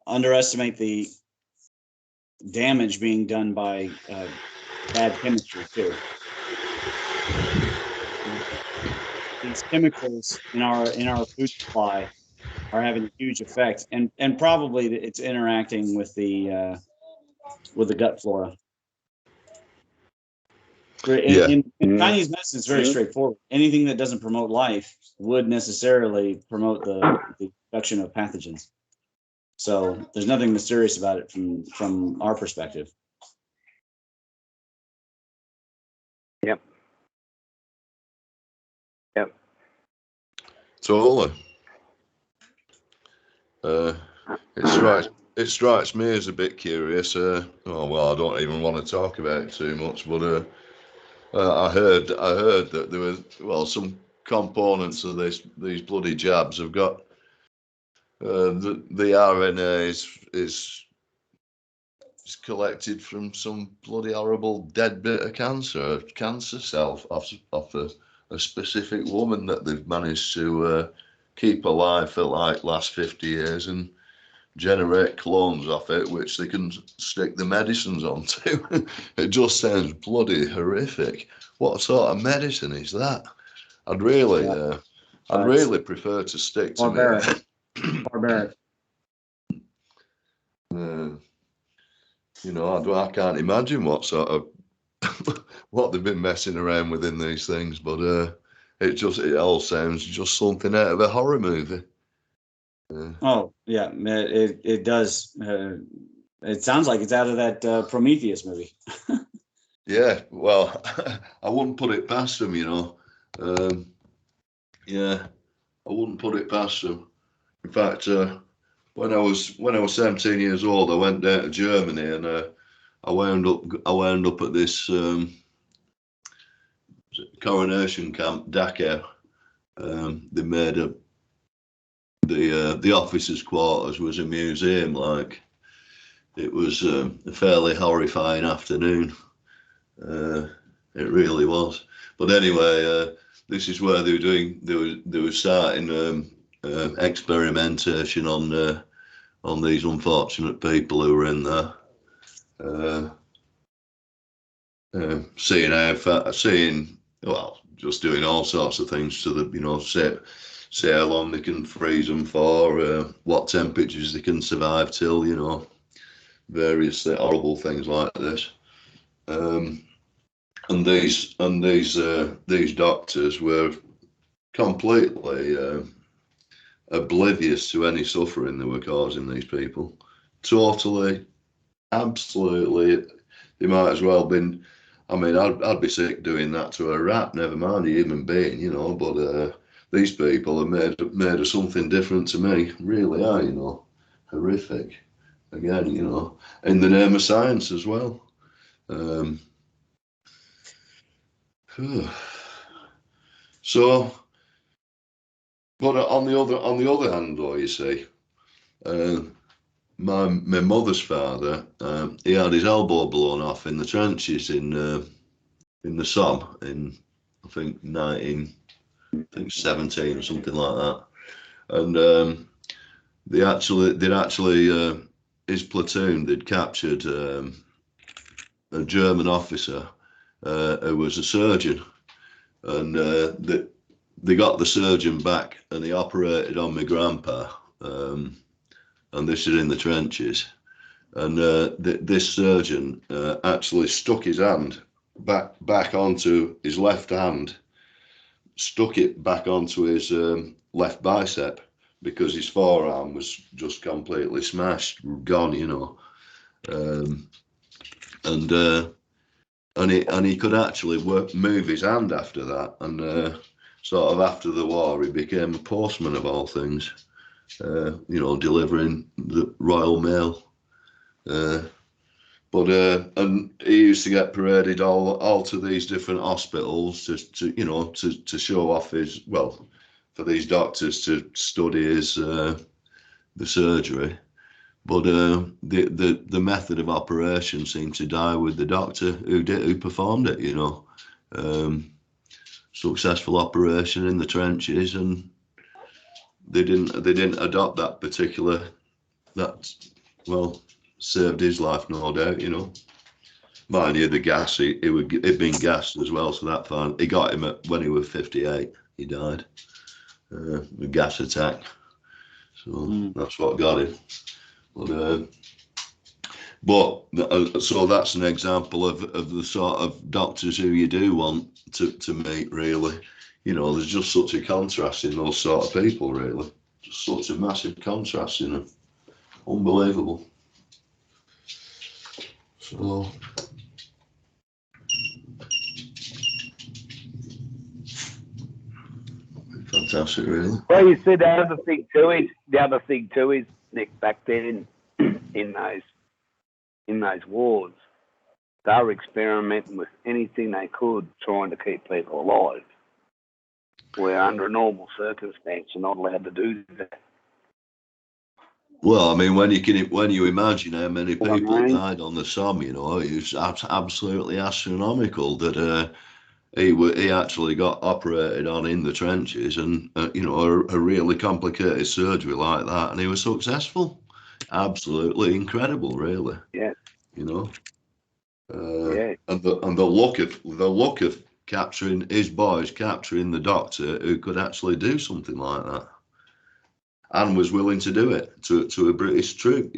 underestimate the damage being done by bad chemistry too. These chemicals in our food supply are having a huge effect, and probably it's interacting with the gut flora. In Chinese medicine, it's very straightforward. Anything that doesn't promote life would necessarily promote the production of pathogens. So there's nothing mysterious about it from our perspective. Yep. Totally. It strikes me as a bit curious. I don't even want to talk about it too much, but I heard that there was some components of these bloody jabs have got the RNA is collected from some bloody horrible dead bit of cancer cell off a specific woman that they've managed to keep alive for like last 50 years and generate clones off it, which they can stick the medicines onto. It just sounds bloody horrific. What sort of medicine is that? I'd really prefer to stick to barbaric. I can't imagine what sort of what they've been messing around with in these things, but it all sounds just something out of a horror movie. Oh yeah, it does. It sounds like it's out of that Prometheus movie. Yeah, well, I wouldn't put it past them, I wouldn't put it past them. In fact, when I was 17 years old, I went down to Germany and I wound up at this coronation camp, Dachau. They made the officers' quarters was a museum. Like, it was a fairly horrifying afternoon. It really was. But anyway, this is where they were starting experimentation on these unfortunate people who were in there. seeing, well, just doing all sorts of things to the, you know, say how long they can freeze them for, what temperatures they can survive till, you know, various horrible things like this. And these doctors were completely oblivious to any suffering they were causing these people. Totally, absolutely. They might as well have been. I mean, I'd be sick doing that to a rat, never mind a human being, you know. But these people are made of something different to me. Really are, you know, horrific. Again, you know, in the name of science as well. So, but on the other hand, though, you see, my mother's father, he had his elbow blown off in the trenches in the Somme in, I think, 1917 or something like that, and they'd actually his platoon, they'd captured a German officer who was a surgeon, and they got the surgeon back, and he operated on my grandpa, and this is in the trenches, and this surgeon actually stuck his hand back onto his left hand, stuck it back onto his left bicep, because his forearm was just completely smashed, gone, you know, and he could actually move his hand after that, and sort of after the war he became a postman of all things, you know, delivering the Royal Mail, and he used to get paraded all to these different hospitals to you know, to show off his, well, for these doctors to study his the surgery. But the method of operation seemed to die with the doctor who performed it, you know. Successful operation in the trenches, and they didn't adopt that particular, well, saved his life, no doubt, you know. Mind you, the gas, he'd been gassed as well, so that fine. He got him when he was 58. He died, a gas attack. So that's what got him. But so that's an example of the sort of doctors who you do want to meet, really. You know, there's just such a contrast in those sort of people, really. Just such a massive contrast, you know. Unbelievable. So, fantastic, really. Well, you see, the other thing too is Nick, back then in those wars, they were experimenting with anything they could, trying to keep people alive. Where under a normal circumstance, you're not allowed to do that. Well, I mean, when you imagine how many people died on the Somme, you know, it was absolutely astronomical that he actually got operated on in the trenches, and you know, a really complicated surgery like that, and he was successful. Absolutely incredible, really. Yeah. You know. Yeah. And the look of capturing his boys, capturing the doctor who could actually do something like that, and was willing to do it to a British troop,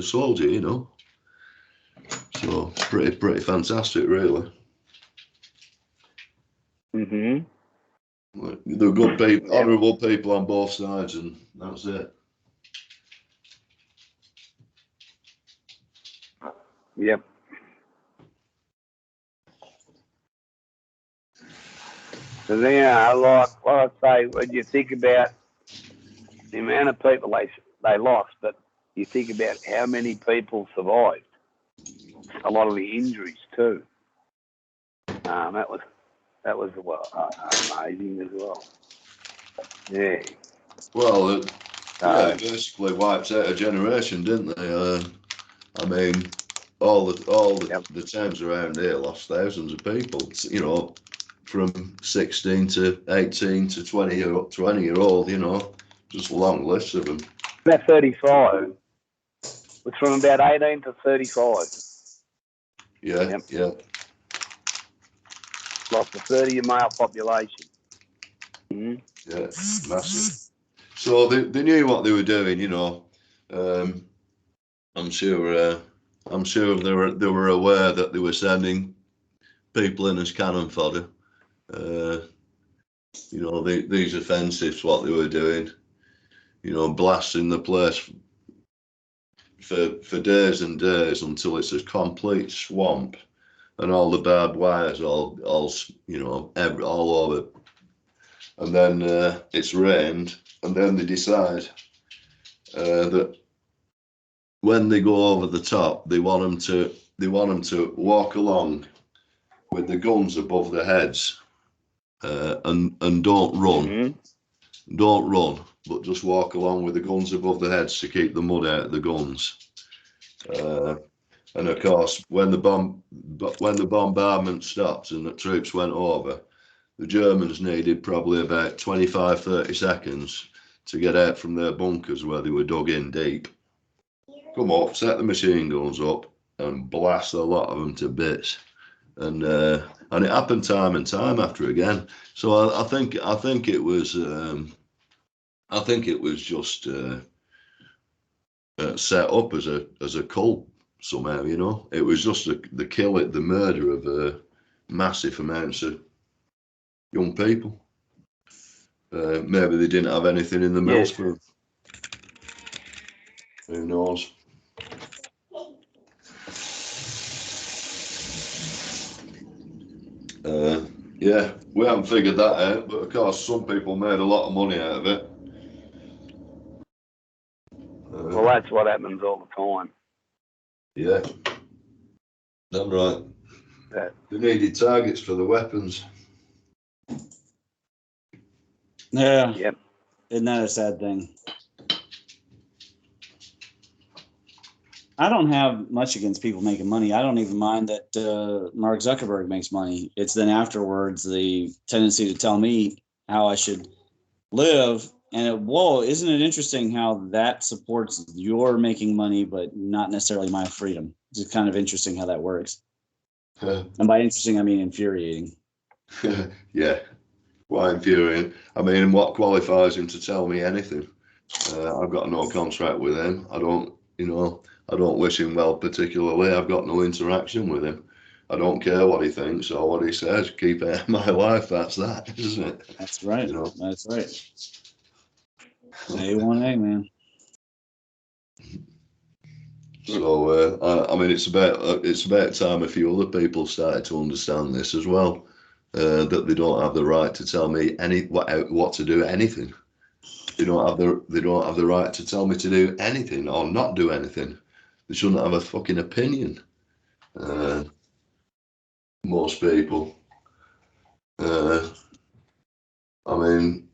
soldier, you know. So pretty fantastic, really. Mhm. They're good people, honourable people on both sides, and that's it. Yep. So then, like what I say, when you think about the amount of people they lost, but you think about how many people survived, a lot of the injuries too. That was amazing as well. Yeah. Well, yeah, basically wiped out a generation, didn't they? I mean, all the towns around here lost thousands of people. You know, from 16 to 18 to 20-year-old. You know, just a long list of them. About 35 was from about 18 to 35. Yeah, Yep. yeah. Lost a third of your male population. Mm. Yeah, massive. So they knew what they were doing, you know. I'm sure they were aware that they were sending people in as cannon fodder. You know, these offensives, what they were doing, you know, blasting the place for days and days until it's a complete swamp and all the barbed wires all you know, all over. And then it's rained, and then they decide that when they go over the top, they want them to walk along with the guns above their heads, and don't run, but just walk along with the guns above their heads to keep the mud out of the guns. And of course, when the bombardment stopped and the troops went over, the Germans needed probably about 25-30 seconds to get out from their bunkers where they were dug in deep. Come up, set the machine guns up, and blast a lot of them to bits. And it happened time and time after again. So I think it was just set up as a cult somehow. You know, it was just the murder of massive amounts of young people. Maybe they didn't have anything in the mills for them. Who knows? Yeah, we haven't figured that out, but of course some people made a lot of money out of it. Well, that's what happens all the time. Yeah, that's right. Yeah. They needed targets for the weapons. Yeah. Yep. Isn't that a sad thing? I don't have much against people making money. I don't even mind that Mark Zuckerberg makes money. It's then afterwards the tendency to tell me how I should live. And whoa, isn't it interesting how that supports your making money, but not necessarily my freedom? It's kind of interesting how that works. And by interesting, I mean infuriating. Yeah, quite infuriating. I mean, what qualifies him to tell me anything? I've got no contract with him. I don't wish him well particularly. I've got no interaction with him. I don't care what he thinks or what he says. Keep it in my life. That's that, isn't it? That's right. You know? That's right. A1A, man. So I mean, it's about time a few other people started to understand this as well. That they don't have the right to tell me what to do, anything. They don't have the right to tell me to do anything or not do anything. They shouldn't have a fucking opinion. Most people. I mean,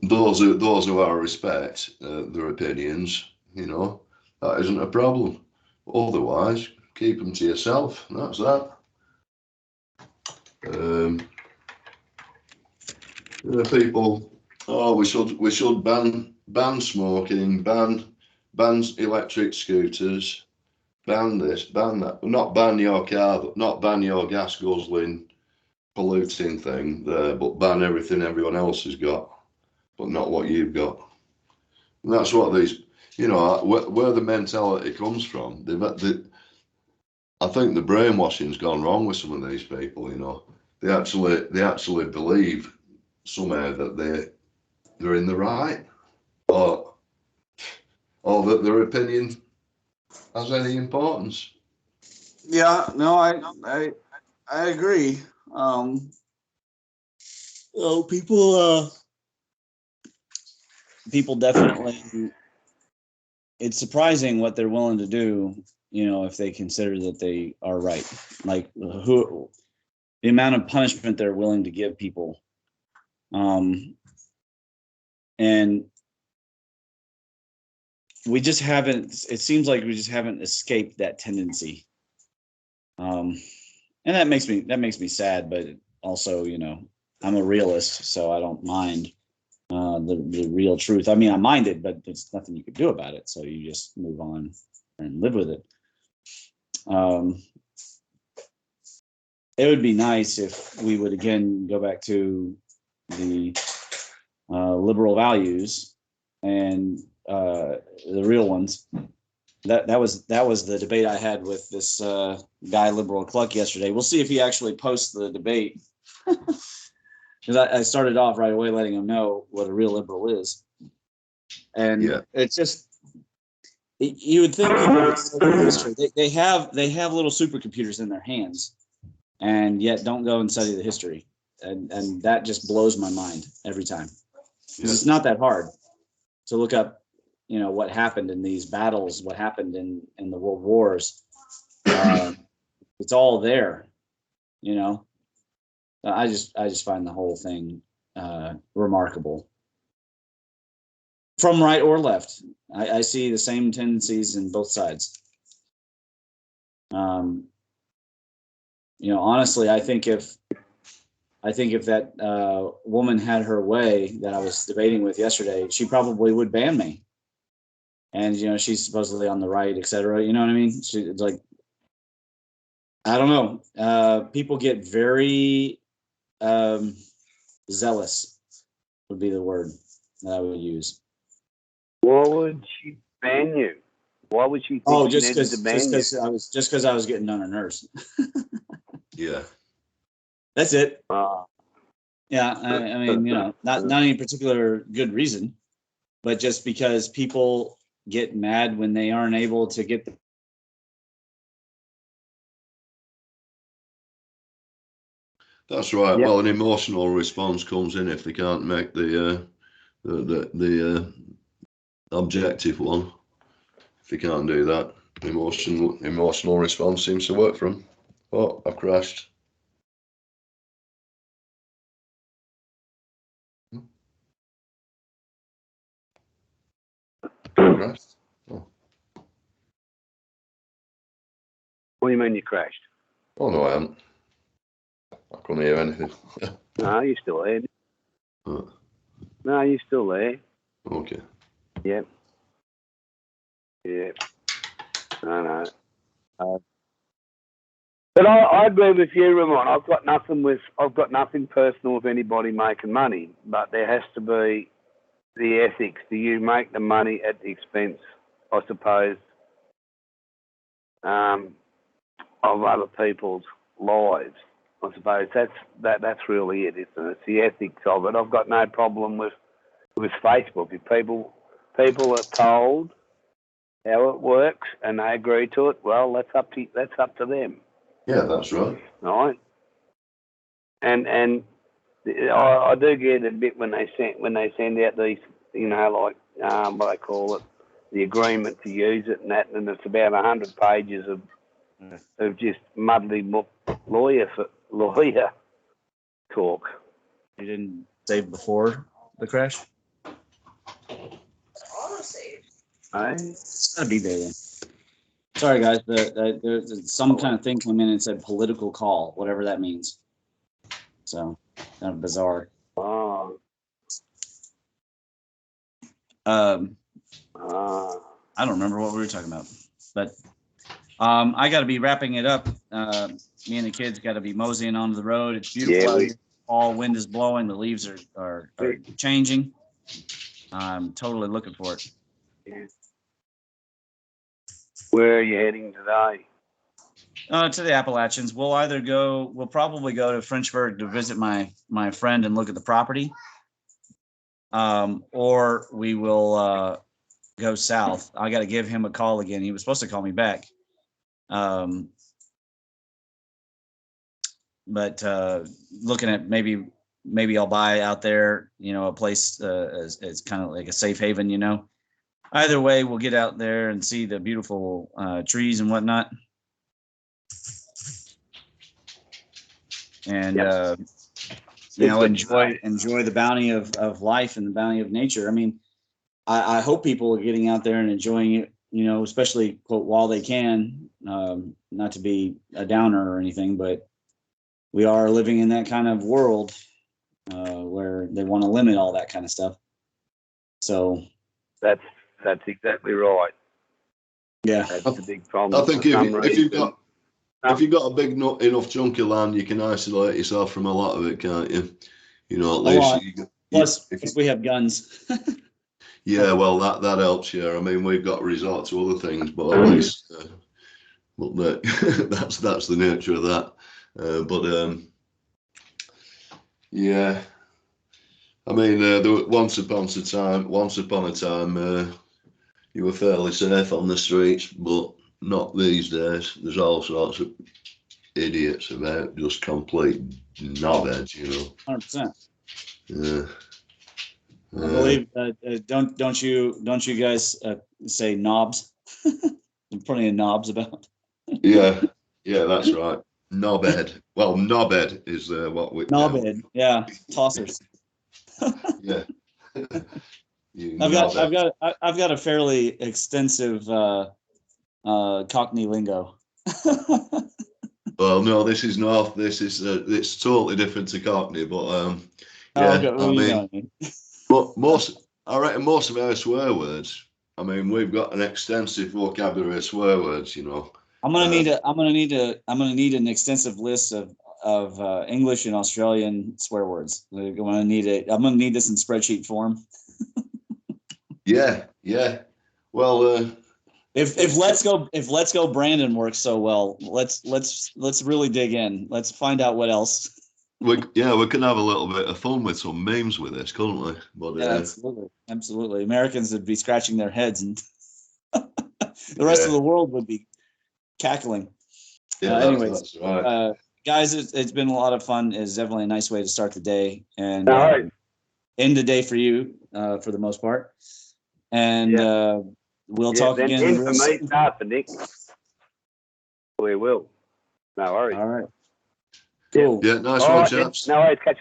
those who I respect their opinions, you know, that isn't a problem. Otherwise, keep them to yourself. That's that. People, we should ban smoking, ban electric scooters, ban this, ban that. Not ban your car, not ban your gas guzzling, polluting thing there, but ban everything everyone else has got, but not what you've got. And that's what these, you know, where the mentality comes from. I think the brainwashing's gone wrong with some of these people. You know, they actually believe somehow that they're in the right, or that their opinion has any importance. Yeah, no, I agree. People definitely. It's surprising what they're willing to do, you know, if they consider that they are right. Like the amount of punishment they're willing to give people, and we just haven't. It seems like we just haven't escaped that tendency, and that makes me sad. But also, you know, I'm a realist, so I don't mind the real truth. I mean, I mind it, but there's nothing you could do about it. So you just move on and live with it. it would be nice if we would again go back to the liberal values and the real ones. That was the debate I had with this guy Liberal Cluck yesterday. We'll see if he actually posts the debate, because I started off right away letting him know what a real liberal is, and it's just, you would think they have little supercomputers in their hands, and yet don't go and study the history, and that just blows my mind every time, because it's not that hard to look up, what happened in these battles, what happened in the world wars. It's all there. I just find the whole thing remarkable, from right or left. I see the same tendencies in both sides. Honestly, I think if that woman had her way that I was debating with yesterday, she probably would ban me. And she's supposedly on the right, etc. You know what I mean? It's like, I don't know. People get very zealous, would be the word that I would use. Why would she ban you? Why would she think she needed to ban you? Just because I was getting on her nerves. Yeah. That's it. Yeah, I mean, not any particular good reason, but just because people get mad when they aren't able to get the. That's right. Yep. Well, an emotional response comes in if they can't make the objective one. If they can't do that, emotional response seems to work for them. Oh, I've crashed. Crashed. Oh. What do you mean you crashed? Oh no, I haven't. I couldn't hear anything. No, you're still there. No, you're still there. Okay. Yep. Yeah. No. But I agree with you, Ramon. I've got nothing personal with anybody making money, but there has to be the ethics. Do you make the money at the expense, I suppose, of other people's lives? I suppose that's really it, isn't it? It's the ethics of it. I've got no problem with Facebook. If people are told how it works and they agree to it, well, that's up to them. Yeah, that's right. Right. And I do get a bit when they send out these, like what they call it, the agreement to use it and that, and it's about 100 pages of just muddly lawyer talk. You didn't save before the crash? It's gotta be there then. Sorry guys, there's some kind of thing came in and said political call, whatever that means. So kind of bizarre. Oh. I don't remember what we were talking about, but I got to be wrapping it up. Me and the kids got to be moseying onto the road. It's beautiful out here. All wind is blowing. The leaves are changing. I'm totally looking for it. Yeah. Where are you heading today? To the Appalachians. We'll probably go to Frenchburg to visit my friend and look at the property. Or we will go south. I got to give him a call again. He was supposed to call me back. But looking at maybe I'll buy out there, a place as kind of like a safe haven, Either way, we'll get out there and see the beautiful trees and whatnot. And enjoy the bounty of life and the bounty of nature. I mean, I hope people are getting out there and enjoying it, especially quote while they can. Not to be a downer or anything, but we are living in that kind of world where they want to limit all that kind of stuff. So that's exactly right. Yeah. That's the big problem. I think if you've got a big enough chunk of land, you can isolate yourself from a lot of it, can't you? You know, at least. Plus, we have guns. Yeah, well, that helps. Yeah, I mean, we've got to resort to other things, but at least, that's the nature of that. Yeah, I mean, once upon a time, you were fairly safe on the streets, but not these days. There's all sorts of idiots about, just complete knobheads, you know. 100%. Yeah. I believe don't you guys say knobs? There's plenty of knobs about. Yeah, that's right. Knobhead. Well, knobhead is what we. Knobhead, yeah, tossers. Yeah. I've got a fairly extensive Cockney lingo. Well, no, this is North. This is it's totally different to Cockney, but yeah, okay, I mean, but I reckon most of our swear words. I mean, we've got an extensive vocabulary of swear words, you know. I'm gonna need an extensive list of English and Australian swear words. I'm gonna need this in spreadsheet form. Yeah. Well, if Let's Go Brandon works so well, let's really dig in. Let's find out what else. we can have a little bit of fun with some memes with this, couldn't we? But yeah, absolutely. Americans would be scratching their heads, and the rest of the world would be cackling. Yeah, anyways, that's right. Guys, it's been a lot of fun. It's definitely a nice way to start the day and end the day for you for the most part. And we'll talk again. Then for me, start for Nick. We will. No worries. All right. Cool. Yeah, nice one, chaps. No worries. Catch